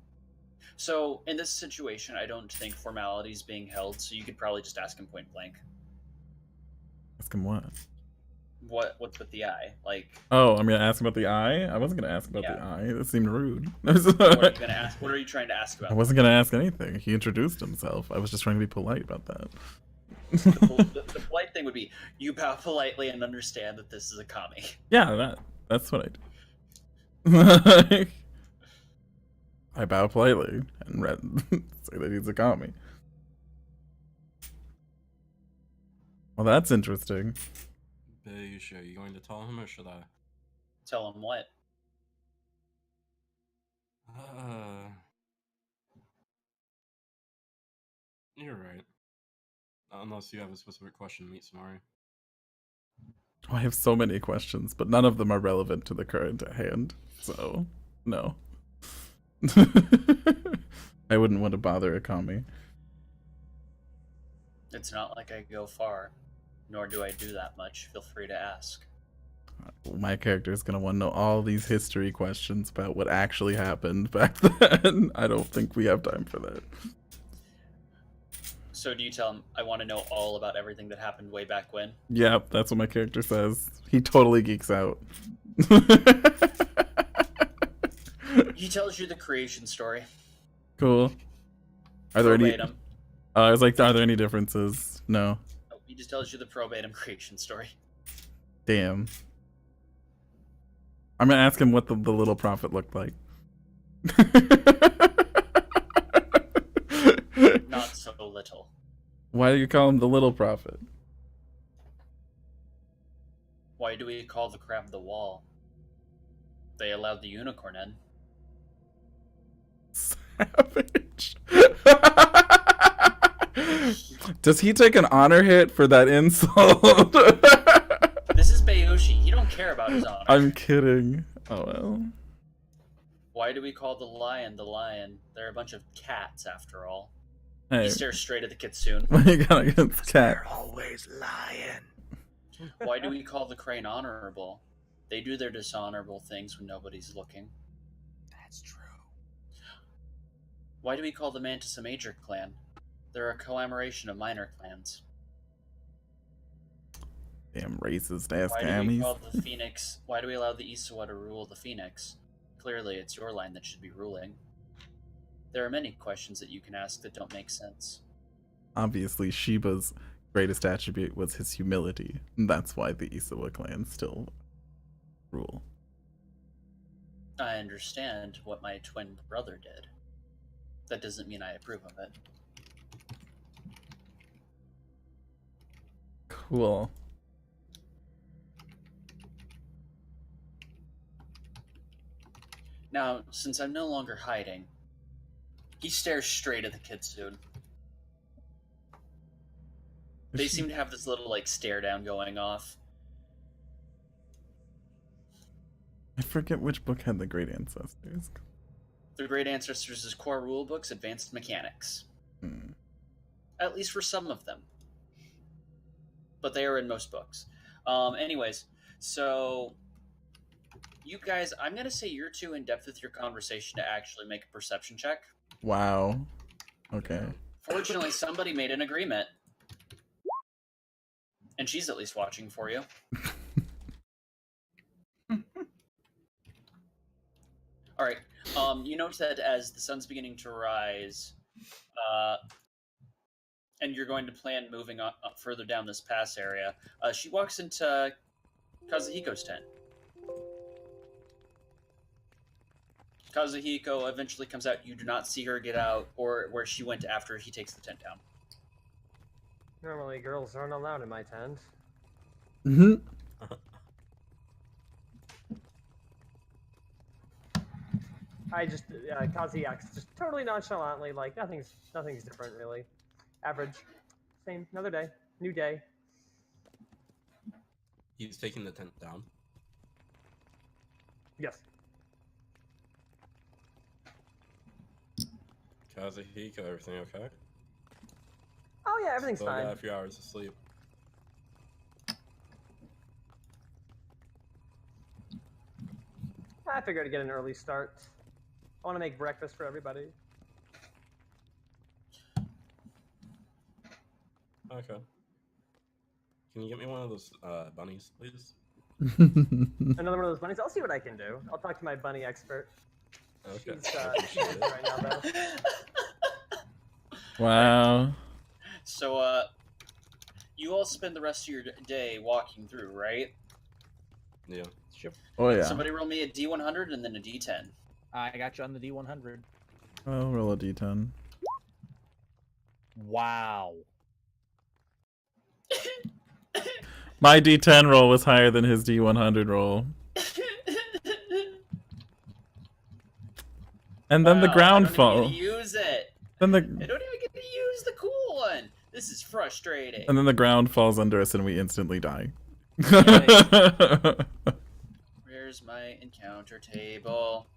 So in this situation, I don't think formality is being held. So you could probably just ask him point blank. Ask him what? What's with the eye? Like. Oh, I'm gonna ask about the eye. I wasn't gonna ask about the eye. That seemed rude. What are you gonna ask? What are you trying to ask about? I wasn't gonna ask anything. He introduced himself. I was just trying to be polite about that. The polite thing would be you bow politely and understand that this is a kami. Yeah, that's what I do. I bow politely and say that he's a kami. Well, that's interesting. Bayushi, are you going to tell him or should I? Tell him what? You're right. Unless you have a specific question, meet Samari. Oh, I have so many questions, but none of them are relevant to the current at hand. So, no. I wouldn't want to bother a kami. It's not like I go far, nor do I do that much. Feel free to ask. My character is going to want to know all these history questions about what actually happened back then. I don't think we have time for that. So do you tell him, I want to know all about everything that happened way back when? Yep, that's what my character says. He totally geeks out. He tells you the creation story. Cool. Are there any... Verbatim. I was like, are there any differences? No. Oh, he just tells you the verbatim creation story. Damn. I'm gonna ask him what the little prophet looked like. Not so little. Why do you call him the little prophet? Why do we call the crab the wall? They allowed the unicorn in. Savage. Does he take an honor hit for that insult? This is Bayushi. You don't care about his honor. I'm kidding. Oh well. Why do we call the lion the lion? They're a bunch of cats, after all. Hey. He stares straight at the kitsune. What you got against cat? They're always lying. Why do we call the crane honorable? They do their dishonorable things when nobody's looking. That's true. Why do we call the mantis a major clan? They're a collaboration of minor clans. Damn racist ass Why do we camis. call the phoenix? Why do we allow the Isawa to rule the phoenix? Clearly, it's your line that should be ruling. There are many questions that you can ask that don't make sense. Obviously, Shiba's greatest attribute was his humility, and that's why the Isawa clan still rule. I understand what my twin brother did. That doesn't mean I approve of it. Cool. Now, since I'm no longer hiding, he stares straight at the kitsune. They seem to have this little, like, stare down going off. I forget which book had the Great Ancestors. The Great Ancestors' core rulebooks, Advanced Mechanics. At least for some of them. But they are in most books. Anyways, so You guys, I'm gonna say you're too in depth with your conversation to actually make a perception check. Wow. Okay. Fortunately, somebody made an agreement. And she's at least watching for you. Alright. You notice that as the sun's beginning to rise, and you're going to plan moving up further down this pass area, she walks into Kazuhiko's tent. Kazuhiko eventually comes out. You do not see her get out or where she went after he takes the tent down. Normally, girls aren't allowed in my tent. Mm-hmm. I just Kazi acts just totally nonchalantly, like nothing's different really. Average, same, another day, new day. He's taking the tent down. Yes. Kazuhiko, everything okay? Oh yeah, everything's Still fine. got a few hours of sleep. I figured I'd get an early start. I want to make breakfast for everybody. Okay. Can you get me one of those bunnies, please? Another one of those bunnies. I'll see what I can do. I'll talk to my bunny expert. Okay. She's busy right now, though. Wow. So, you all spend the rest of your day walking through, right? Yeah. Sure. Oh yeah. Somebody roll me a D100 and then a D10. I got you on the D100. I'll roll a d10. Wow. My d10 roll was higher than his d100 roll. And then the Wow, ground I don't fall. even get to use it. Then the I don't even get to use the cool one. This is frustrating. and then the ground falls under us and we instantly die. Where's my encounter table?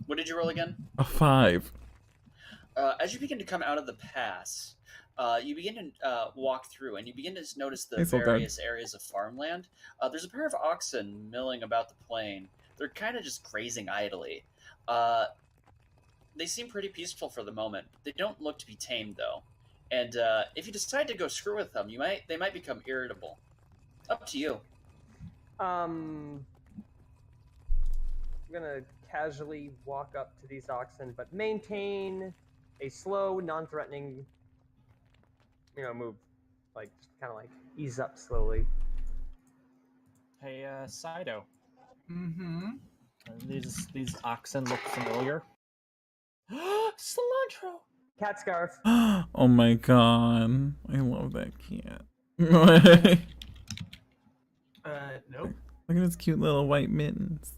What did you roll again? A 5. As you begin to come out of the pass, you begin to walk through, and you begin to notice the Hey, Sultan. various areas of farmland. There's a pair of oxen milling about the plain. They're kind of just grazing idly. They seem pretty peaceful for the moment. They don't look to be tamed, though. And if you decide to go screw with them, they might become irritable. Up to you. I'm gonna casually walk up to these oxen, but maintain a slow, non-threatening, move. Like, just kind of like ease up slowly. Hey, Sido. Mm-hmm. These oxen look familiar. Cilantro. Cat scarf. Oh my god. I love that cat. Nope. Look at his cute little white mittens.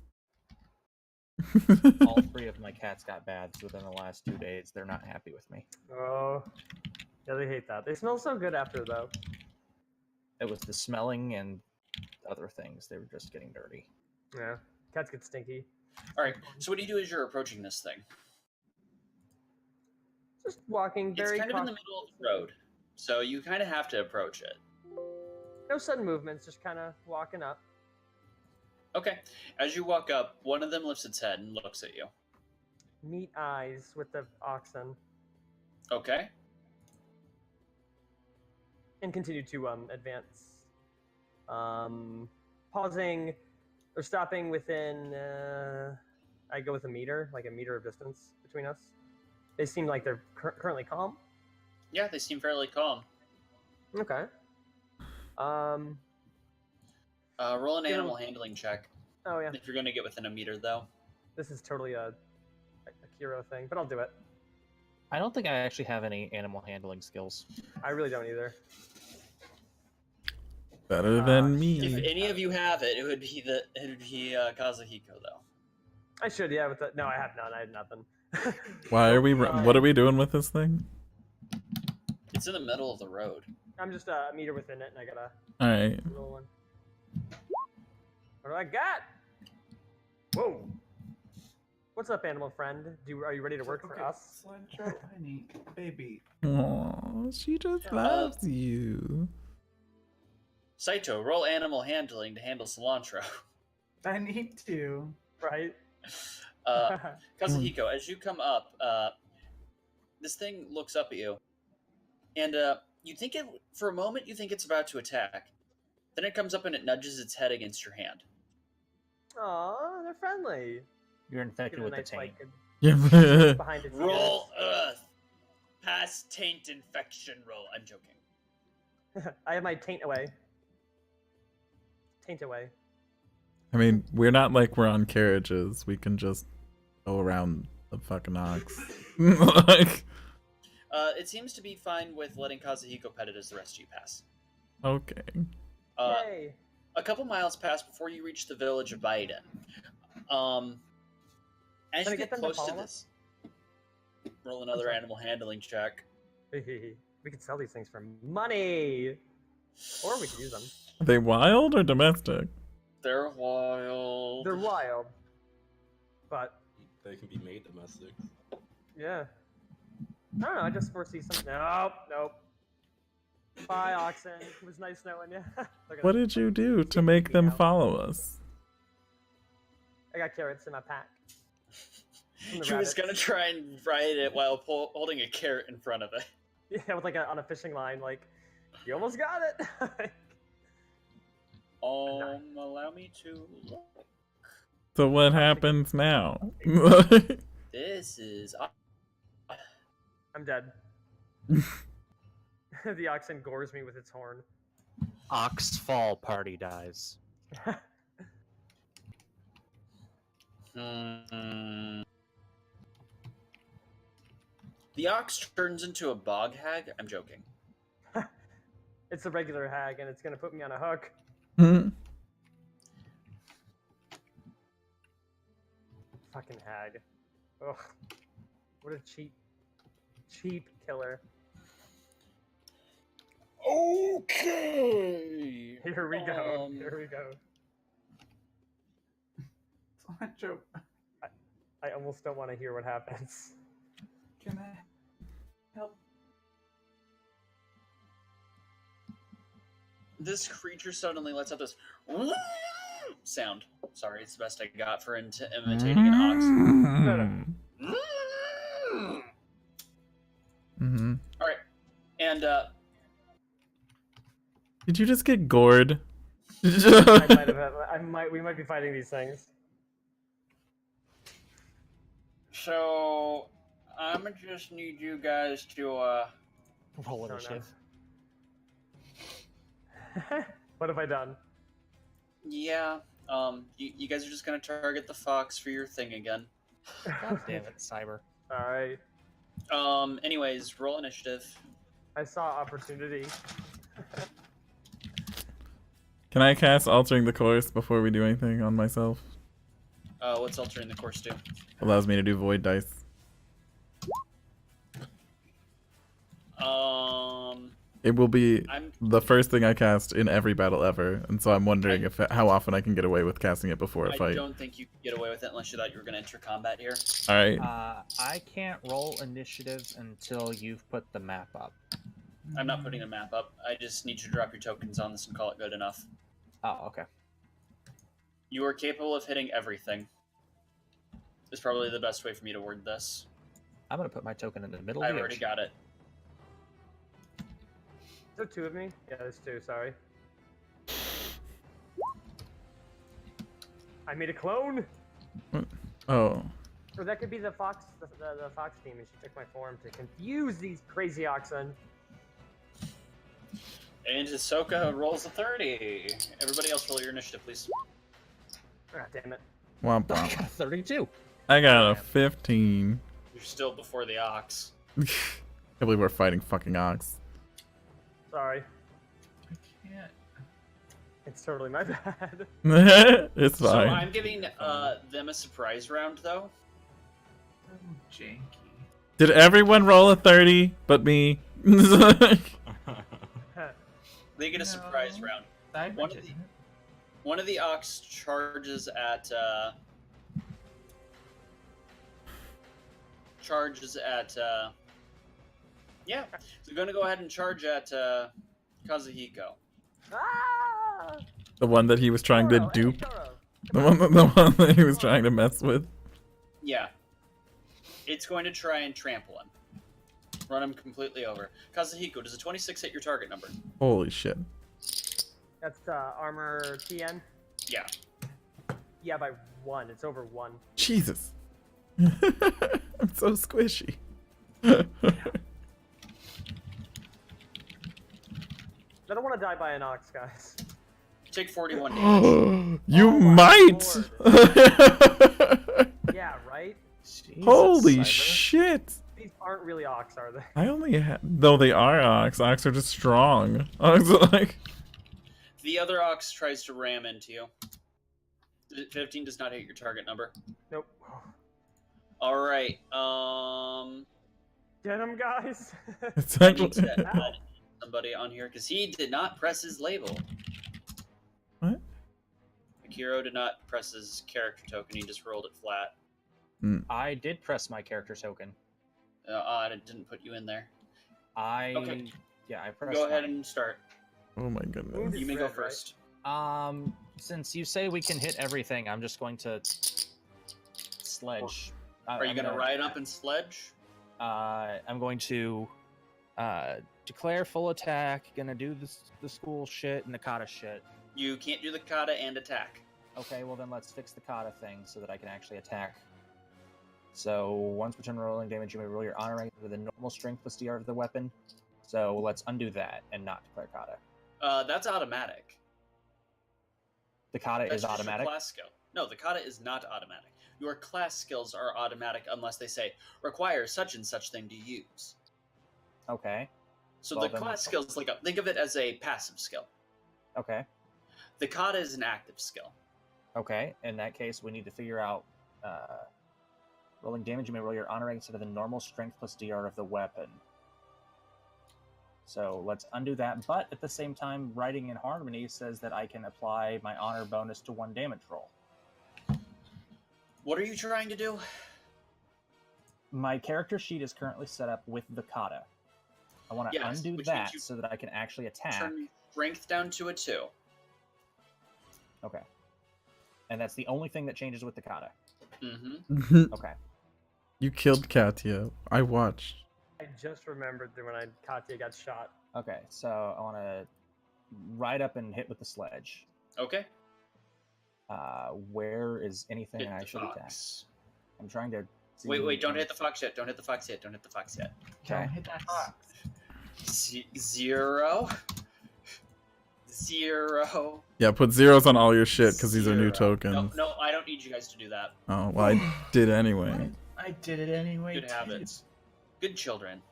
All 3 of my cats got baths within the last 2 days. They're not happy with me. Oh, yeah, they hate that. They smell so good after, though. It was the smelling and other things. They were just getting dirty. Yeah, cats get stinky. All right. So what do you do as you're approaching this thing? Just walking very. It's kind of in the middle of the road, so you kind of have to approach it. No sudden movements, just kind of walking up. Okay. As you walk up, one of them lifts its head and looks at you. Meet eyes with the oxen. Okay. And continue to advance. Pausing or stopping within. I go with a meter, like a meter of distance between us. They seem like they're currently calm. Yeah, they seem fairly calm. Okay. Roll an animal handling check. Oh yeah. If you're going to get within a meter, though. This is totally a Kiro thing, but I'll do it. I don't think I actually have any animal handling skills. I really don't either. Better than If me. any of you have it, it would be Kazuhiko, though. I should, yeah. With the, no, I have none. I have nothing. Why are we? What are we doing with this thing? It's in the middle of the road. I'm just a meter within it, and I gotta All right. roll one. What do I got? Whoa! What's up, animal friend? Are you ready to work for us? Cilantro, honey, baby. Aww, she just loves you. Saito, roll animal handling to handle cilantro. I need to. Right? Kazuhiko, as you come up, this thing looks up at you, and you think it for a moment. You think it's about to attack. Then it comes up and it nudges its head against your hand. Aw, they're friendly. You're Give infected it a with the nice, taint. like, Yeah. behind its Roll Earth. Pass taint infection roll. I'm joking. ears. I have my taint away. Taint away. I mean, we're not like we're on carriages. We can just go around the fucking ox. Like, It seems to be fine with letting Kazuhiko pet it as the rest of you pass. okay. Yay! A couple miles pass before you reach the village of Beiden. As Can I you get get them to close to follow this, roll another animal handling check. We could sell these things for money! Or we could use them. Are they wild or domestic? They're wild. They're wild. But, They can be made domestic. yeah. I don't know, I just foresee some. Nope. Bye, oxen. It was nice knowing you. What did you do to make them follow us? I got carrots in my pack. From the She was rabbits. gonna try and ride it while holding a carrot in front of it. Yeah, with like on a fishing line, like, you almost got it! Allow me to look. So what happens now? This is... I'm dead. The oxen gores me with its horn. Ox fall party dies. The ox turns into a bog hag? I'm joking. It's a regular hag, and it's gonna put me on a hook. Fucking hag. Ugh. What a cheap killer. Okay. Here we go. Here we go. Cilantro, I almost don't want to hear what happens. can I help? This creature suddenly lets out this sound. Sorry, it's the best I got for imitating an ox. Mm-hmm. All right, and Did you just get gored? We might be fighting these things. so I'm gonna just need you guys to Roll No, initiative. What have I done? yeah. You guys are just gonna target the fox for your thing again. God damn it, Cyber. Alright. Anyways, roll initiative. I saw opportunity. Can I cast altering the course before we do anything on myself? What's altering the course do? Allows me to do void dice. It will be the first thing I cast in every battle ever, and so I'm wondering how often I can get away with casting it before a I fight. don't think you can get away with it unless you thought you were going to enter combat here. All right. I can't roll initiative until you've put the map up. I'm not putting a map up. I just need you to drop your tokens on this and call it good enough. Oh, okay. You are capable of hitting everything. Is probably the best way for me to word this. I'm gonna put my token in the middle I've of the already ocean. got it. Is there two of me? Yeah, there's two, sorry. I made a clone! Oh. Or that could be the fox, the fox team, and she took my form to confuse these crazy oxen. And Hisoka rolls a 30. Everybody else roll your initiative, please. Ah, damn it. Womp womp. 32. I got a 15. You're still before the ox. I can't believe we're fighting fucking ox. Sorry. I can't. It's totally my bad. It's So fine. I'm giving them a surprise round, though. I'm janky. Did everyone roll a 30 but me? They get a surprise No. round. Side One bitch, of the- isn't it? One of the ox charges at yeah. So we're gonna go ahead and charge at Kazuhiko. Ah! The one that he was trying to Toro, hey, dupe. Toro. The one that he was trying to mess with. Yeah. It's going to try and trample him. Run him completely over. Kazuhiko, does a 26 hit your target number? Holy shit. That's armor TN. Yeah. Yeah, by 1. It's over 1. Jesus. I'm so squishy. I don't want to die by an ox, guys. Take 41 damage. You Oh my might. Yeah, right? Jesus, Holy Cyber. shit. These aren't really ox, are they? I only have. Though they are ox. Ox are just strong. Ox are like. The other ox tries to ram into you. 15 does not hit your target number. Nope. Alright, Get him, guys. It's I need actually. to add somebody on here because he did not press his label. What? Akiro did not press his character token, he just rolled it flat. I did press my character token. It didn't put you in there. Okay. Yeah, I pressed Go ahead mine. and start. Oh my goodness. You may Red, go right? first. Since you say we can hit everything, I'm just going to sledge. Are you going to ride up and sledge? I'm going to declare full attack. Gonna do the school shit and the kata shit. You can't do the kata and attack. Okay, well then let's fix the kata thing so that I can actually attack. So once per turn rolling damage, you may roll your honor rank with a normal strength plus DR of the weapon. So let's undo that and not declare kata. That's automatic. The kata That's is just your automatic. class skill. No, the kata is not automatic. Your class skills are automatic unless they say require such and such thing to use. Okay. So Well, the then- class skills, think of it as a passive skill. Okay. The kata is an active skill. Okay. In that case, we need to figure out rolling damage. You may roll your honor rank instead of the normal strength plus DR of the weapon. So let's undo that. But at the same time, writing in harmony says that I can apply my honor bonus to 1 damage roll. What are you trying to do? My character sheet is currently set up with the kata. I want to Yes, undo which that means you so that I can actually attack. Turn strength down to a 2. Okay. And that's the only thing that changes with the kata. Mm-hmm. Okay. You killed Katya. I watched. I just remembered that when Katya got shot. Okay, so I want to ride up and hit with the sledge. Okay. Where is anything Hit I the should attack? fox. I'm trying to. Wait, don't hit the fox yet. Don't hit the fox yet. Don't hit the fox yet. Okay. Don't hit that fox. 0. 0. Yeah, put zeros on all your shit because these are new 0. tokens. No, I don't need you guys to do that. Oh, well, I did anyway. I did it anyway. Good habits. Good children.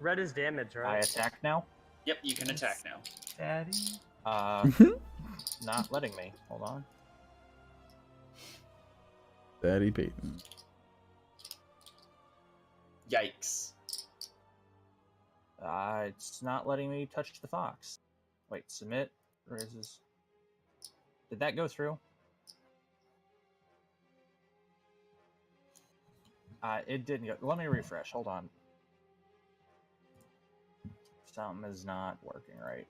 Red is damage, I right? attack now. Yep, you can attack now. Daddy. Not letting me. Hold on. Daddy Beiden. Yikes. It's not letting me touch the fox. Wait, submit. Where is this? Did that go through? It didn't go. Let me refresh. Hold on. Something is not working right.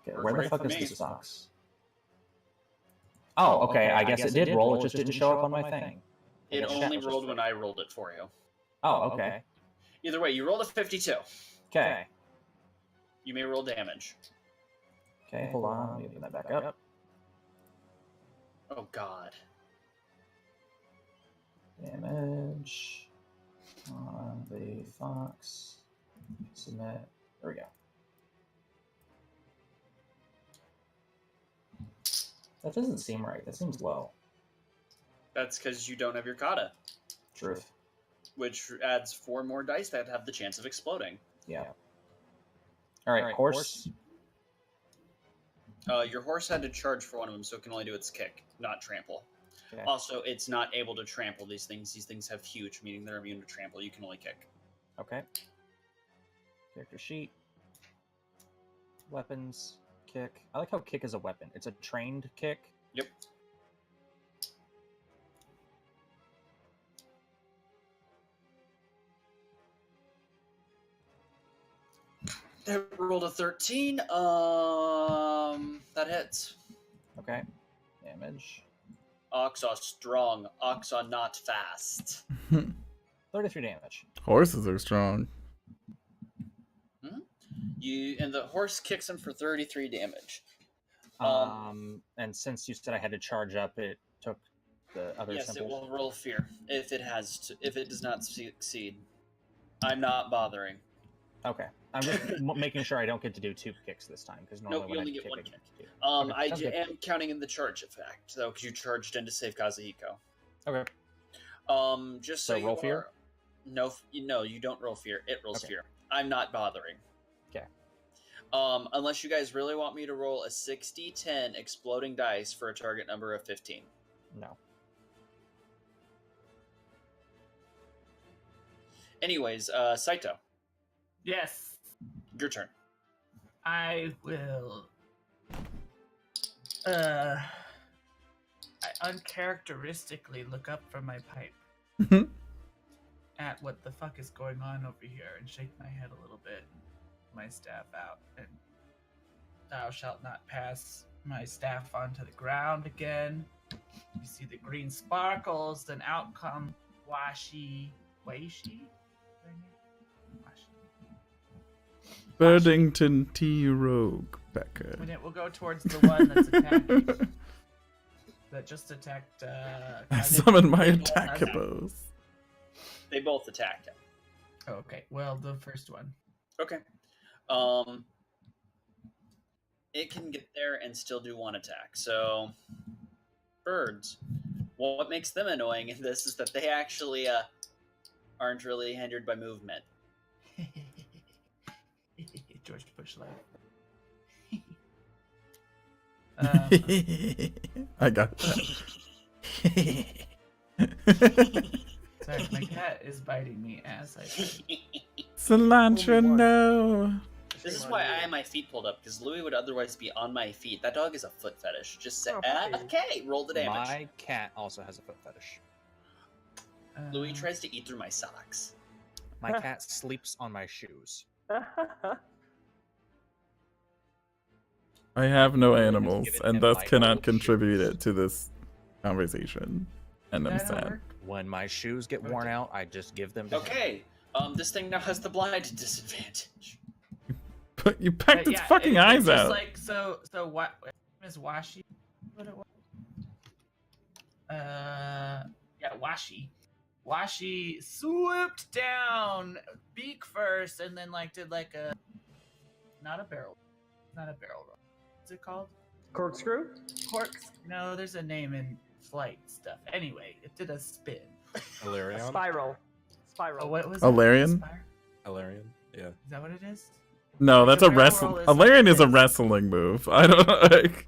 Okay, where the Great fuck for is me. this fox? Oh, okay. I guess it did roll. It just didn't show up on my thing. It The chat only was just rolled when fake. I rolled it for you. Oh, okay. Either way, you rolled a 52. Okay. You may roll damage. Okay, hold on. Let me open that back up. Oh god. Damage on the fox. Submit. There we go. That doesn't seem right. That seems low. That's because you don't have your kata, Truth. which adds 4 more dice that have the chance of exploding. Yeah. All right, horse. Your horse had to charge for one of them, so it can only do its kick, not trample. Okay. Also, it's not able to trample these things. These things have huge, meaning they're immune to trample. You can only kick. Okay. Character sheet. Weapons. Kick. I like how kick is a weapon. It's a trained kick. Yep. It rolled a 13. That hits. Okay. Damage. Ox are strong. Ox are not fast. 33 damage. Horses are strong. And the horse kicks him for 33 damage. And since you said I had to charge up, it took the other Yes, symbols. it will roll fear if it does not succeed. I'm not bothering. Okay. I'm just making sure I don't get to do 2 kicks this time, because normally Nope, you when only I get kick, 1 I kick. get to do. I Okay, sounds good. am counting in the charge effect, though, because you charged in to save Kazuhiko. Okay. Just So so you roll fear? No, you don't roll fear. It rolls Okay. fear. I'm not bothering. Okay. Unless you guys really want me to roll a 60-10 exploding dice for a target number of 15. No. Anyways, Saito, Yes, your turn. I will. I uncharacteristically look up from my pipe at what the fuck is going on over here and shake my head a little bit, my staff out, and thou shalt not pass my staff onto the ground again. You see the green sparkles, then out come Waishi. Birdington T. Rogue Becker. And it will go towards the one that's attacking. That just attacked. I summoned my They both attack have- hippos. They both attacked him. Oh, okay, well, the first one. Okay. It can get there and still do 1 attack. So, birds. What makes them annoying in this is that they actually aren't really hindered by movement. George Bush life. I got that. Sorry, my cat is biting me as I speak. Cilantro, no. This is why I have my feet pulled up, because Louis would otherwise be on my feet. That dog is a foot fetish. Just say, Oh, puppy. okay, roll the damage. My cat also has a foot fetish. Louis tries to eat through my socks. My cat sleeps on my shoes. I have no animals, given and him thus my cannot old contribute shoes. it to this conversation. And I'm That'll sad. work. When my shoes get worn out, I just give them to him. Okay, this thing now has the blind disadvantage. But you pecked its Yeah, fucking it's eyes just out. Like so what is Washi? What it was? Yeah, Washi. Washi swooped down, beak first, and then did a not a barrel roll. What's it called? Corkscrew? No, there's a name in flight stuff. Anyway, it did a spin. A Alarion? spiral. Oh, what was Alarion? It? Alarion, yeah. Is that what it is? No, that's a barrel wrestling. roll is Alarion is a this. wrestling move. I don't like.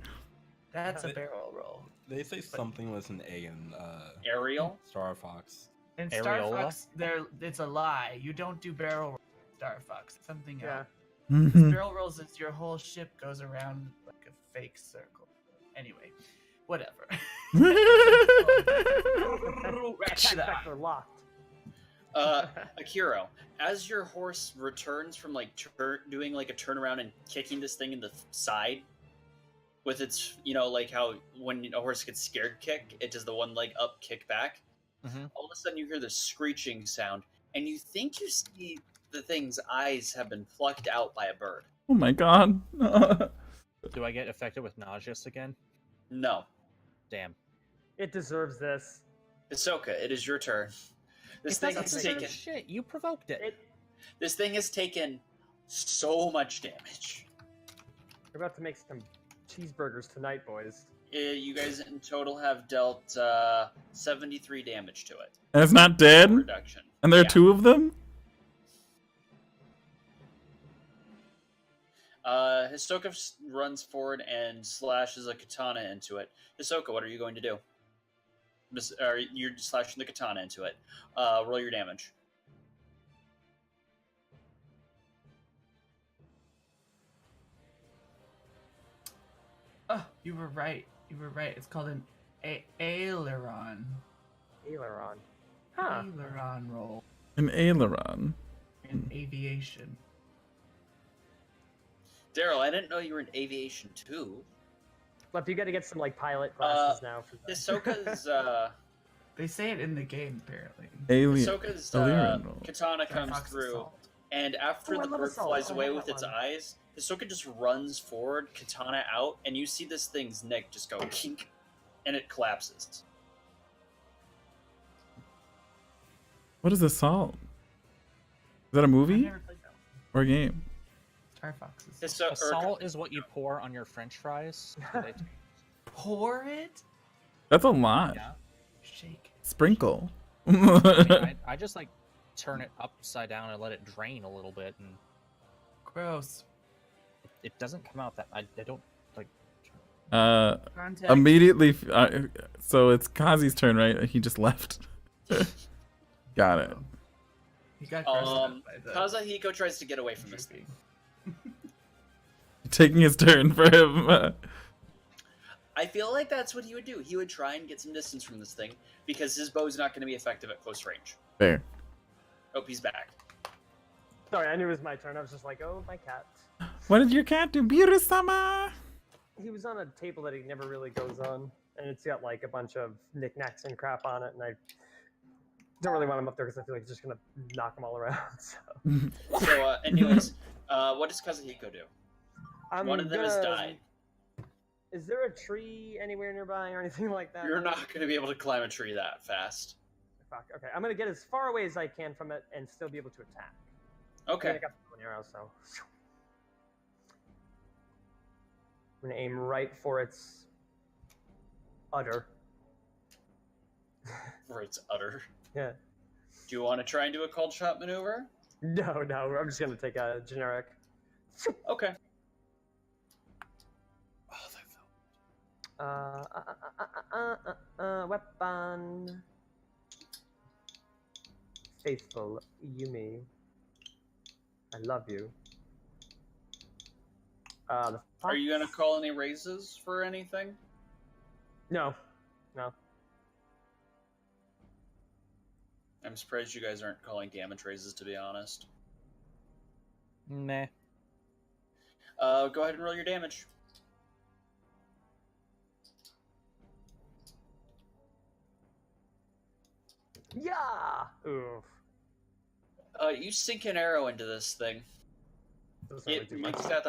That's a barrel roll. They say something with an A in Ariel? Star Fox. In Star Areola? Fox, it's a lie. You don't do barrel rolls in Star Fox. It's something Yeah. else. Barrel rolls is your whole ship goes around like a fake circle. Anyway, whatever. Attack vector locked. Akiro, as your horse returns from doing a turnaround and kicking this thing in the side with its, like how when a horse gets scared kick, it does the one leg up kick back. Mhm. All of a sudden you hear this screeching sound and you think you see the thing's eyes have been plucked out by a bird. Oh my god. Do I get affected with nauseous again? No. Damn. It deserves this. Hisoka, it is your turn. This It thing doesn't has deserve taken Shit, you provoked it. this thing has taken so much damage. We're about to make some cheeseburgers tonight, boys. You guys in total have dealt 73 damage to it. And it's not dead? Reduction. And there are Yeah. 2 of them? Hisoka runs forward and slashes a katana into it. Hisoka, what are you going to do? You're slashing the katana into it. Roll your damage. Oh, you were right. It's called an aileron. Aileron. Huh. Aileron roll An aileron. in aviation. Daryl, I didn't know you were in aviation too. Left, you got to get some like pilot classes now. For that. Hisoka's They say it in the game, apparently. Hisoka's Alien roll. katana Star comes Fox through, Assault. and after Oh, I the love bird Assault. flies I away have with that its one. eyes, Hisoka just runs forward, katana out, and you see this thing's neck just go kink, and it collapses. What is Assault? Is that a I movie never played that one. or a game? Star Fox Assault. Hiso- or- Assault is what you pour on your French fries. So they Pour it? That's a lot. yeah. Shake. Sprinkle. I mean, I just like turn it upside down and let it drain a little bit, and Gross. it doesn't come out that I don't like. Context. Immediately. So it's Kazi's turn, right? He just left. Got it. He got grossed out by the Kazuhiko tries to get away from this thing. drinking. Taking his turn for him. I feel like that's what he would do. He would try and get some distance from this thing, because his bow's not going to be effective at close range. Fair. Oh, he's back. Sorry, I knew it was my turn. I was just like, oh, my cat. What did your cat do? Biru-sama! He was on a table that he never really goes on, and it's got like a bunch of knickknacks and crap on it, and I don't really want him up there because I feel like he's just gonna knock them all around. So, So, anyways, what does Kazuhiko do? I'm One of them has gonna- died. Is there a tree anywhere nearby or anything like that? You're not going to be able to climb a tree that fast. Fuck. Okay, I'm gonna get as far away as I can from it and still be able to attack. Okay. I got the arrow, so I'm gonna aim right for its udder. For its udder. Yeah. Do you want to try and do a cold shot maneuver? No, I'm just gonna take a generic. Okay. Weapon. Faithful Yumi. I love you. Are you going to call any raises for anything? No. No. I'm surprised you guys aren't calling damage raises, to be honest. Meh. Go ahead and roll your damage. Yeah! Oof. You sink an arrow into this thing. Doesn't really It do much. makes that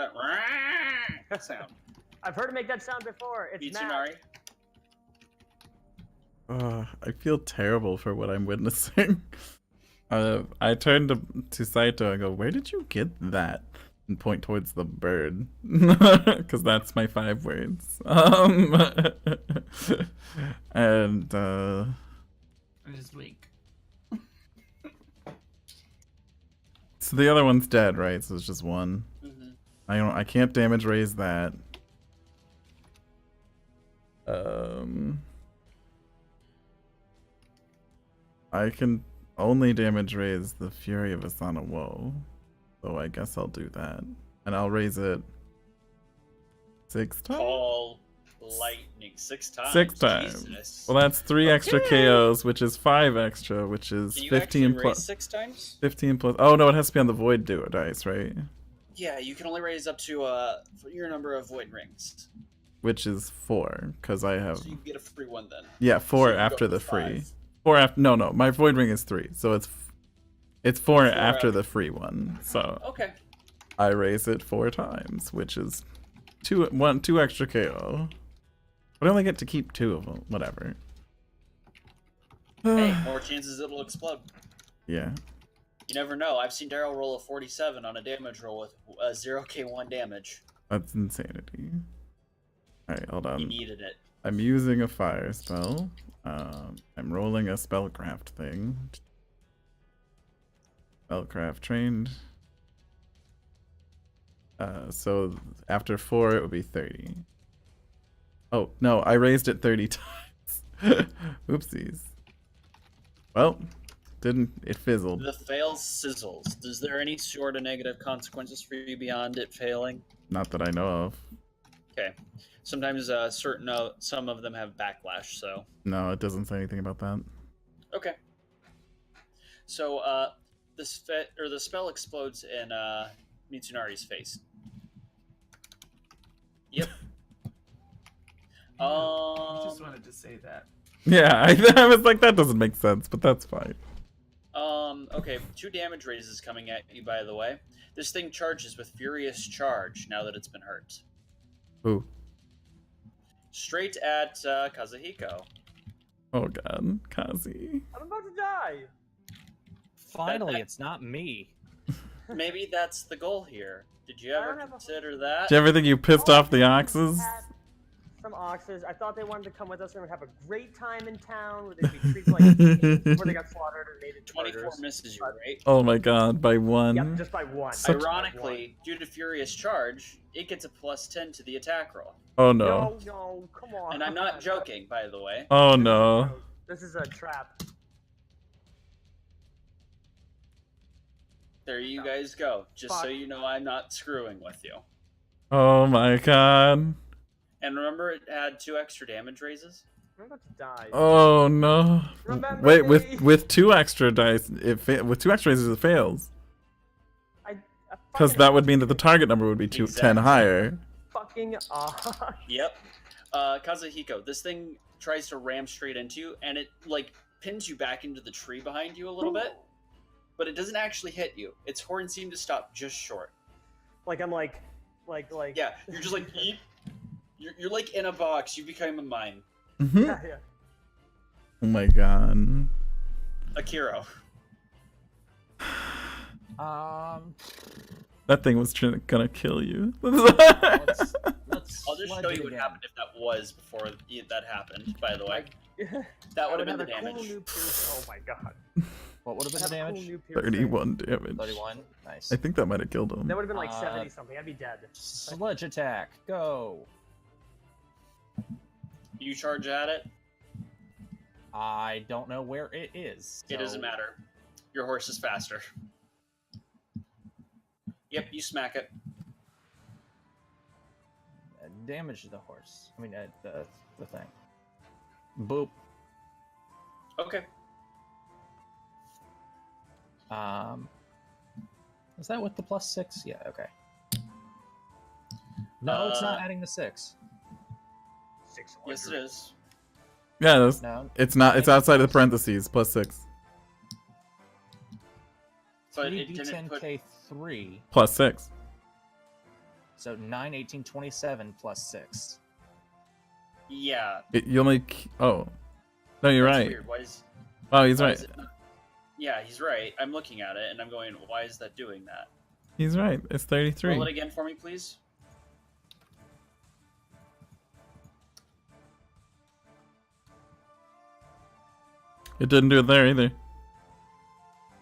sound. I've heard it make that sound before. It's Mitsunari? mad. I feel terrible for what I'm witnessing. I turn to Saito and go, "Where did you get that?" And point towards the bird, because that's my 5 words. And I just wink. so the other one's dead, right? So it's just one. Mm-hmm. I can't damage raise that. I can only damage raise the Fury of Asana Woe. So I guess I'll do that. And I'll raise it 6 times? Call lightning 6 times. 6 times. Jesus. Well, that's 3 extra KOs, which is 5 extra, which is Can you 15 actually plus. raise 6 times? 15 plus. Oh no, it has to be on the Void Duo dice, right? Yeah, you can only raise up to your number of void rings. Which is 4, because I have. So you can get a free one then. Yeah, 4 So you after go the for free. 5. 4 after. No, my Void Ring is 3, so it's 4 after after. the free one. So Okay. I raise it 4 times, which is 2 extra KO. But I only get to keep 2 of them. Whatever. Hey, more chances it'll explode. Yeah. You never know. I've seen Daryl roll a 47 on a damage roll with 0k1 damage. That's insanity. Alright, hold He on. needed it. I'm using a fire spell. I'm rolling a spellcraft thing. Spellcraft trained. So after 4 it would be 30. Oh, no, I raised it 30 times. Oopsies. Well, it fizzled. The fail sizzles. Is there any sort of negative consequences for you beyond it failing? Not that I know of. Okay. Sometimes some of them have backlash, so. No, it doesn't say anything about that. Okay. So, the spell explodes in Mitsunari's face. Yep. I just wanted to say that. Yeah, I was like, that doesn't make sense, but that's fine. Okay, 2 damage raises coming at you, by the way. This thing charges with Furious Charge now that it's been hurt. Ooh. Straight at Kazuhiko. Oh god, Kazi. I'm about to die. Finally, it's not me. Maybe that's the goal here. Did you I ever don't have a- consider that? Do you ever think you pissed off the oxes? Some oxes. I thought they wanted to come with us and have a great time in town where they'd be treated like kings before they got slaughtered or made into 24 murderers. misses you, right? Oh my god, by one. Yep, just by one. Such- Ironically, due to Furious Charge, it gets a +10 to the attack roll. Oh no. No, come on. And I'm not joking, by the way. Oh no. This is a trap. There you guys go. Just so you know, I'm not screwing with you. Oh my god. And remember, it had 2 extra damage raises? I'm about to die. Oh no. Remember Wait, me. with 2 extra dice, with 2 extra raises, it fails. Because fucking that would mean that the target number would be 10 Exactly. higher. fucking Yep. Kazuhiko, this thing tries to ram straight into you, and it, like, pins you back into the tree behind you a little bit. But it doesn't actually hit you. Its horns seem to stop just short. Like I'm like. Yeah, you're just like, yeet. You're like in a box. You become a mine. Mhm. Yeah. Oh my god. Akiro. That thing was gonna kill you. Let's I'll just show you what happened if that was before that happened, by the way. That would have been the damage. Oh my god. What would have been the damage? 31 damage. 31. Nice. I think that might have killed him. That would have been like 70 something. I'd be dead. Sledge attack. Go. You charge at it. I don't know where it is. It doesn't matter. Your horse is faster. Yep, you smack it. Damage the horse. I mean, the thing. Boop. Okay. Is that with the +6? Yeah. Okay. No, it's not adding the 6. 600. Yes, it is. Yeah, it is. No. It's not. It's outside of the parentheses. +6. So it didn't 3d10 put... K3. +6. So 9, 18, 27 +6. Yeah. You only. Oh. No, you're That's right. Weird. Why is... Oh, he's why right. is it... Yeah, he's right. I'm looking at it and I'm going, why is that doing that? He's right. It's 33. Roll it again for me, please. It didn't do it there either.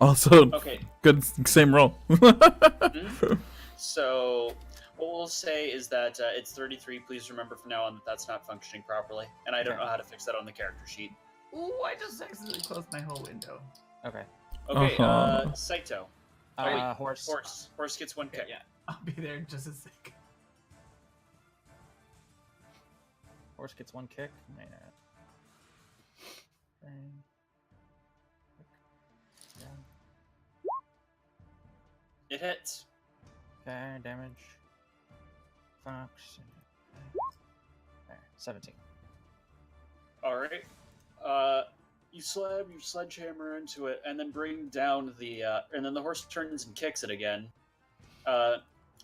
Also, Okay. good, same roll. Mhm. So, what we'll say is that it's 33. Please remember from now on that that's not functioning properly. And I don't know how to fix that on the character sheet. Ooh, I just accidentally closed my whole window. Okay. Okay, Uh-huh. Saito. Oh, wait, Horse. Horse gets 1 kick. Yeah, I'll be there in just a sec. Horse gets 1 kick. Yeah. Bang. Yeah. It hits. Okay, damage. Fox. There, 17. Alright. You slam your sledgehammer into it, and then bring down the, and then the horse turns and kicks it again.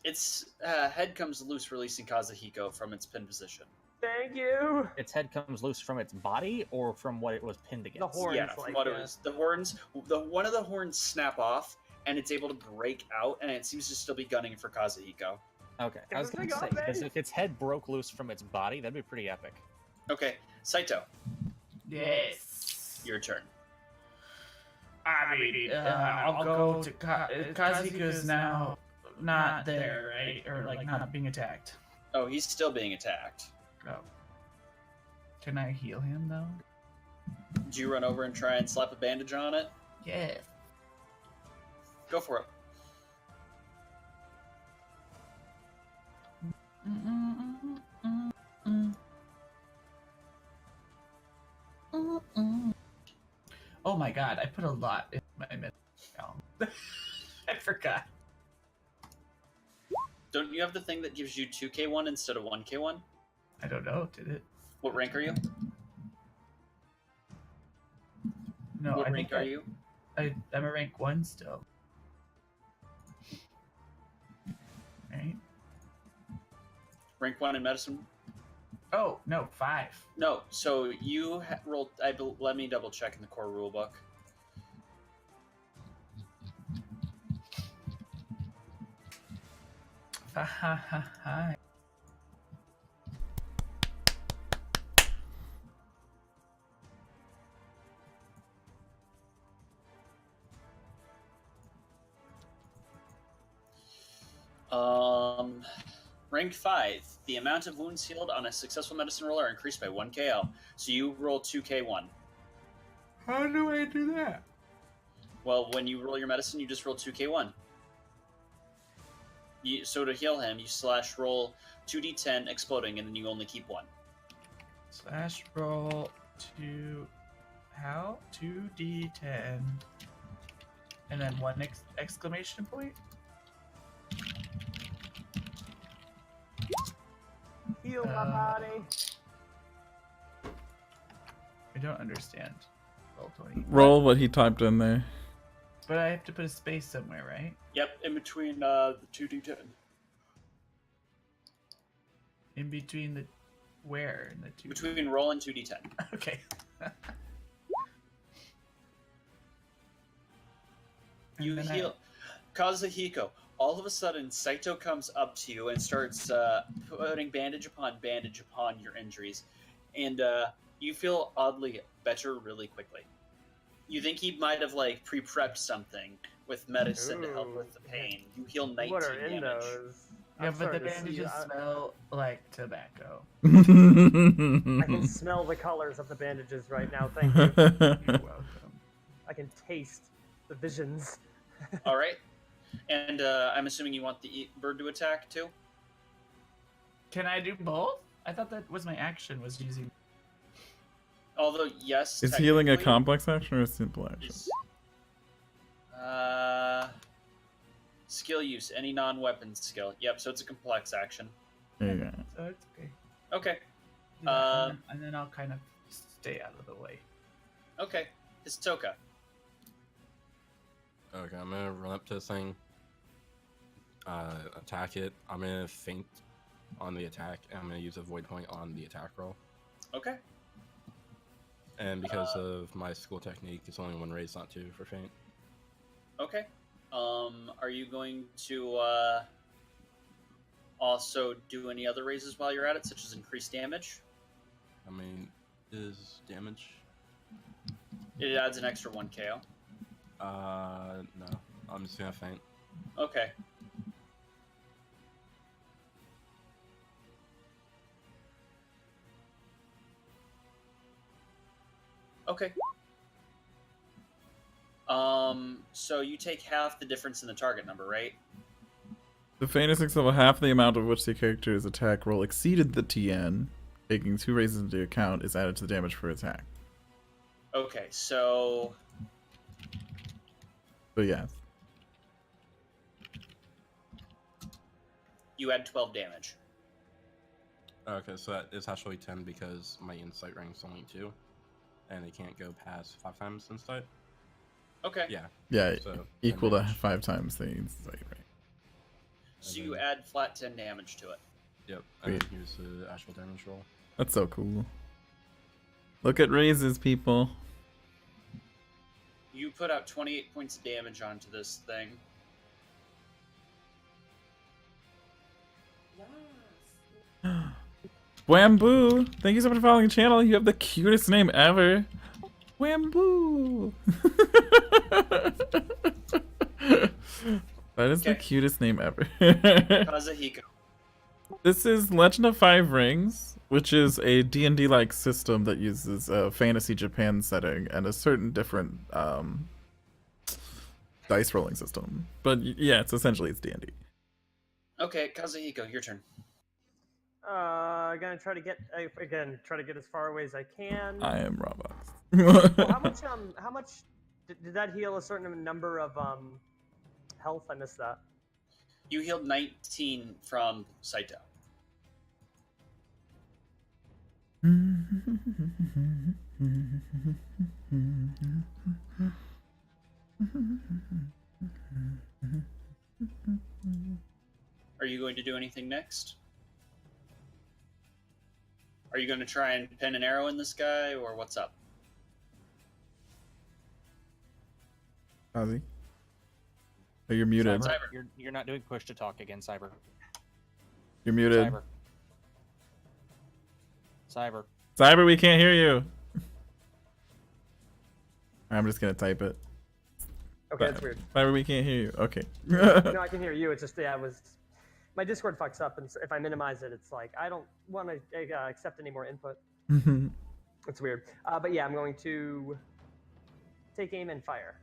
Its head comes loose, releasing Kazuhiko from its pin position. Thank you. Its head comes loose from its body or from what it was pinned against? The horns. Yeah, from like, what it was. The horns, one of the horns snap off, and it's able to break out, and it seems to still be gunning for Kazuhiko. Okay, I was going to say, because if its head broke loose from its body, that'd be pretty epic. Okay, Saito, Yes. your turn. I mean, I'll go to Kazuhiko's now not there, right? Or like not being attacked. Oh, he's still being attacked. Oh. Can I heal him though? Do you run over and try and slap a bandage on it? Yeah. Go for it. Oh my god, I put a lot in my mental. I forgot. Don't you have the thing that gives you 2k1 instead of 1k1? I don't know. Did it? What rank are you? No, What I rank think are you? I'm a rank 1 still. Right? Rank 1 in medicine? Oh no, 5. No, so you rolled. Let me double check in the core rulebook. Hi. Rank 5. The amount of wounds healed on a successful medicine roll are increased by 1 KL. So you roll 2k1. How do I do that? Well, when you roll your medicine, you just roll 2k1. So to heal him, you slash roll 2d10 exploding, and then you only keep 1. Slash roll 2d10, and then 1 exclamation point. Heal my body. I don't understand. Roll 20. Roll what he typed in there. But I have to put a space somewhere, right? Yep, in between the 2d10. In between the where in the two. Between roll and 2d10. Okay. You And then heal. Kazuhiko, all of a sudden, Saito comes up to you and starts putting bandage upon your injuries. And you feel oddly better really quickly. You think he might have like pre-prepped something with medicine to help with the pain. You heal 19 What are in damage. those? Yeah, I'm but the starting to see- bandages smell like tobacco. I can smell the colors of the bandages right now. Thank you. You're welcome. I can taste the visions. All right. And I'm assuming you want the bird to attack too? Can I do both? I thought that was my action, was using... Although, yes. Is healing a technically, complex action or a simple action? is- skill use, any non-weapon skill. Yep, so it's a complex action. There you go. So it's okay. Okay. Do that, and then I'll kind of stay out of the way. Okay. Hisoka. Okay, I'm gonna run up to this thing, attack it. I'm gonna feint on the attack, and I'm gonna use a void point on the attack roll. Okay. And because of my school technique, it's only 1 raise, not 2 for feint. Okay. Are you going to also do any other raises while you're at it, such as increased damage? I mean, is damage? It adds an extra 1 KO. No. I'm just gonna feint. Okay. Okay. So you take half the difference in the target number, right? The feint is successful half the amount of which the character's attack roll exceeded the TN, taking 2 raises into account, is added to the damage per attack. Okay, so yes. you add 12 damage. Okay, so that is actually 10 because my insight rank's only 2, and it can't go past 5 times insight. Okay. Yeah. Yeah, So equal to damage. 5 times the insight, right? So you add flat 10 damage to it. Yep. And Sweet. here's the actual damage roll. That's so cool. Look at raises, people. You put out 28 points of damage onto this thing. Whamboo! Thank you so much for following the channel. You have the cutest name ever. Whamboo! That is the Okay. cutest name ever. Kazuhiko. This is Legend of Five Rings, which is a D&D-like system that uses a fantasy Japan setting and a certain different dice rolling system. But yeah, it's essentially D&D. Okay, Kazuhiko, your turn. Gonna try to get as far away as I can. I am Roblox. Well, how much did that heal a certain number of health? I missed that. You healed 19 from Saito. Are you going to do anything next? Are you going to try and pin an arrow in this guy, or what's up? Ozzy? Oh, you're muted. Cyber. You're not doing push to talk again, Cyber. You're muted. Cyber. Cyber, we can't hear you. I'm just gonna type it. Okay, that's weird. Cyber, we can't hear you. Okay. No, I can hear you. It's just, yeah, it was... My Discord fucks up, and if I minimize it, it's like, I don't want to accept any more input. It's weird. But yeah, I'm going to take aim and fire.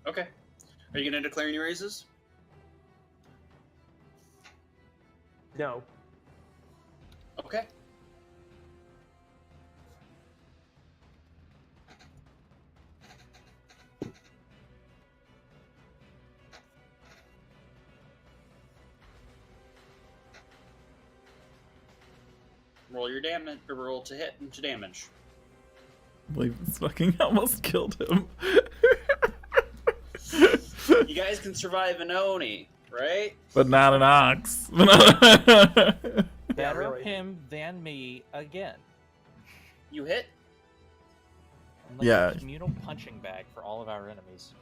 Okay. Are you going to declare any raises? No. Okay. Roll your damage, or roll to hit and to damage. I believe this fucking almost killed him. You guys can survive an Oni, right? But not an ox. Better really. him than me again. You hit? I'm like Yeah. a communal punching bag for all of our enemies.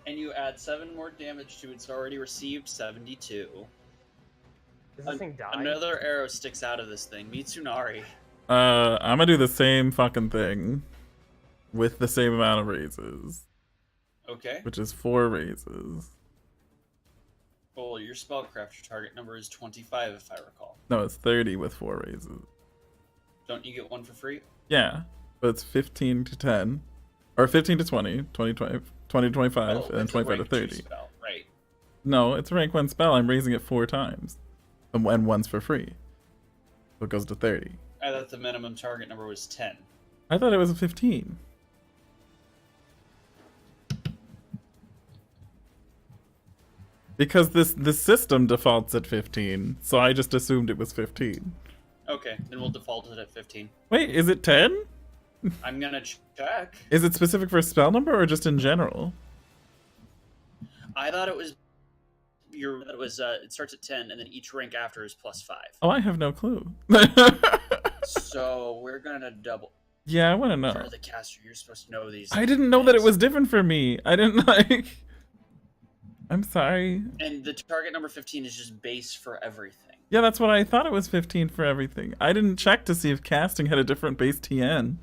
And you add 7 more damage to its already received 72. Does this thing die? Another arrow sticks out of this thing. Mitsunari. I'm gonna do the same fucking thing with the same amount of raises, Okay. which is 4 raises. Well, your spellcraft target number is 25, if I recall. No, it's 30 with 4 raises. Don't you get one for free? Yeah, but it's 15 to 10, or 15 to 20, 20 to 25, and then it's a 25 to rank 2 30. spell, right. No, it's a rank 1 spell. I'm raising it 4 times, and one's for free, so it goes to 30. I thought the minimum target number was 10. I thought it was a 15. Because this system defaults at 15, so I just assumed it was 15. Okay, then we'll default it at 15. Wait, is it 10? I'm gonna check. Is it specific for a spell number or just in general? I thought it was it starts at 10 and then each rank after is +5. Oh, I have no clue. So we're gonna double. Yeah, I want to know. You're the caster. You're supposed to know these. I didn't know that it things. was different for me. I didn't like. I'm sorry. And the target number 15 is just base for everything. Yeah, that's what I thought. It was 15 for everything. I didn't check to see if casting had a different base TN.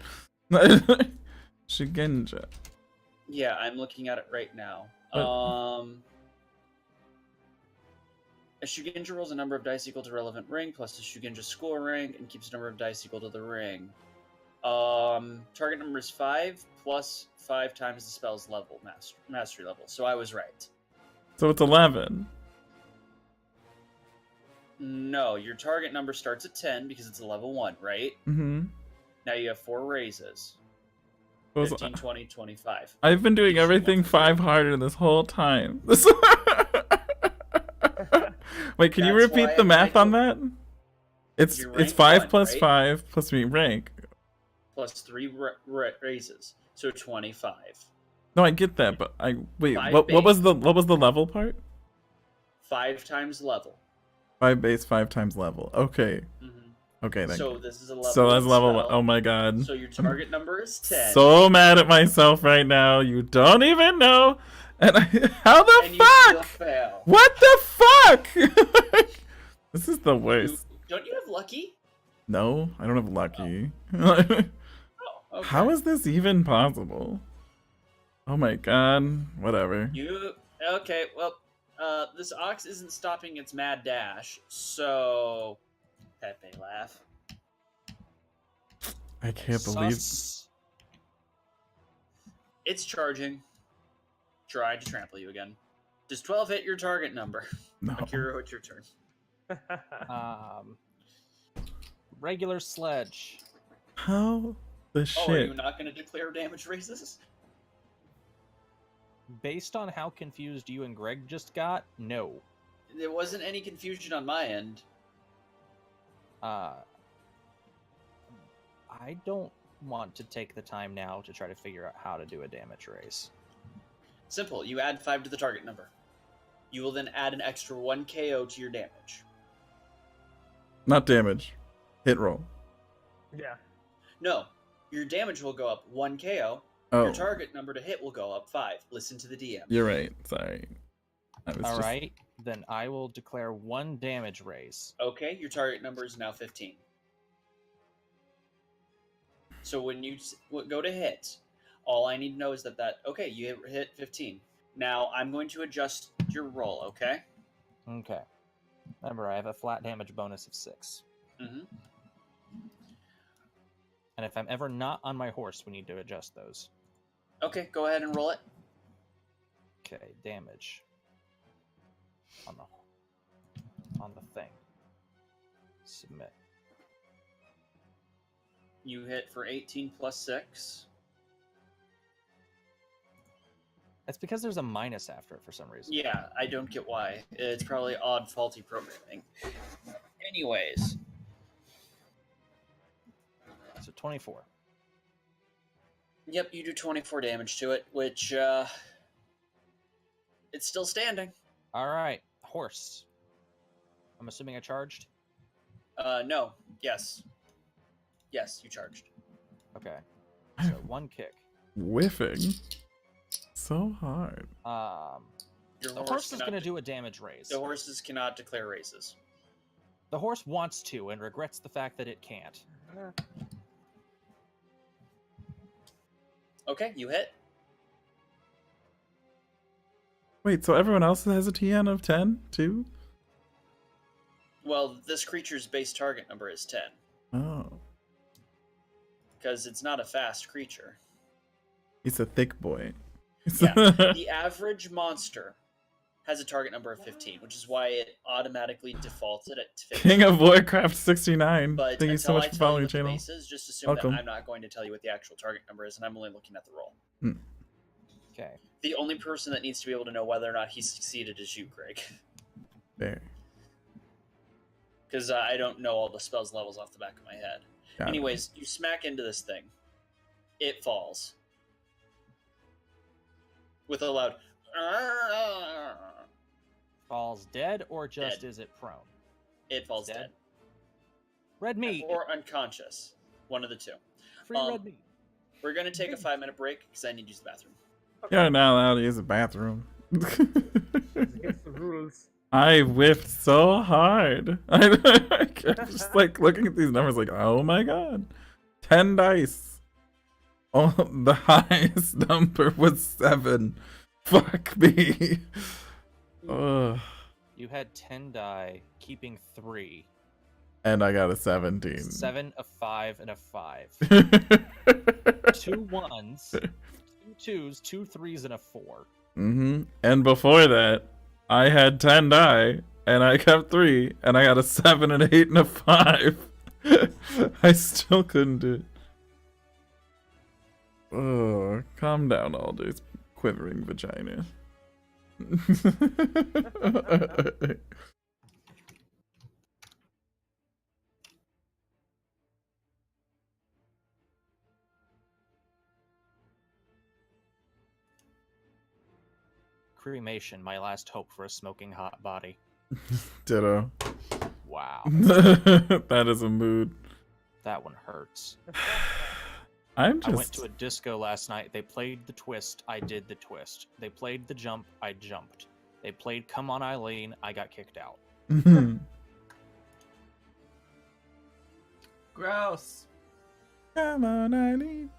Shigenja. Yeah, I'm looking at it right now. But- A Shugenja rolls a number of dice equal to relevant ring plus the Shugenja score rank and keeps a number of dice equal to the ring. Target number is 5 plus 5 times the spell's level, mastery level. So I was right. So it's 11. No, your target number starts at 10 because it's a level 1, right? Mm-hmm. Now you have 4 raises. Was- 15, 20, 25. I've been doing everything 5 harder this whole time. Wait, can you That's repeat why the math I on that? It's You're 5 rank 1, plus right? 5 plus me rank. Plus 3 raises. So 25. No, I get that, but wait. 5 What was base. the level part? 5 times level. 5 base, 5 times level. Okay. Mhm. Okay, then. So this is a level. So that's 1 level spell. 1. Oh my god. So your target number is 10. So mad at myself right now. You don't even know. And how the and you still fuck? fail. What the fuck? This is the worst. Don't you have lucky? No, I don't have lucky. Oh, okay. How is this even possible? Oh my god. Whatever. You okay? Well, this ox isn't stopping its mad dash, so Pepe laugh. I can't believe. Sus. It's charging. Try to trample you again. Does 12 hit your target number? No. Akira, it's your turn. Regular sledge. How the Oh, are you shit? not going to declare damage raises? Based on how confused you and Greg just got, no. There wasn't any confusion on my end. I don't want to take the time now to try to figure out how to do a damage raise. Simple. You add 5 to the target number. You will then add an extra 1 KO to your damage. Not damage. Hit roll. Yeah. No, your damage will go up 1 KO. Oh. Your target number to hit will go up 5. Listen to the DM. You're right. Sorry. All right, then I will declare 1 damage raise. Okay, your target number is now 15. So when you go to hit, all I need to know is that okay, you hit 15. Now I'm going to adjust your roll, okay? Okay. Remember, I have a flat damage bonus of 6. Mm-hmm. And if I'm ever not on my horse, we need to adjust those. Okay, go ahead and roll it. Okay, damage. On the thing. Submit. You hit for 18 plus 6. That's because there's a minus after it for some reason. Yeah, I don't get why. It's probably odd, faulty programming. Anyways. So 24. Yep, you do 24 damage to it, which, it's still standing. Alright, horse. I'm assuming I charged? No. Yes. Yes, you charged. Okay. So 1 kick. Whiffing. So hard. Your The horse is going to do a damage raise. The horses cannot declare raises. The horse wants to and regrets the fact that it can't. Okay, you hit. Wait, so everyone else has a TN of 10 too? Well, this creature's base target number is 10. Oh. Because it's not a fast creature. He's a thick boy. Yeah, the average monster has a target number of 15, which is why it automatically defaulted at 15. King of Warcraft 69. But Thank you so until much I for tell following you the what channel. base is, just assume Welcome. that I'm not going to tell you what the actual target number is, and I'm only looking at the roll. Okay. The only person that needs to be able to know whether or not he succeeded is you, Greg. There. Because I don't know all the spells levels off the back of my head. Got it. Anyways, you smack into this thing. It falls. With a loud... Falls dead or just Dead. is it prone? It falls Dead? dead. Red meat. Or unconscious. One of the two. Free red meat. We're going to take a 5-minute break because I need to use the bathroom. You're not allowed to use the bathroom. Against the rules. I whiffed so hard. I kept just like looking at these numbers like, oh my god. 10 dice. Oh, the highest number was 7. Fuck me. Ugh. You had 10 die, keeping 3. And I got a 17. 7, a 5, and a 5. 2 1s, 2 2s, 2 3s, and a 4. And before that, I had 10 die, and I kept 3, and I got a 7, an 8, and a 5. I still couldn't do it. Oh, calm down, Aldous. Quivering vagina. Cremation, my last hope for a smoking hot body. Ditto. Wow. That is a mood. That one hurts. I went to a disco last night. They played the twist. I did the twist. They played the jump. I jumped. They played Come On Eileen. I got kicked out. Gross. Come on, Eileen.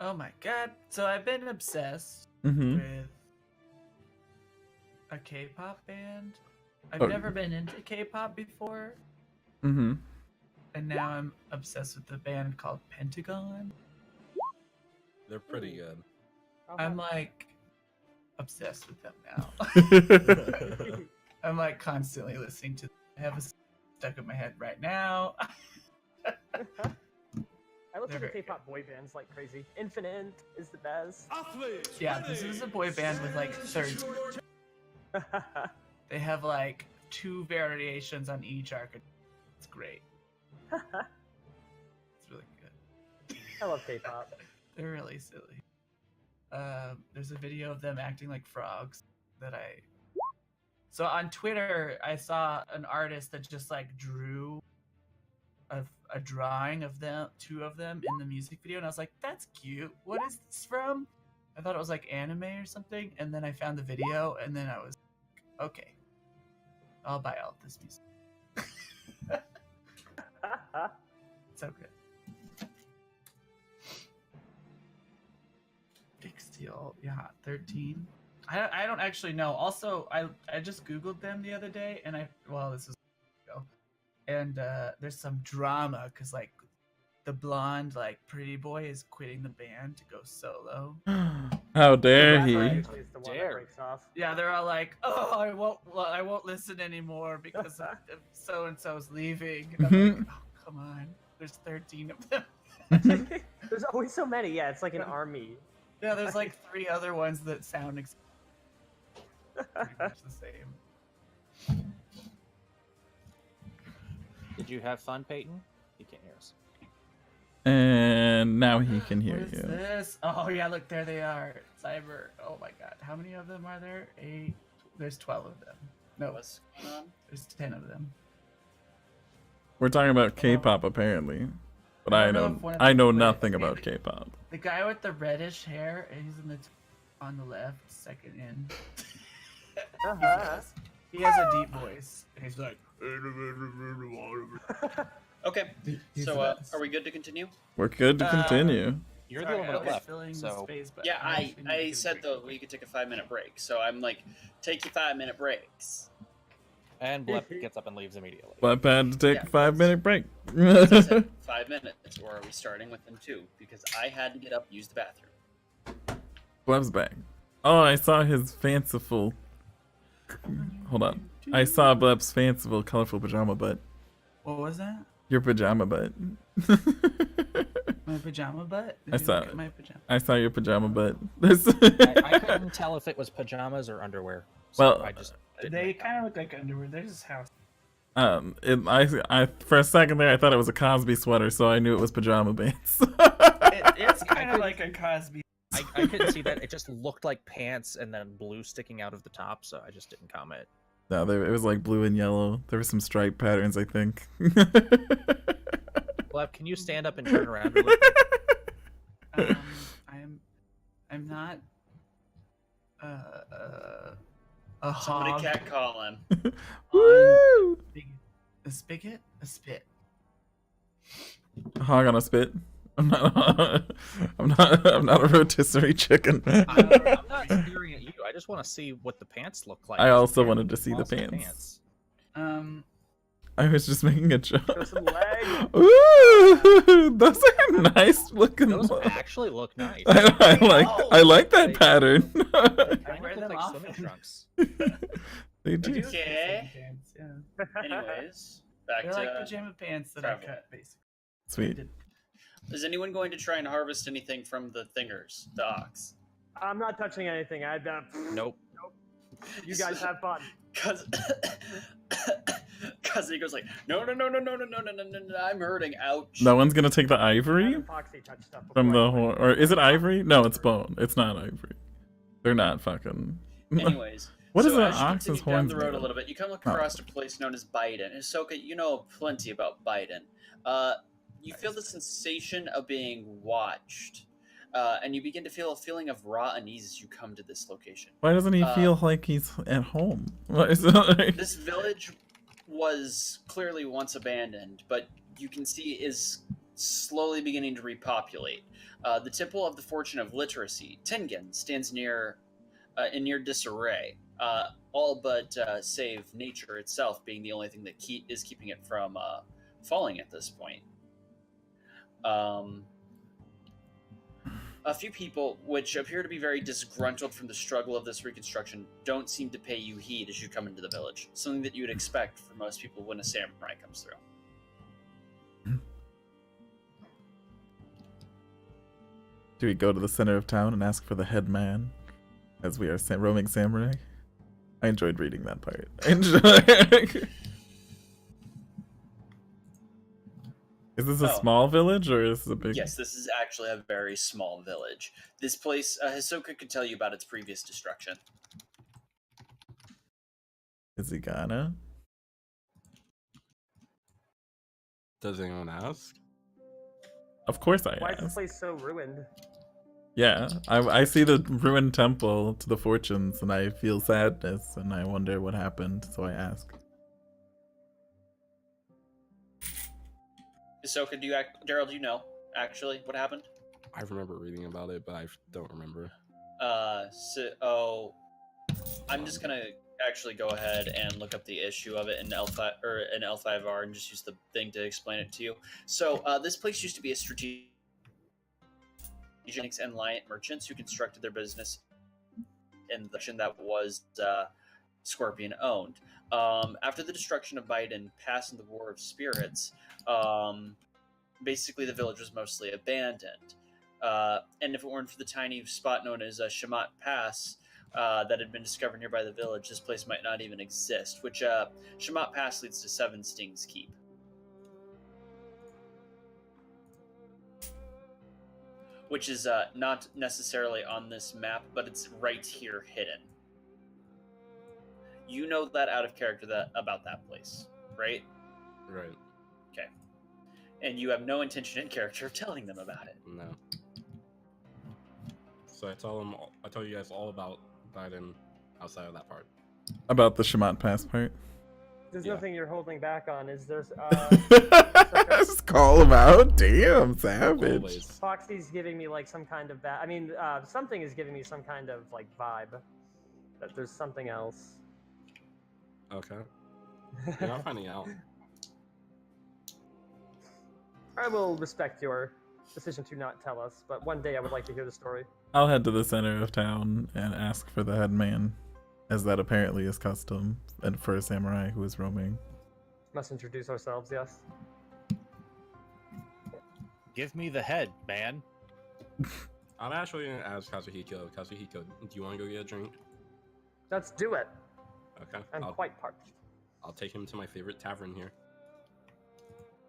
Oh my god. So I've been obsessed Mm-hmm. with a K-pop band. I've Oh. never been into K-pop before, Mm-hmm. and now I'm obsessed with a band called Pentagon. They're pretty good. I'm like obsessed with them now. I'm like constantly listening to them. I have a stuck in my head right now. I listen They're to very K-pop boy bands like crazy. Infinite is the best. Yeah, this is a boy band with like third. They have like 2 variations on each archetype. It's great. It's really good. I love K-pop. They're really silly. There's a video of them acting like frogs that I. So on Twitter, I saw an artist that just like drew a drawing of them, 2 of them in the music video, and I was like, "That's cute. What is this from?" I thought it was like anime or something, and then I found the video, and then I was like, "Okay, I'll buy all of this music." So good. Big Steel, yeah, 13. I don't actually know. Also, I just Googled them the other day, and this is ago, and there's some drama because like the blonde like pretty boy is quitting the band to go solo. How dare That he? actually is the one that Dare. breaks off. Yeah, they're all like, "Oh, I won't listen anymore because so and so's leaving." And I'm like, "Oh, come on, there's 13 of them." There's always so many. Yeah, it's like an army. Yeah, there's like 3 other ones that sound pretty much the same. Did you have fun, Peyton? You can't hear us. And now he can hear What is you. this? Oh yeah, look, there they are. Cyber. Oh my god, how many of them are there? 8. There's 12 of them. No, What's going on? there's 10 of them. We're talking about K-pop apparently, but I I don't know know if one of I them know quit. nothing about Maybe. K-pop. The guy with the reddish hair, he's in on the left, second in. Uh-huh. He has a deep voice, and he's like. Okay, He's so the best. are we good to continue? We're good to continue. You're Sorry, the only I one was left. filling the So space, but Yeah, actually need to I get a said break. though we could take a 5-minute break, so I'm like, take your 5-minute breaks. and Blep gets up and leaves immediately. Blep had to take Yeah, a 5-minute break. As I said, 5 minutes, or are we starting with them too? Because I had to get up, use the bathroom. Blep's back. Oh, I saw his fanciful. Hold on. I saw Blep's fanciful, colorful pajama butt. What was that? Your pajama butt. My pajama butt? Did I you saw look it. at my pajama? I saw your pajama butt. I couldn't tell if it was pajamas or underwear. So Well, I just didn't They make kind of look like underwear. They're just house. I for a second there I thought it was a Cosby sweater, so I knew it was pajama pants. It's kind of like a Cosby. I couldn't see that. It just looked like pants and then blue sticking out of the top, so I just didn't comment. No, it was like blue and yellow. There were some stripe patterns, I think. Blep, can you stand up and turn around a little bit? I'm not. A Somebody hog. cat call him. Woo! A spigot? A spit. A hog on a spit. I'm not a rotisserie chicken. I'm not staring at you. I just want to see what the pants look like. I also wanted to see the Also pants. I was just making a joke. Show some leg. Ooh, those are nice looking. Those actually look nice. I like that pattern. They kind wear of them look like often. swimming trunks. They do. Okay. Pants, yeah. Anyways, back They're to. like pajama pants that I travel. cut, basically. Sweet. Is anyone going to try and harvest anything from the thingers, the ox? I'm not touching anything. Nope. You guys have fun. Cause he goes like, no, I'm hurting. Ouch. No one's gonna take the ivory Foxy touch stuff from the before I or is it ivory? No, it's bone. It's not ivory. They're not fucking. Anyways, What so is an as you ox's continue down horns the road made a of? little bit, you come Oh. across a place known as Beiden. And Ahsoka, you know plenty about Beiden. You feel the sensation of being watched, and you begin to feel a feeling of raw unease as you come to this location. Why doesn't he feel like he's at home? What is it like? This village was clearly once abandoned, but you can see is slowly beginning to repopulate. The Temple of the Fortune of Literacy, Tengen, stands in near disarray, all but save nature itself being the only thing that is keeping it from falling at this point. A few people, which appear to be very disgruntled from the struggle of this reconstruction, don't seem to pay you heed as you come into the village, something that you would expect for most people when a samurai comes through. Do we go to the center of town and ask for the head man, as we are roaming samurai? I enjoyed reading that part. Is this a small village or is this a big? Yes, this is actually a very small village. This place, Hisoka could tell you about its previous destruction. Is he gonna? Does anyone ask? Of course I Why is ask. this place so ruined? Yeah, I see the ruined temple to the fortunes and I feel sadness and I wonder what happened, so I ask. Hisoka, Daryl, do you know, actually, what happened? I remember reading about it, but I don't remember. I'm just gonna actually go ahead and look up the issue of it in L5R and just use the thing to explain it to you. So, this place used to be a strategic and Liant merchants who constructed their business in the that was Scorpion owned. After the destruction of Beiden, passed in the War of Spirits, basically the village was mostly abandoned. And if it weren't for the tiny spot known as Shamat Pass that had been discovered nearby the village, this place might not even exist, which Shamat Pass leads to Seven Stings Keep. Which is not necessarily on this map, but it's right here hidden. You know that out of character about that place, right? Right. Okay. And you have no intention in character of telling them about it. No. So I tell you guys all about Beiden outside of that part. About the Shamat Pass part? There's Yeah. nothing you're holding back on, is there? Just call him out. Damn, savage. Always. Foxy's giving me like some kind of something is giving me some kind of like vibe that there's something else. Okay. You're not finding out. I will respect your decision to not tell us, but one day I would like to hear the story. I'll head to the center of town and ask for the head man, as that apparently is custom, and for a samurai who is roaming. Must introduce ourselves, yes. Give me the head, man. I'm actually gonna ask Kazuhiko. Kazuhiko, do you want to go get a drink? Let's do it. Okay. I'm quite parched. I'll take him to my favorite tavern here.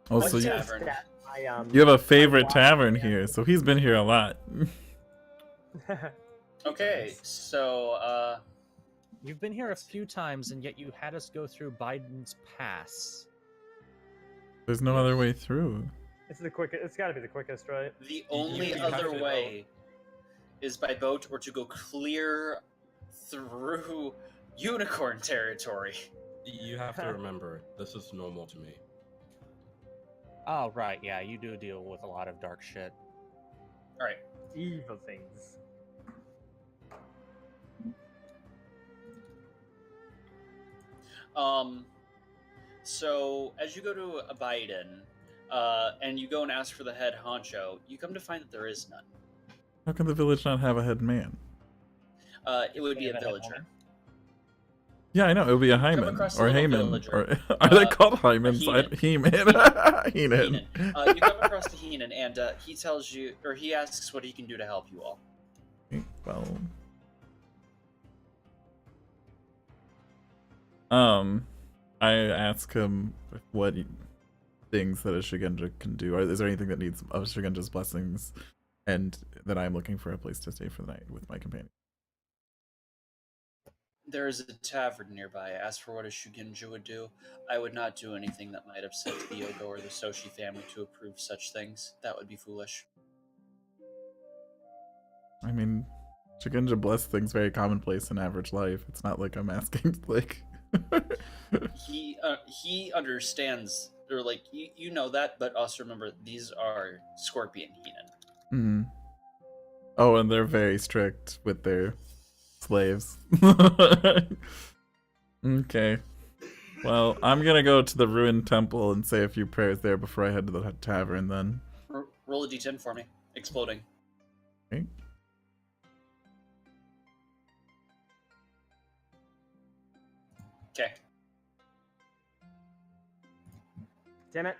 Oh, What so tavern? you have a favorite tavern here, so he's been here a lot. Okay, so You've been here a few times, and yet you had us go through Biden's pass. There's no other way through. It's the quickest. It's got to be the quickest, right? the only you have other to way is by boat or to go clear through unicorn territory. You have to remember, this is normal to me. Oh, right, yeah, you do deal with a lot of dark shit. All right. Evil things. So as you go to a Beiden, and you go and ask for the head honcho, you come to find that there is none. How can the village not have a head man? It would be They a have a head villager. woman? Yeah, I know. It would be a Come hymen across a or little Haman. villager. Or are they called hymens? Heman. Heman. Heenan. You come across the Heenan, and he tells you, or he asks what he can do to help you all. Well, I ask him what things that a Shigenja can do. Is there anything that needs a Shigenja's blessings, and that I'm looking for a place to stay for the night with my companion. There is a tavern nearby. As for what a Shugenja would do, I would not do anything that might upset the Yogo or the Soshi family to approve such things. That would be foolish. I mean, Shigenja bless things very commonplace in average life. It's not like I'm asking, like... He understands, or like, you know that, but also remember, these are Scorpion Heenan. Oh, and they're very strict with their slaves. Okay. Well, I'm gonna go to the ruined temple and say a few prayers there before I head to the tavern then. Roll a d10 for me. Exploding. Okay. Okay. Damn it.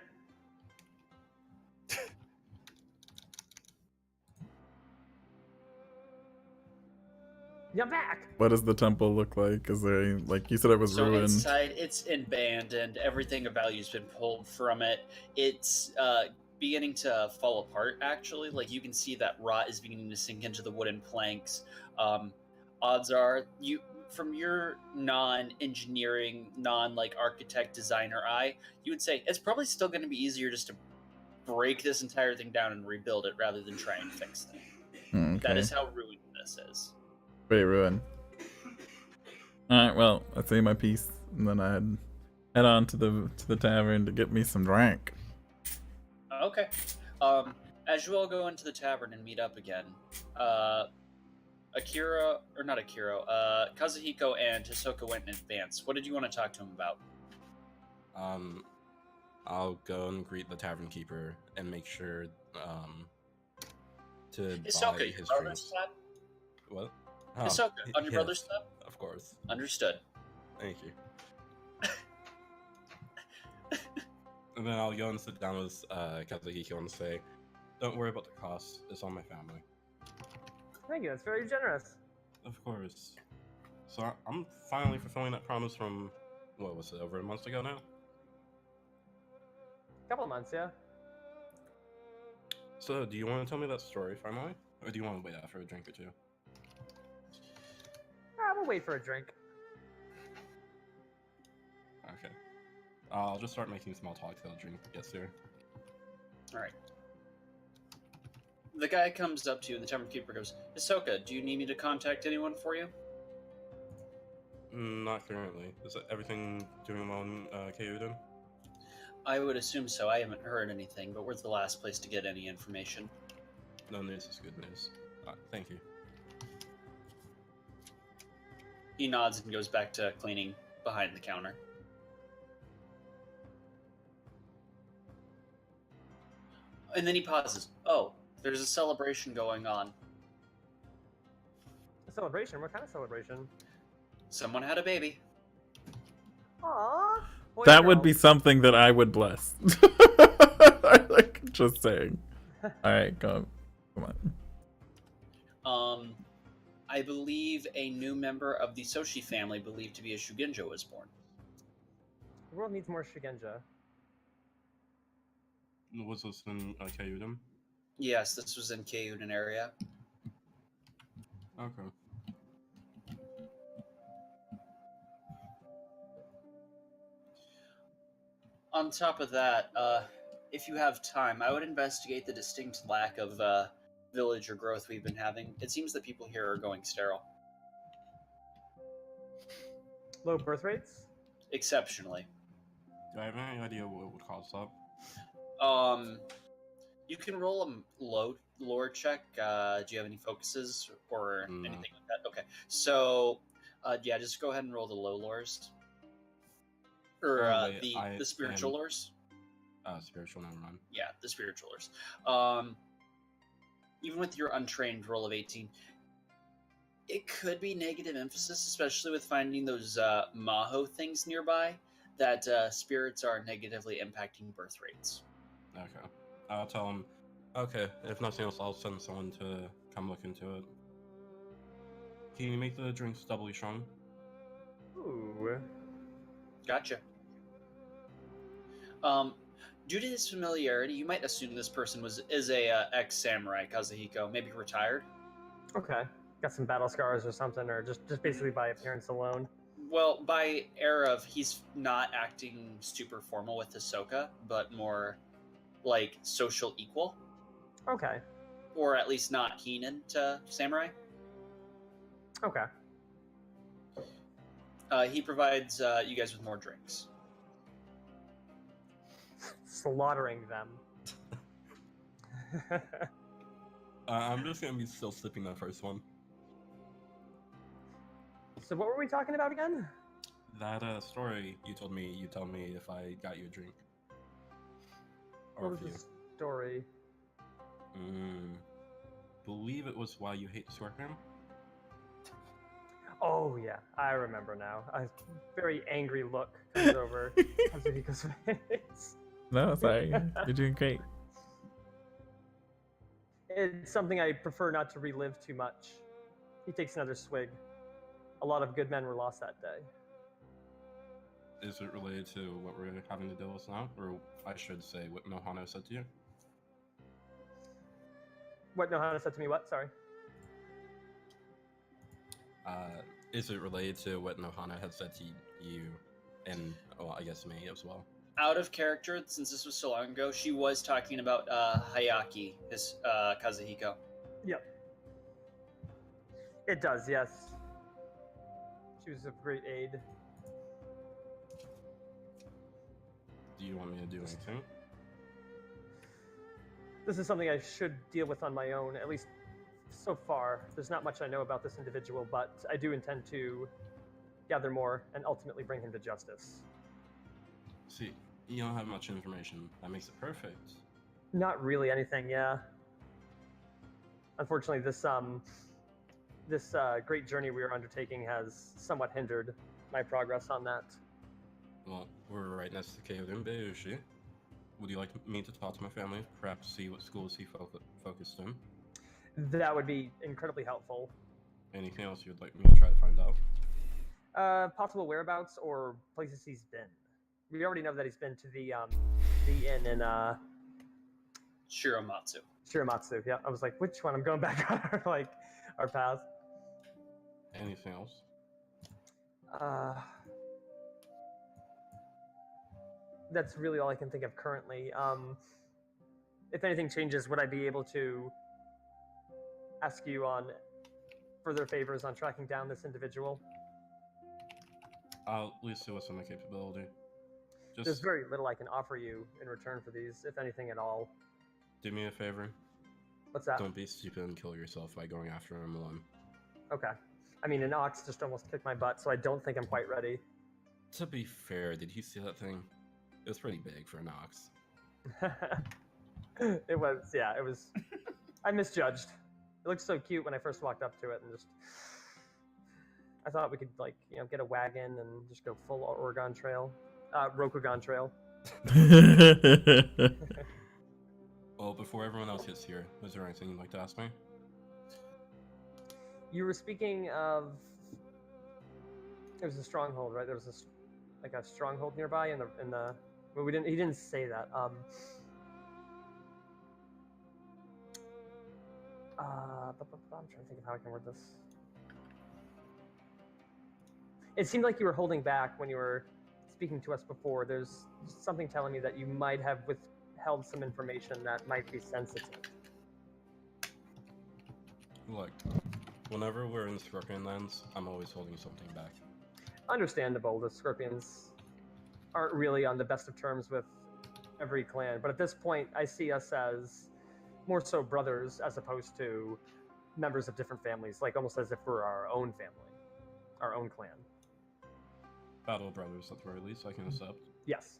You're back! What does the temple look like? Is there any, like you said it was So ruined? inside, it's abandoned. Everything of value's been pulled from it. It's beginning to fall apart. Actually, like you can see that rot is beginning to sink into the wooden planks. Odds are, you from your non-engineering, non-like architect designer eye, you would say it's probably still going to be easier just to break this entire thing down and rebuild it rather than try and fix it. Okay. That is how ruined this is. Pretty ruined. Alright, well, I say my piece, and then I head on to the tavern to get me some drink. Okay. As you all go into the tavern and meet up again, Kazuhiko and Hisoka went in advance. What did you want to talk to him about? I'll go and greet the tavern keeper and make sure to Hisoka, buy your his brother's drinks. tab? What? Oh, Hisoka, on your yes, brother's tab? Of course. Understood. Thank you. And then I'll go and sit down with Kazuhiko and say, "Don't worry about the cost. It's on my family." Thank you, that's very generous. Of course. So I'm finally fulfilling that promise from, what was it, over a month ago now? Couple of months, yeah. So, do you want to tell me that story finally? Or do you want to wait after a drink or two? We'll wait for a drink. Okay. I'll just start making small talk till the drink gets here. Alright. The guy comes up to you and the tavern keeper goes, Hisoka, do you need me to contact anyone for you? Not currently. Is everything doing well in Kyouden? I would assume so. I haven't heard anything, but where's the last place to get any information? No news is good news. Thank you. He nods and goes back to cleaning behind the counter. And then he pauses. Oh, there's a celebration going on. A celebration? What kind of celebration? Someone had a baby. Aww. Boy or That would girl? be something that I would bless. Like, just saying. Alright, come on. I believe a new member of the Soshi family, believed to be a Shugenja, was born. The world needs more Shigenja. Was this in Kyouden? Yes, this was in Kyouden area. Okay. On top of that, if you have time, I would investigate the distinct lack of villager growth we've been having. It seems that people here are going sterile. Low birth rates? Exceptionally. Do I have any idea what would cause that? You can roll a lore check. Do you have any focuses or anything like that? Okay. So, yeah, just go ahead and roll the low lores. Or the spiritual lores. Spiritual, never mind. Yeah, the spiritual lores. Even with your untrained roll of 18, it could be negative emphasis, especially with finding those Maho things nearby, that spirits are negatively impacting birth rates. Okay. I'll tell him, okay, if nothing else, I'll send someone to come look into it. Can you make the drinks doubly strong? Ooh. Gotcha. Due to his familiarity, you might assume this person is a ex-samurai, Kazuhiko, maybe retired. Okay. Got some battle scars or something, or just basically by appearance alone. Well, by air of, he's not acting super formal with Hisoka, but more like social equal. Okay. Or at least not heenan to samurai. Okay. He provides you guys with more drinks. Slaughtering them. I'm just gonna be still sipping that first one. So what were we talking about again? That story you told me. You tell me if I got you a drink. Or What was if you. the story? Believe it was why you hate the scorpion. Oh yeah, I remember now. A very angry look comes over Kazuhiko's face. No, sorry. You're doing great. It's something I prefer not to relive too much. He takes another swig. A lot of good men were lost that day. Is it related to what we're having to deal with now? Or I should say what Nohana said to you? What Nohana said to me, what? Sorry. Is it related to what Nohana had said to you and, well, I guess me as well? Out of character, since this was so long ago, she was talking about Hayaki, his Kazuhiko. Yep. It does, yes. She was of great aid. Do you want me to do anything? This is something I should deal with on my own, at least so far. There's not much I know about this individual, but I do intend to gather more and ultimately bring him to justice. See, you don't have much information. That makes it perfect. Not really anything, yeah. Unfortunately, this great journey we are undertaking has somewhat hindered my progress on that. Well, we're right next to Kyoto Beushi. Would you like me to talk to my family? Perhaps see what schools he focused in? That would be incredibly helpful. Anything else you'd like me to try to find out? Possible whereabouts or places he's been. We already know that he's been to the inn in Shiramatsu. Shiramatsu. Yeah, I was like, which one? I'm going back on our path. Anything else? That's really all I can think of currently. If anything changes, would I be able to ask you on further favors on tracking down this individual? I'll at least see what's in my capability. There's very little I can offer you in return for these, if anything at all. Do me a favor. What's that? Don't be stupid and kill yourself by going after him alone. Okay. I mean, an ox just almost kicked my butt, so I don't think I'm quite ready. To be fair, did you see that thing? It was pretty big for an ox. It was. I misjudged. It looked so cute when I first walked up to it, and I thought we could get a wagon and just go full Rokugan Trail. Well, before everyone else gets here, was there anything you'd like to ask me? You were speaking of. There was a stronghold, right? There was a stronghold nearby in the. Well, we didn't. He didn't say that. I'm trying to think of how I can word this. It seemed like you were holding back when you were speaking to us before. There's something telling me that you might have withheld some information that might be sensitive. Look, whenever we're in Scorpion Lands, I'm always holding something back. Understandable. The Scorpions aren't really on the best of terms with every clan, but at this point, I see us as more so brothers as opposed to members of different families, like almost as if we're our own family, our own clan. Battle brothers, at the very least, I can accept. Yes,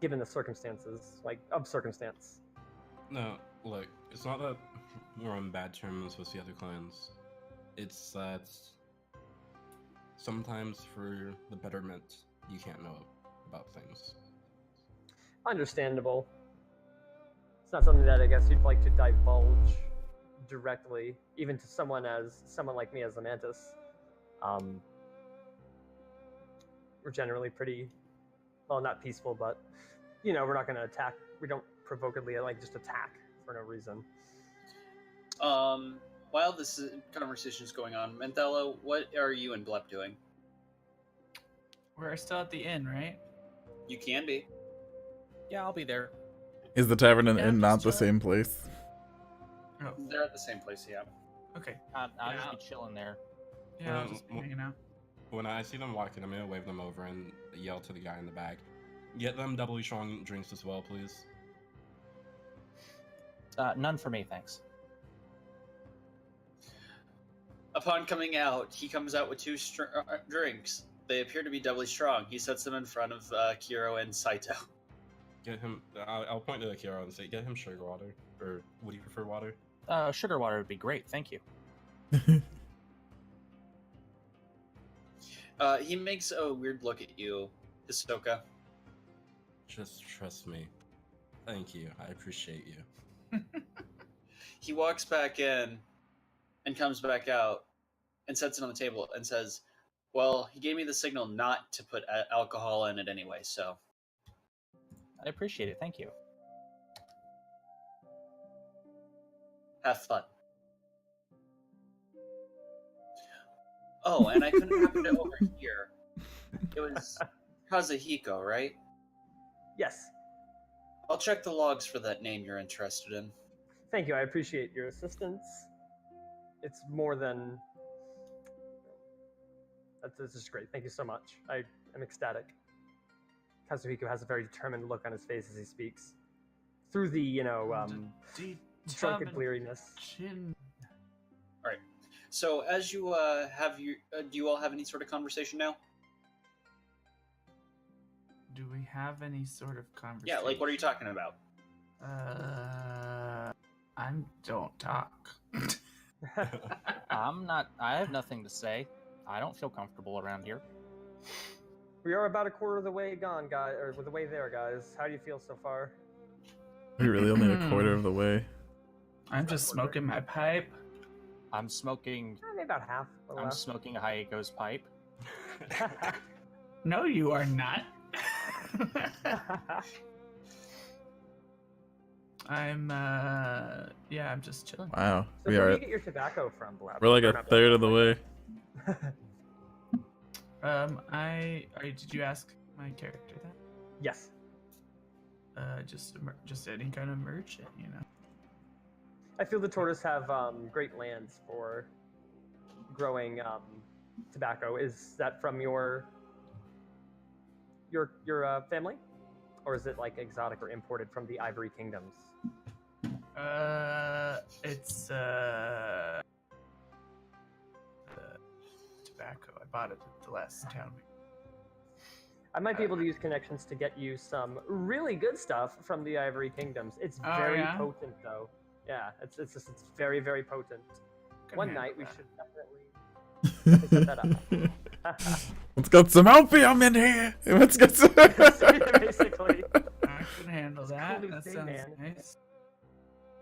given the circumstances, of circumstance. No, look, it's not that we're on bad terms with the other clans. It's that sometimes for the betterment, you can't know about things. Understandable. It's not something that I guess you'd like to divulge directly, even to someone like me as a mantis. We're generally pretty, well, not peaceful, but we're not going to attack. We don't provokedly just attack for no reason. While this conversation is going on, Menthello, what are you and Blep doing? We're still at the inn, right? You can be. Yeah, I'll be there. Is the tavern and Yeah, inn just not the chilling. same place? Oh, They're at the same place, yeah. okay. I'll Yeah. just be chilling there. Yeah, I'll just be hanging out. When I see them walking, I'm gonna wave them over and yell to the guy in the back. Get them doubly strong drinks as well, please. None for me, thanks. Upon coming out, he comes out with two drinks. They appear to be doubly strong. He sets them in front of Kiro and Saito. Get him. I'll point to the Kiro and say, get him sugar water. Or would you prefer water? Sugar water would be great, thank you. He makes a weird look at you, Hisoka. Just trust me. Thank you. I appreciate you. He walks back in and comes back out and sets it on the table and says, well, he gave me the signal not to put alcohol in it anyway, so. I appreciate it, thank you. Have fun. Oh, and I couldn't happen to overhear. It was Kazuhiko, right? Yes. I'll check the logs for that name you're interested in. Thank you. I appreciate your assistance. It's more than... This is great. Thank you so much. I am ecstatic. Kazuhiko has a very determined look on his face as he speaks. Through the, drunken bleariness. Alright. So, as you have your... do you all have any sort of conversation now? Do we have any sort of conversation? Yeah, like, what are you talking about? I don't talk. I have nothing to say. I don't feel comfortable around here. We are about a quarter of the way gone, guys, or the way there, guys. How do you feel so far? We're really only a quarter of the way. I'm just smoking my pipe. I'm smoking... Maybe about half. I'm smoking a Hayeko's pipe. No, you are not. I'm just chilling. Wow. So where do you get your tobacco from, Blab? We're like a third of the way. Did you ask my character that? Yes. Just any kind of merchant, you know. I feel the tortoise have great lands for growing tobacco. Is that from your family, or is it like exotic or imported from the Ivory Kingdoms? It's tobacco. I bought it at the last town. I might be able to use connections to get you some really good stuff from the Ivory Kingdoms. It's very potent, though. Yeah, it's very, very potent. One night we should definitely set that up. Let's get some opium in here. Let's get some. Basically. I can handle that. That sounds nice.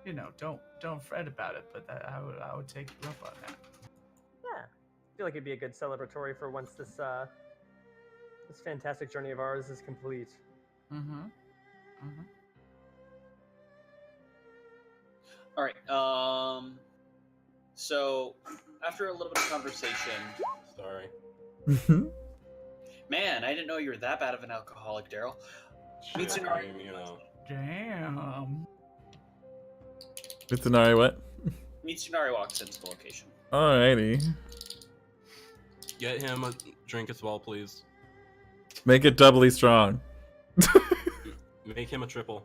You know, don't fret about it, but I would take you up on that. Yeah, I feel like it'd be a good celebratory for once this this fantastic journey of ours is complete. All right. So after a little bit of conversation, sorry. Man, I didn't know you were that bad of an alcoholic, Daryl. Mitsunari, you know. Damn. Mitsunari, what? Mitsunari walks into the location. Alrighty. Get him a drink as well, please. Make it doubly strong. Make him a triple.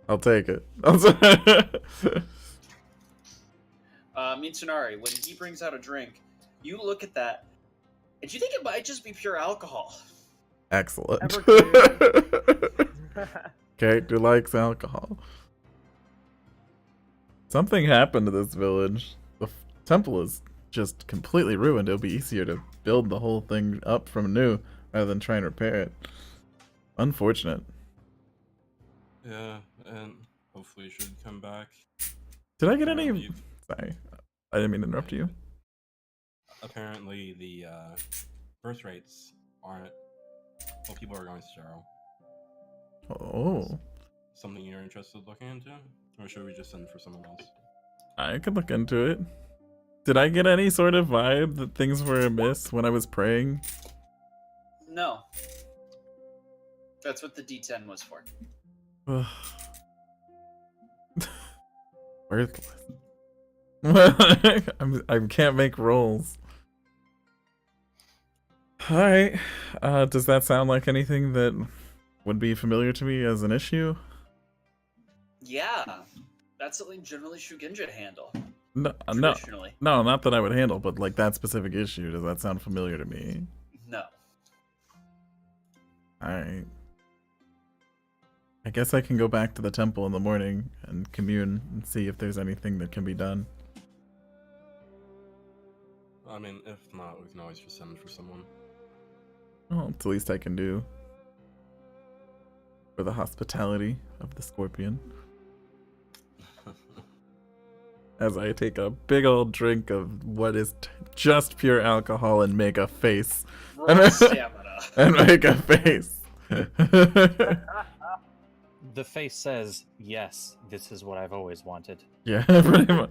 I'll take it. Mitsunari, when he brings out a drink, you look at that, and you think it might just be pure alcohol. Excellent. Character likes alcohol. Something happened to this village. The temple is just completely ruined. It'll be easier to build the whole thing up from new rather than try and repair it. Unfortunate. Yeah, and hopefully it should come back. Did I get any... Sorry, I didn't mean to interrupt you. Apparently the birth rates aren't... Well, people are going sterile. Oh. Something you're interested in looking into? Or should we just send for someone else? I could look into it. Did I get any sort of vibe that things were amiss when I was praying? No. That's what the D10 was for. Worthless. I can't make rolls. Alright. Does that sound like anything that would be familiar to me as an issue? Yeah. That's something generally Shugenja handle. No, Traditionally. no, not that I would handle, but like that specific issue. Does that sound familiar to me? No. Alright. I guess I can go back to the temple in the morning and commune and see if there's anything that can be done. I mean, if not, we can always just send for someone. Well, it's the least I can do. For the hospitality of the scorpion. As I take a big old drink of what is just pure alcohol and make a face. Raw stamina. And make a face. The face says, "Yes, this is what I've always wanted." Yeah, pretty much.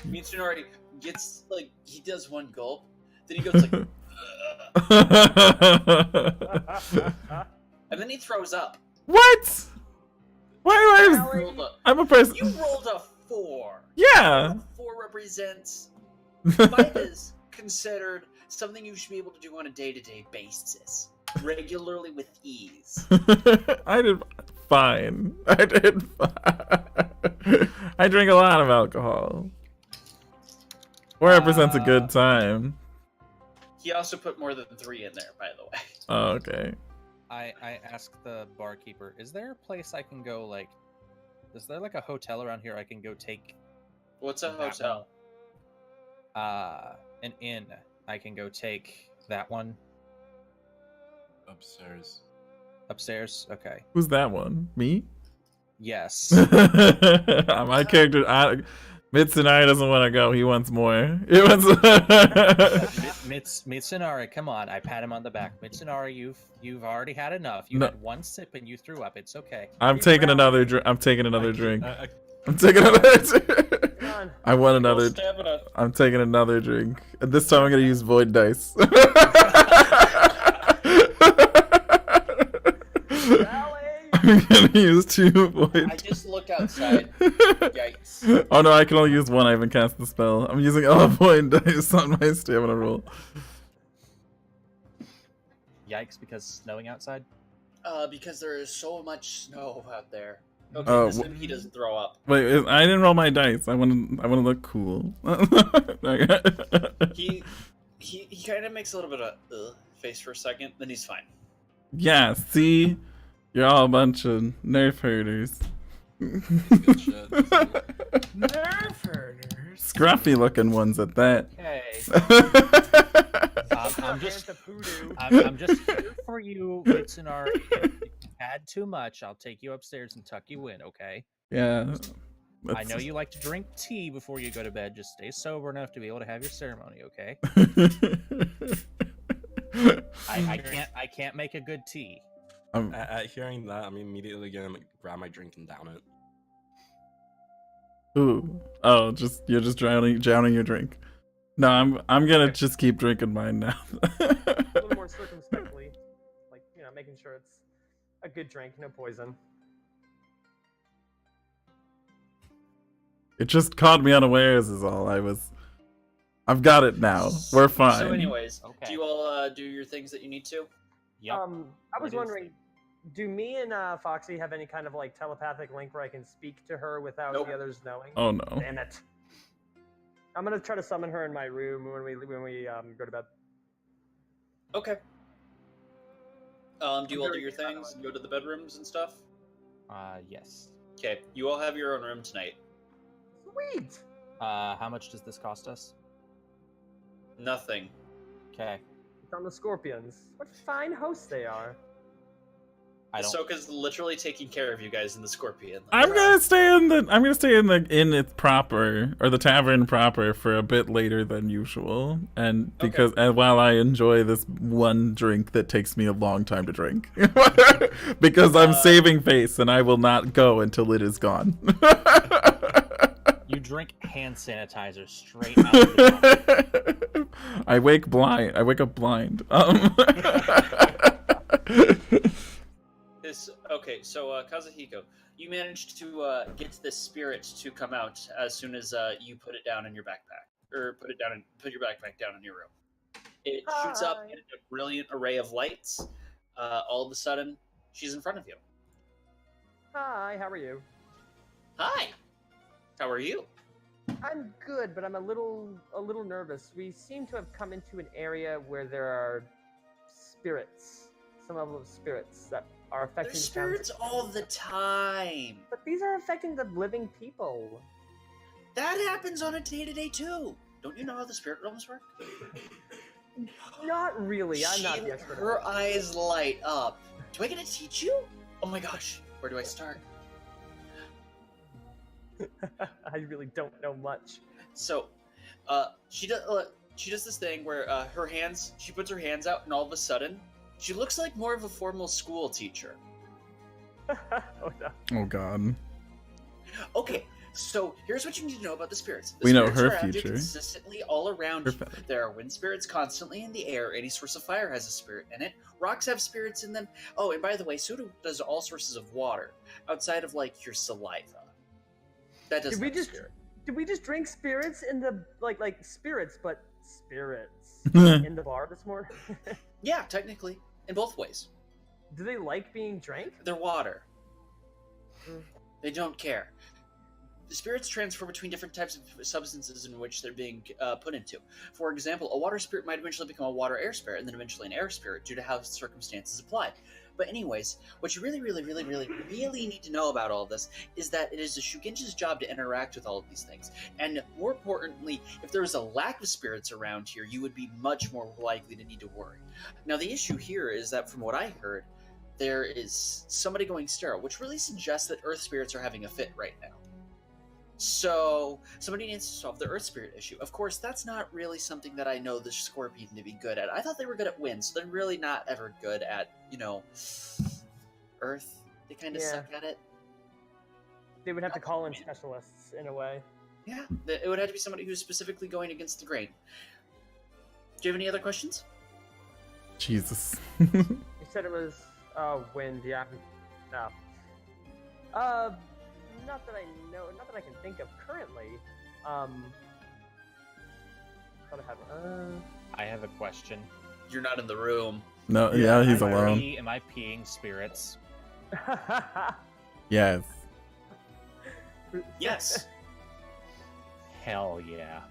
Mitsunari gets, like, he does one gulp, then he goes like, and then he throws up. What? Why do I? Rolled a- I'm a person. You rolled a 4. Yeah. A 4 represents 5 is considered something you should be able to do on a day-to-day basis, regularly with ease. I did fine. I did fine. I drink a lot of alcohol. 4 represents a good time. He also put more than 3 in there, by the way. Oh, okay. I asked the barkeeper, "Is there a place I can go? Like, is there like a hotel around here I can go take?" What's a that hotel? one? An inn. I can go take that one Upstairs. upstairs. Okay. Who's that one? Me? Yes. My character, Mitsunari doesn't want to go. He wants more. He wants. Mitsunari, come on! I pat him on the back. Mitsunari, you've already had enough. You No. had one sip and you threw up. It's okay. I'm taking another drink. I'm taking another drink. I I'm taking another drink. Come on. I want another. Stamina. I'm taking another drink. And this time I'm gonna use void dice. I'm gonna use 2 void. I just looked outside. Yikes. Oh no, I can only use 1. I haven't cast the spell. I'm using all void dice on my stamina roll. Yikes! Because snowing outside. Because there is so much snow out there. Okay, Oh, this time he doesn't throw up. Wait, I didn't roll my dice. I want to look cool. He kind of makes a little bit of face for a second, then he's fine. Yeah, see? You're all a bunch of nerf herders. good shit. Nerf herders. Scruffy looking ones at that. Okay. I'm just Santa Poodoo. I'm just here for you, Mitsunari. If you had too much, I'll take you upstairs and tuck you in, okay? Yeah. I know you like to drink tea before you go to bed. Just stay sober enough to be able to have your ceremony, okay? I can't make a good tea. At hearing that, I'm immediately gonna grab my drink and down it. Ooh. Oh, you're just drowning your drink. No, I'm gonna just keep drinking mine now. A little more circumspectly, like, you know, making sure it's a good drink, no poison. It just caught me unawares is all. I've got it now. We're fine. So anyways, Okay. do you all do your things that you need to? Yep. I What was is- wondering, do me and Foxy have any kind of like telepathic link where I can speak to her without Nope. the others knowing? Oh no. Damn it! I'm gonna try to summon her in my room when we go to bed. Okay. Do you all do very your good, by the things? way. Go to the bedrooms and stuff? Yes. Okay, you all have your own room tonight. Sweet. How much does this cost us? Nothing. Okay. It's on the Scorpions. What fine hosts they are. I don't. Ahsoka's literally taking care of you guys in the Scorpion. I'm gonna stay in the inn it proper, or the tavern proper, for a bit later than usual, and and while I enjoy this one drink that takes me a long time to drink, because I'm saving face and I will not go until it is gone. You drink hand sanitizer straight out of the bottle. I wake up blind. Okay, so Kazuhiko, you managed to get the spirit to come out as soon as you put it down in your backpack, or put your backpack down in your room. It shoots up in a brilliant array of lights. All of a sudden, she's in front of you. Hi, how are you? Hi. How are you? I'm good, but I'm a little nervous. We seem to have come into an area where there are spirits, some level of spirits that are affecting There's the town's- spirits all the time. But these are affecting the living people. That happens on a day-to-day too. Don't you know how the spirit realms work? Not really. I'm not the expert. Her eyes light up. Do I get to teach you? Oh my gosh. Where do I start? I really don't know much. So, she does this thing where she puts her hands out, and all of a sudden, she looks like more of a formal school teacher. Oh no. Oh god. Okay, so here's what you need to know about the spirits. The We know spirits her are around you future. consistently all around Her you. feather. There are wind spirits constantly in the air. Any source of fire has a spirit in it. Rocks have spirits in them. Oh, and by the way, so does all sources of water, outside of like your saliva. That doesn't have a spirit. Did we just drink spirits in the like spirits, but spirits in the bar this morning? Yeah, technically, in both ways. Do they like being drank? They're water. They don't care. The spirits transfer between different types of substances in which they're being put into. For example, a water spirit might eventually become a water-air spirit, and then eventually an air spirit due to how circumstances apply. But anyways, what you really need to know about all of this is that it is the Shugenja's job to interact with all of these things. And more importantly, if there is a lack of spirits around here, you would be much more likely to need to worry. Now, the issue here is that from what I heard, there is somebody going sterile, which really suggests that Earth spirits are having a fit right now. So, somebody needs to solve the Earth spirit issue. Of course, that's not really something that I know the Scorpion to be good at. I thought they were good at wind, so they're really not ever good at, Earth. They kind of suck at it. They would have to call in specialists in a way. Yeah, it would have to be somebody who's specifically going against the grain. Do you have any other questions? Jesus. You said it was wind, yeah. No. Not that I know, not that I can think of currently. Thought I had one. I have a question. You're not in the room. No, yeah, he's alone. Am I peeing spirits? Yes. Yes. Hell yeah.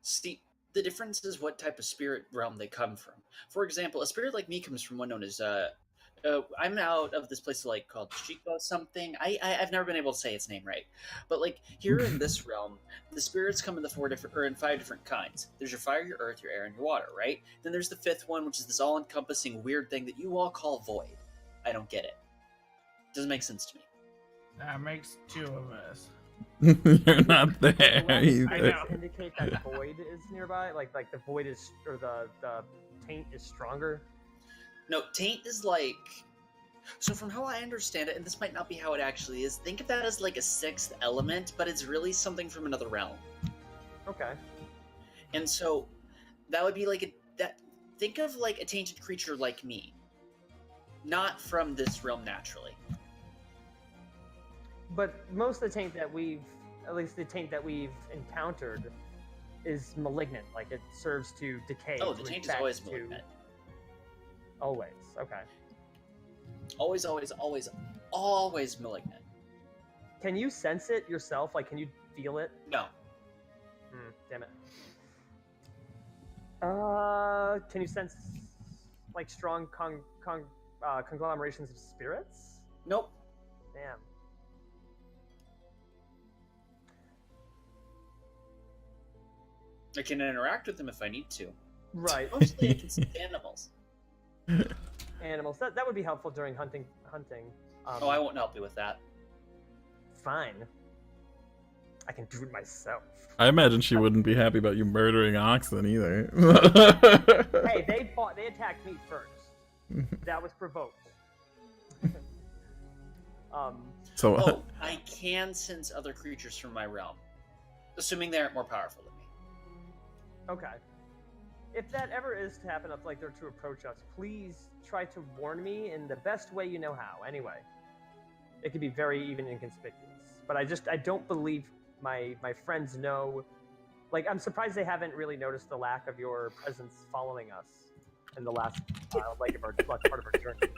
See, the difference is what type of spirit realm they come from. For example, a spirit like me comes from one known as I'm out of this place called Chico something. I've never been able to say its name right, but here in this realm, the spirits come in in 5 different kinds. There's your fire, your earth, your air, and your water. Right? Then there's the 5th one, which is this all-encompassing weird thing that you all call void. I don't get it. Doesn't make sense to me. That makes 2 of us. You're not there either. I know. Indicate that void is nearby. Like the void is, or the taint is stronger. No, taint is so from how I understand it, and this might not be how it actually is, think of that as a 6th element, but it's really something from another realm. Okay. And so that would be think of a tainted creature like me. Not from this realm naturally. But most of the taint that we've encountered, is malignant. Like it serves to decay. Oh, the taint is always malignant. Always. Okay. Always malignant. Can you sense it yourself? Can you feel it? No. Damn it. Can you sense strong conglomerations of spirits? Nope. Damn. I can interact with them if I need to. Right. Mostly I can see animals. Animals. That would be helpful during hunting. I won't help you with that. Fine. I can do it myself. I imagine she wouldn't be happy about you murdering oxen either. Hey, they attacked me first. That was provoked. So I can sense other creatures from my realm. Assuming they aren't more powerful than me. Okay. If that ever is to happen, if they're to approach us, please try to warn me in the best way you know how. Anyway, it could be very even inconspicuous, but I don't believe my friends know. I'm surprised they haven't really noticed the lack of your presence following us. in the last leg of our last part of our journey.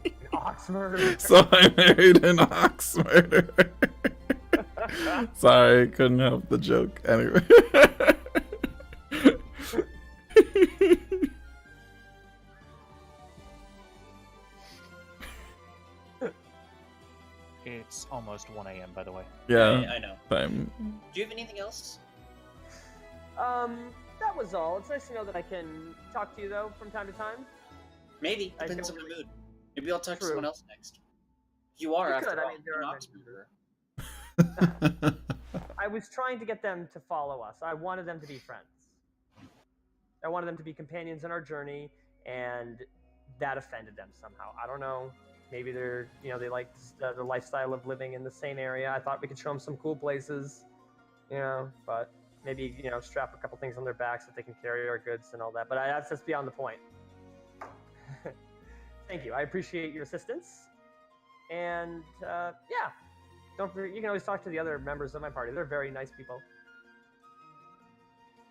An ox murderer. So I married an ox murderer. Sorry, couldn't help the joke. Anyway. It's almost 1 a.m. by the way. Yeah. I know. Time. Do you have anything else? That was all. It's nice to know that I can talk to you though from time to time. Maybe. I Depends on don't- the mood. Maybe I'll talk to True. someone else next. You are, You after could, I all, mean, there an are ox many murderer. I was trying to get them to follow us. I wanted them to be friends. I wanted them to be companions in our journey, and that offended them somehow. I don't know. Maybe they're, they like the lifestyle of living in the same area. I thought we could show them some cool places, but maybe, strap a couple things on their backs that they can carry our goods and all that. But that's just beyond the point. Thank you. I appreciate your assistance. And, yeah. Don't forget, you can always talk to the other members of my party. They're very nice people.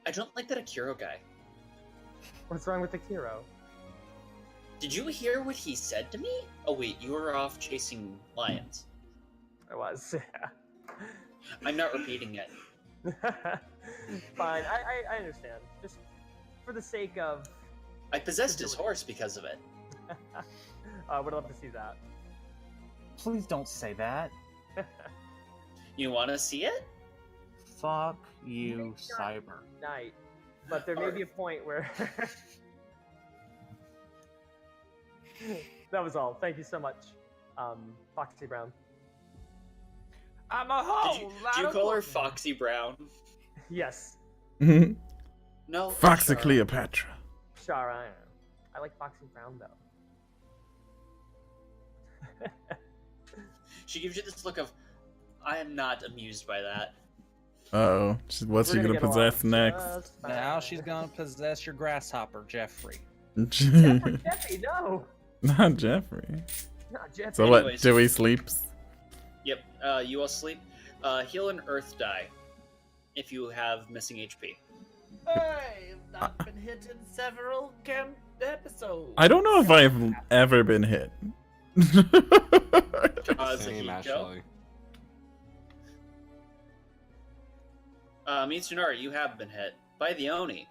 I don't like that Akiro guy. What's wrong with Akiro? Did you hear what he said to me? Oh wait, you were off chasing lions. I was, yeah. I'm not repeating it. Fine, I understand. Just for the sake of... I possessed his horse because of it. Would love to see that. Please don't say that. You want to see it? Fuck you, Cyber. Night. But there may be a point where... That was all. Thank you so much, Foxy Brown. I'm a hoe. Did you call her Foxy Brown? Yes. No. Foxy Shara. Cleopatra. Shara, I like Foxy Brown, though. She gives you this look of, I am not amused by that. Uh-oh. What's she gonna possess next? Now she's gonna possess your grasshopper, Jeffrey. Jeffrey, no! Not Jeffrey. Not Jeffrey. So what, Anyways. Dewey sleeps? Yep, you all sleep. Heal and Earth die if you have missing HP. I've not been hit in several episodes. I don't know if I've ever been hit. Same, Zahiko. actually. Mitsunari, you have been hit by the Oni.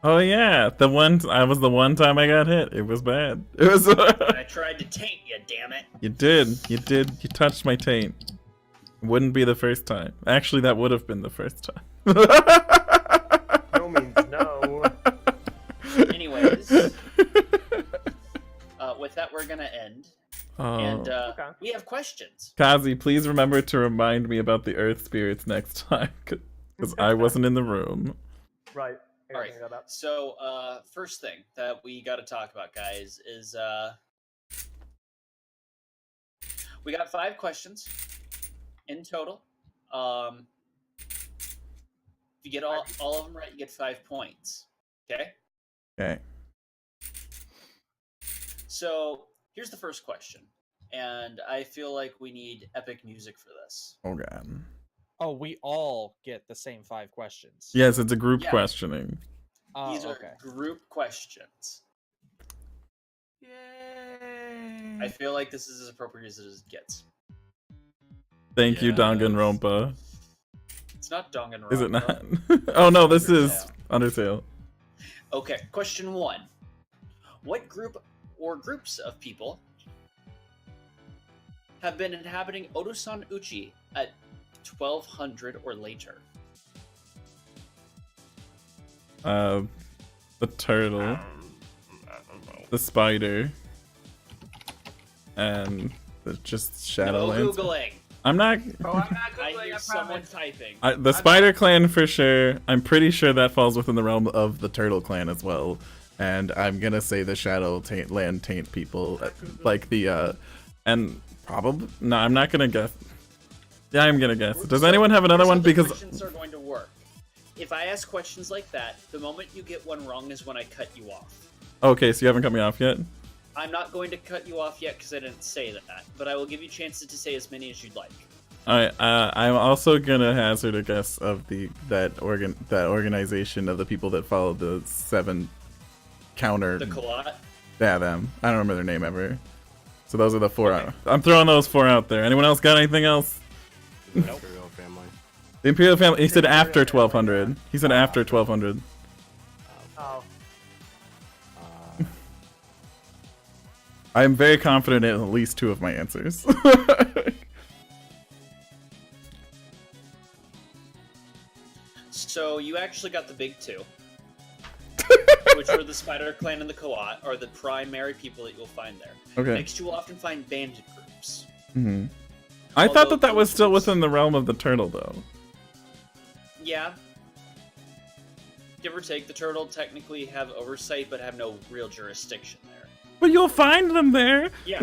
Oh yeah, I was the one time I got hit. It was bad. It was. I tried to taint you, damn it. You did. You touched my taint. Wouldn't be the first time. Actually, that would have been the first time. No means no. Anyways, with that, we're gonna end. And Okay. we have questions. Kazi, please remember to remind me about the Earth spirits next time, because I wasn't in the room. Right. I gotta Alright, bring that up. so first thing that we got to talk about, guys, is we got 5 questions in total. If you get all of them right, you get 5 points. Okay? Okay. So here's the first question, and I feel like we need epic music for this. Oh god. Oh, we all get the same 5 questions. Yes, it's a group Yeah. questioning. Oh, These are okay. group questions. Yay! I feel like this is as appropriate as it gets. Thank you, Yes. Danganronpa. It's not Danganronpa. Is it not? Oh no, this is Undertale. Okay, question 1. What group or groups of people have been inhabiting Odosan Uchi at 1200 or later? The turtle, the spider, and the just No Shadowlands. Googling. I'm not. Oh, I'm not I Googling, hear I someone promise. typing. The Spider Clan for sure. I'm pretty sure that falls within the realm of the Turtle Clan as well. And I'm gonna say the Shadow Land Taint people, like the and probably no. I'm not gonna guess. Yeah, I'm gonna guess. Does anyone have another Here's one? how the Because questions are going to work. If I ask questions like that, the moment you get one wrong is when I cut you off. okay, so you haven't cut me off yet. I'm not going to cut you off yet because I didn't say that, but I will give you chances to say as many as you'd like. All right. I'm also gonna hazard a guess of that organization of the people that follow the 7 counter. The Kalat. Yeah, them. I don't remember their name ever. So those are the 4 out. I'm throwing those 4 out there. Anyone else got anything else? The Imperial family. The Imperial family. He said after 1200. He said after 1200. Oh. I am very confident in at least 2 of my answers. So you actually got the big 2. Which were the Spider Clan and the Kalat, are the primary people that you'll find there. Okay. Next, you will often find bandit groups. Mm-hmm. I thought that was still within the realm of the turtle, though. Yeah. Give or take, the turtle technically have oversight, but have no real jurisdiction there. But you'll find them there. Yeah.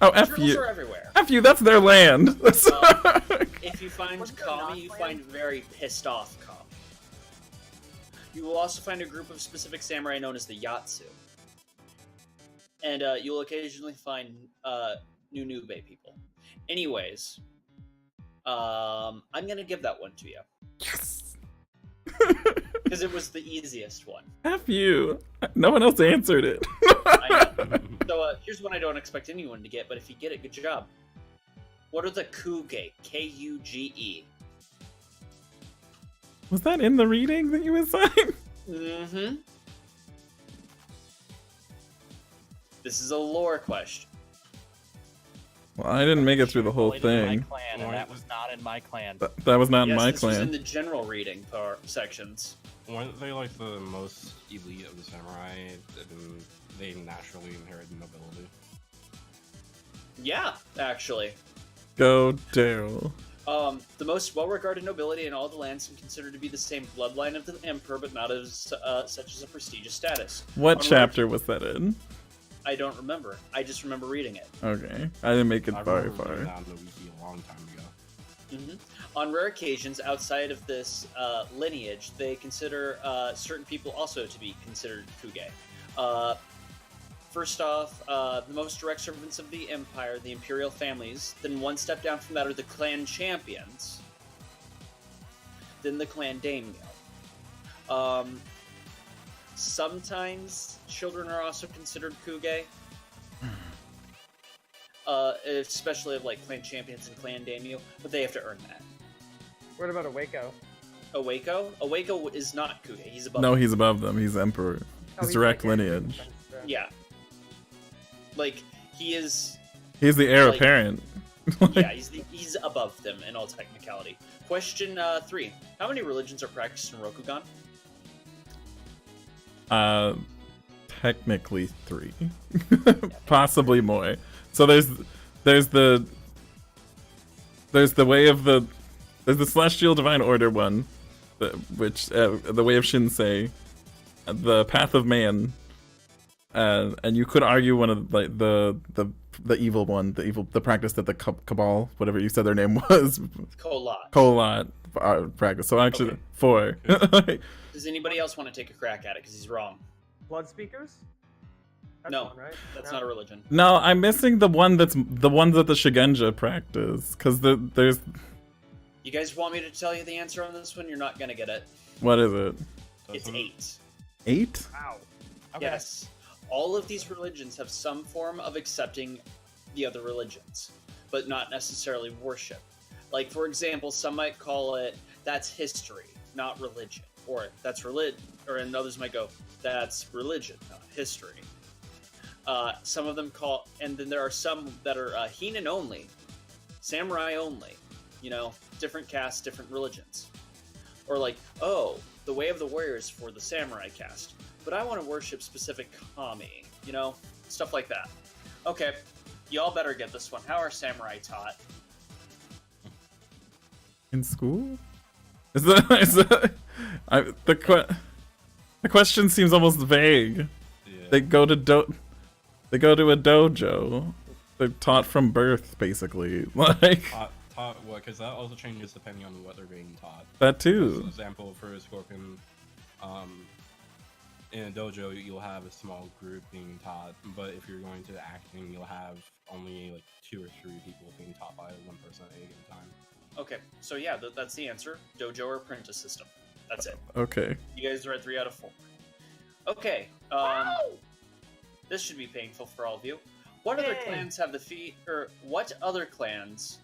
Oh, F Turtles you. are everywhere. F you, that's their land. If you find Kami, you find very pissed off Kami. You will also find a group of specific samurai known as the Yatsu. And you'll occasionally find Nunube people. Anyways, I'm gonna give that one to you. Yes! Because it was the easiest one. F you. No one else answered it. I know. So here's one I don't expect anyone to get, but if you get it, good job. What are the Kuge? Kuge. Was that in the reading that you assigned? Mm-hmm. This is a lore question. Well, I didn't make it through the whole Only in my thing. clan, and that was not in my clan. That was not in my this was in clan. the general reading sections. Weren't they like the most elite of the samurai? And they naturally inherited nobility. Yeah, actually. Go Daryl. The most well-regarded nobility in all the lands and considered to be the same bloodline of the emperor, but not as such as a prestigious status. What On chapter was that in? I don't remember. I just remember reading it. Okay. I didn't make it I very remember reading far. that on the wiki a long time ago. On rare occasions, outside of this lineage, they consider certain people also to be considered Kuge. First off, the most direct servants of the Empire, the Imperial families. Then one step down from that are the clan champions. Then the clan daimyo. Sometimes children are also considered Kuge. Especially of like clan champions and clan daimyo, but they have to earn that. What about a Waco? Awako? Awako is not Kuge. He's above. No, them. he's above them. He's emperor. Oh, His he's direct like- lineage. Yeah. Like he is. He's the heir Like- apparent. Yeah, he's above them in all technicality. Question 3: How many religions are practiced in Rokugan? Technically 3. Possibly more. So there's the way of the Celestial Divine Order one, which the way of Shinsei, the Path of Man, and you could argue one of like the evil one, the practice that the Cabal, whatever you said their name was, Kolat practice. So actually, Okay. 4. Does anybody else want to take a crack at it? Because he's wrong. Blood speakers? That's No, one, right? that's No. not a religion. No, I'm missing the ones that the Shigenja practice, because there's You guys want me to tell you the answer on this one? You're not gonna get it. what is it? It's 8. 8? Wow. Yes. All of these religions have some form of accepting the other religions, but not necessarily worship. Like, for example, some might call it, that's history, not religion. Or, that's religion. And others might go, that's religion, not history. Some of them call, and then there are some that are Hinin only, samurai only. You know, different castes, different religions. Or like, oh, the way of the warrior is for the samurai caste, but I want to worship specific kami, you know, stuff like that. Okay, y'all better get this one. How are samurai taught? In school? The question seems almost vague. Yeah. They go to a dojo. They're taught from birth, basically. Like Taught what? Because that also changes depending on what they're being taught. that too. For example, for a Scorpion, in a dojo, you'll have a small group being taught, but if you're going to acting, you'll have only like 2 or 3 people being taught by one person at a given time. Okay, so yeah, that's the answer. Dojo or apprentice system. That's it. Okay. You guys are at 3 out of 4. Okay. This should be painful for all of you. What other clans have what other clans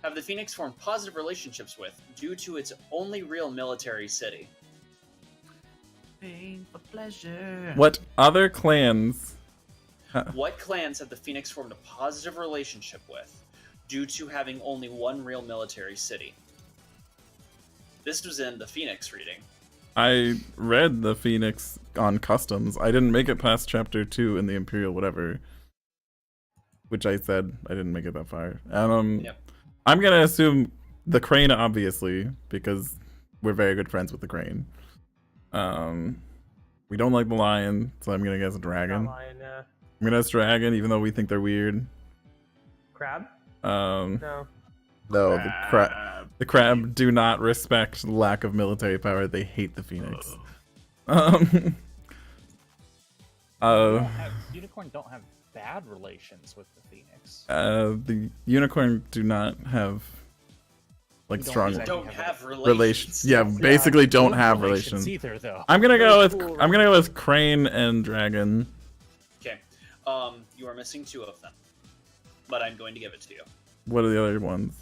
have the Phoenix formed positive relationships with due to its only real military city? Pain for pleasure. What other clans? What clans have the Phoenix formed a positive relationship with due to having only one real military city? This was in the Phoenix reading. I read the Phoenix on customs. I didn't make it past chapter 2 in the Imperial whatever. Which I said I didn't make it that far. Yep. I'm gonna assume the Crane, obviously, because we're very good friends with the Crane. We don't like the Lion, so I'm gonna guess Dragon. Lion, I'm gonna guess Dragon, even though we think they're weird. Crab? No, No. the crab do not respect lack of military power. They hate the Phoenix. Unicorn don't have bad relations with the Phoenix. The Unicorn do not have like strong Don't have relations. Yeah, basically don't have relations either, though. I'm gonna go with Crane and Dragon. Okay. You are missing 2 of them, but I'm going to give it to you. What are the other ones?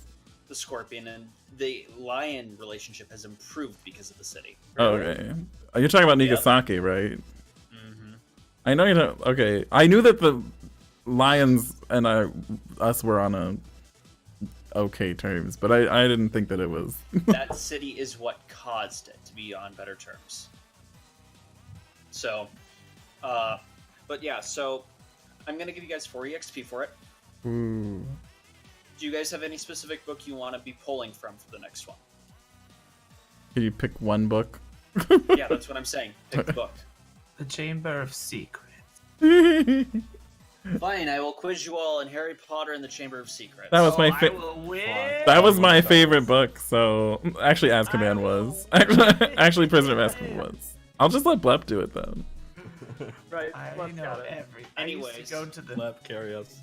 The Scorpion and the Lion relationship has improved because of the city. Oh, okay. You're talking about Nigasaki, right? Mm-hmm. I know you don't. Okay, I knew that the Lions and us were on a okay terms, but I didn't think that it was. That city is what caused it to be on better terms. So, but yeah, so I'm gonna give you guys 4 EXP for it. Ooh. Do you guys have any specific book you want to be pulling from for the next one? Can you pick one book? Yeah, that's what I'm saying. Pick the book. The Chamber of Secrets. Fine, I will quiz you all in Harry Potter and the Chamber of Secrets. That was my That was my favorite book. So actually, Azkaban was actually Prisoner of Azkaban was. I'll just let Blep do it then. Right. I Let's know got it. every. Anyways. I used to go to the. Let carry us.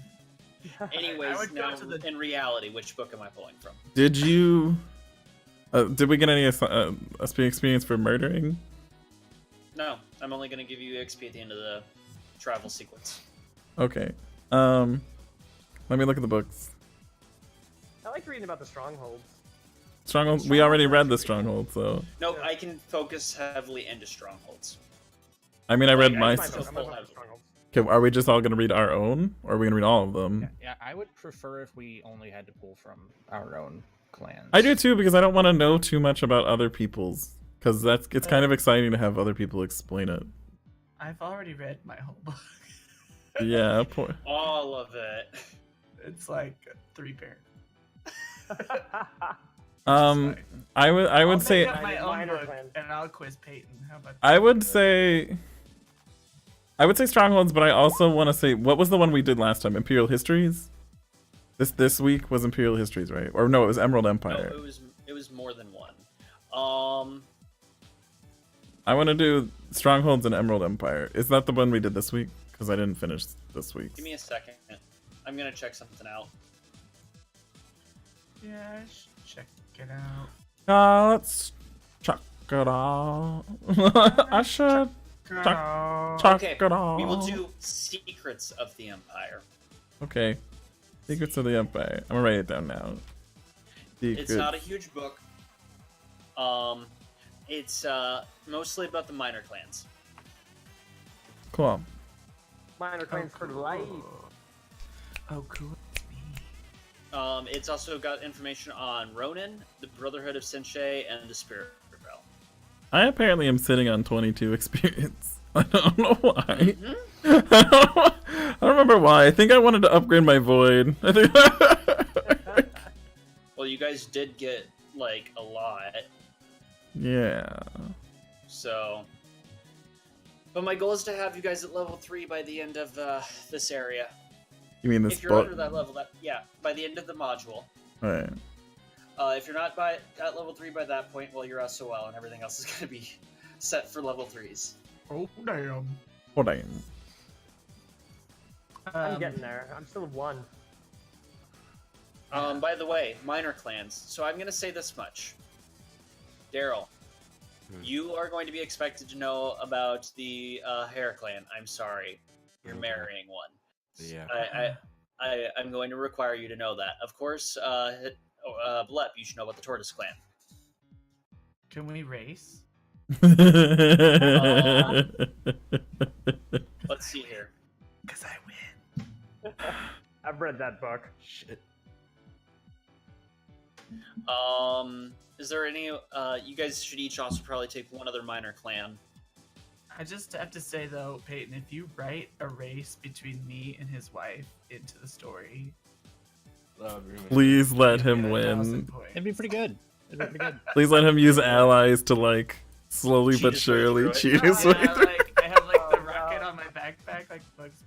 Anyways, I would go now to the- in reality, which book am I pulling from? Did you? Did we get any experience for murdering? No, I'm only going to give you XP at the end of the travel sequence. Okay. Let me look at the books. I like reading about the strongholds. Stronghold. We already read the Stronghold, so. No, I can focus heavily into strongholds. I mean, I read my. I'm not about the strongholds. Okay, are we just all gonna read our own, or are we gonna read all of them? Yeah, I would prefer if we only had to pull from our own clans. I do too, because I don't want to know too much about other people's, because it's kind of exciting to have other people explain it. I've already read my whole book. Yeah, poor. All of it. It's like 3 paragraphs. I would I'll say make up my own Minor book clan. and I'll quiz Peyton. How about I would say Strongholds, but I also want to say, what was the one we did last time? Imperial Histories. This week was Imperial Histories, right? Or no, it was Emerald Empire. No, it was more than one. I want to do Strongholds and Emerald Empire. Is that the one we did this week? Because I didn't finish this week. Give me a second. I'm gonna check something out. Yeah, I should check it out. Let's check it out. I should check Okay, it out. we will do Secrets of the Empire. Okay. Secrets of the Empire. I'm gonna write it down now. It's not a huge book. It's mostly about the minor clans. Cool. Minor clans for life. Oh, cool. It's also got information on Ronin, the Brotherhood of Sensei, and the Spirit Realm. I apparently am sitting on 22 experience. I don't know why. Mhm. I don't remember why. I think I wanted to upgrade my Void. I think. Well, you guys did get like a lot, Yeah. so. But my goal is to have you guys at level 3 by the end of this area. You mean this If you're book? under that level, by the end of the module. Alright. If you're not at level 3 by that point, well, you're SOL, and everything else is going to be set for level 3s. Oh, damn. Hold on. I'm getting there. I'm still at 1. By the way, minor clans. So I'm going to say this much. Daryl, You are going to be expected to know about the Hair Clan. I'm sorry, you're Okay. marrying one. Yeah. I'm going to require you to know that. Of course, Blep, you should know about the Tortoise Clan. Can we race? Let's see here. Because I win. I've read that book. Shit. Is there any? You guys should each also probably take one other minor clan. I just have to say though, Peyton, if you write a race between me and his wife into the story, That would be really Please let you him get 1,000 win. points. It'd be pretty good. It'd be pretty good. Please let him use allies to like slowly Cheat but his way surely through it. cheat Yeah, his way through. I have like the Oh, rocket no. on my backpack, like Bugs.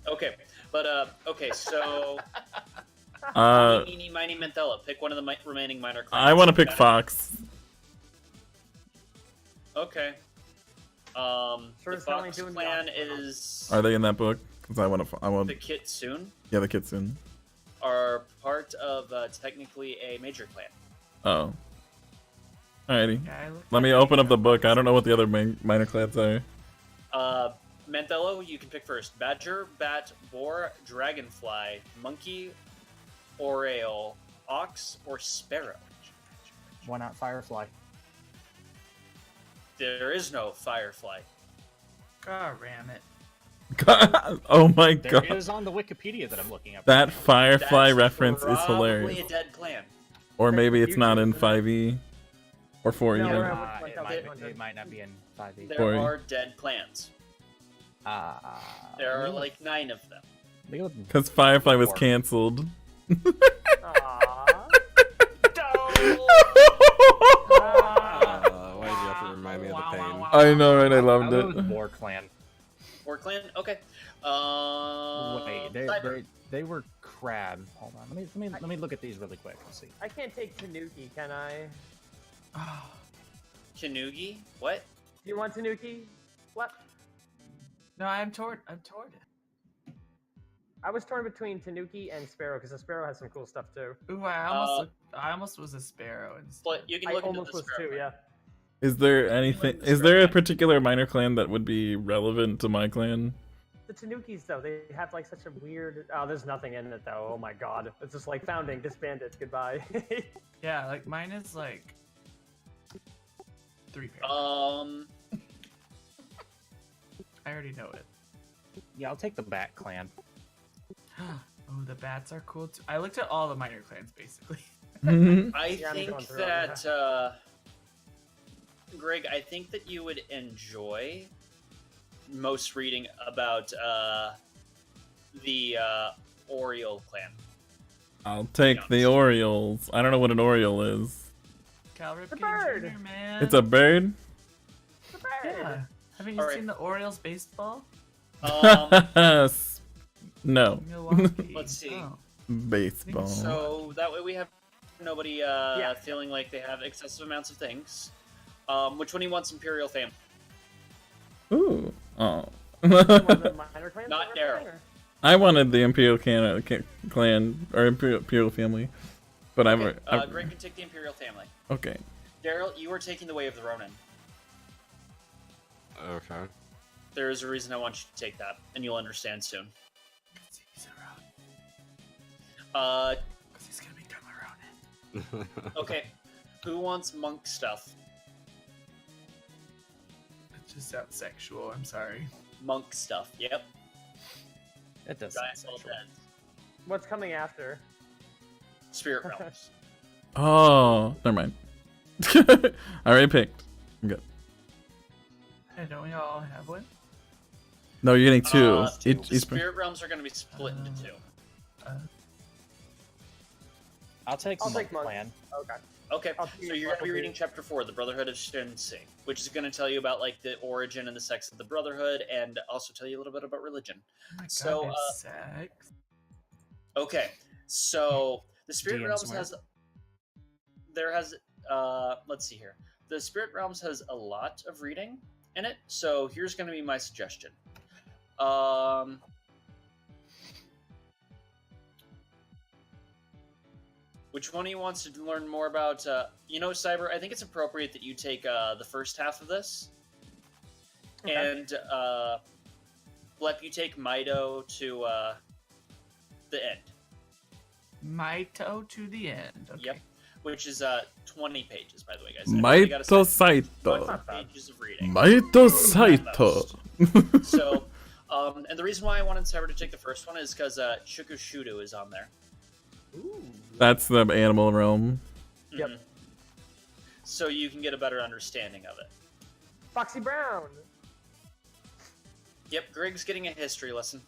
Okay, but okay, so Eeny, Miny, Menthella. Pick one of the remaining minor clans. I want to pick Okay. Fox. Okay. Sure The as hell ain't Fox doing clan that. is Are they in that book? Because I want. the Kitsune Yeah, the Kitsune. are part of technically a major clan. Oh. Alrighty. Yeah, I looked Let at me it. open up the book. I don't know what the other minor clans are. Menthello, you can pick first. Badger, Bat, Boar, Dragonfly, Monkey, Oriole, Ox, or Sparrow. Why not Firefly? There is no Firefly. God ram it. Oh my There god. is on the Wikipedia that I'm looking at. That Firefly That's reference is probably hilarious. a dead clan. Or maybe it's not in YouTube. 5e. Or 4e. No, even. we're- It might not be in 5e. There Sorry. are dead clans. There are like 9 of them. Because Firefly was cancelled. Aww. Why did you have to remind me of the pain? I know, right? I loved That was it. War Clan. War clan? Okay. Wait, Cyber. they were crab. Hold on, let me look at these really quick. Let's see. I can't take Tanuki, can I? Kanugi? What? Do you want Tanuki? What? No, I'm torn. I'm torn. I was torn between Tanuki and Sparrow because the Sparrow has some cool stuff too. Ooh, I almost was a sparrow. But you can I look into almost the was Sparrow too, yeah. Is there anything? Is there a particular minor clan that would be relevant to my clan? The Tanukis though, they have like such a weird. Oh, there's nothing in it though. Oh my god, it's just like founding, disbanded, goodbye. Yeah, like mine is like 3 pairs. I already know it. Yeah, I'll take the Bat Clan. Oh, the bats are cool too. I looked at all the minor clans basically. I Yeah, I'm think going through that, Greg, I think that you would enjoy most reading about the Oriole clan. I'll take the Orioles. I don't know what an Oriole is. Cal Ripken bird. Jr., man. It's a bird? Yeah. Haven't you All right. seen the Orioles baseball? No. Milwaukee. Let's see. Oh. Baseball. So that way we have nobody feeling like they have excessive amounts of things. Which one do you want? Imperial family? Ooh. Oh. One of the minor clans Not that we're Daryl. playing, or- I wanted the Imperial clan or Imperial family, but Okay, I'm Greg can take the Imperial family. okay. Daryl, you are taking the way of the Ronin. Okay. There is a reason I want you to take that, and you'll understand soon. He's around. Because he's gonna become a Ronin. Okay, who wants monk stuff? It just sounds sexual. I'm sorry. Monk stuff. Yep. It does Giant sound old sexual. dead. What's coming after? Spirit realms. Oh, never mind. I already picked. I'm good. Hey, don't we all have one? No, you're getting two. The Each spirit realms are going to be split into 2. I'll take I'll Monk take Monk. Clan. Okay. Okay, I'll so take you're going to Monk be too. reading chapter 4, the Brotherhood of Shinsi, which is going to tell you about like the origin and the sex of the Brotherhood, and also tell you a little bit about religion. Oh my god, So, there's sex. Okay, so the Spirit DM Realms somewhere. let's see here. The Spirit Realms has a lot of reading in it, so here's going to be my suggestion. Which one of you wants to learn more about? Cyber. I think it's appropriate that you take the first half of this, and Blep, you take Mido to the end. Mito to the end. Okay. Yep. Which is 20 pages, by the way, guys. Maito Saito. 20 pages of reading. Maito Saito. So, and the reason why I wanted Cyber to take the first one is because Shukushudu is on there. Ooh. That's the animal realm. Yep. Mhm. So you can get a better understanding of it. Foxy Brown. Yep, Greg's getting a history lesson.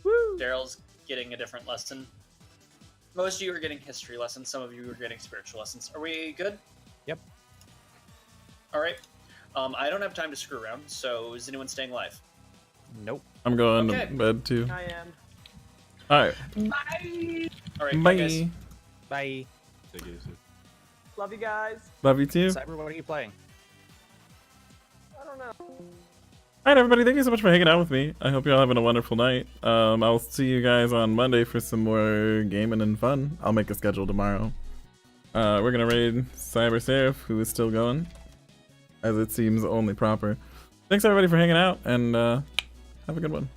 Woo. Daryl's getting a different lesson. Most of you are getting history lessons. Some of you are getting spiritual lessons. Are we good? Yep. All right. I don't have time to screw around, so is anyone staying live? Nope. I'm going Okay. to bed too. I am. Alright. Bye. All right, bye, guys. Bye. Bye. Take it easy. Love you guys. Love you too. Cyber, what are you playing? I don't know. Alright, everybody, thank you so much for hanging out with me. I hope you're all having a wonderful night. I'll see you guys on Monday for some more gaming and fun. I'll make a schedule tomorrow. We're gonna raid Cyber Seraph, who is still going, as it seems only proper. Thanks everybody for hanging out, and have a good one.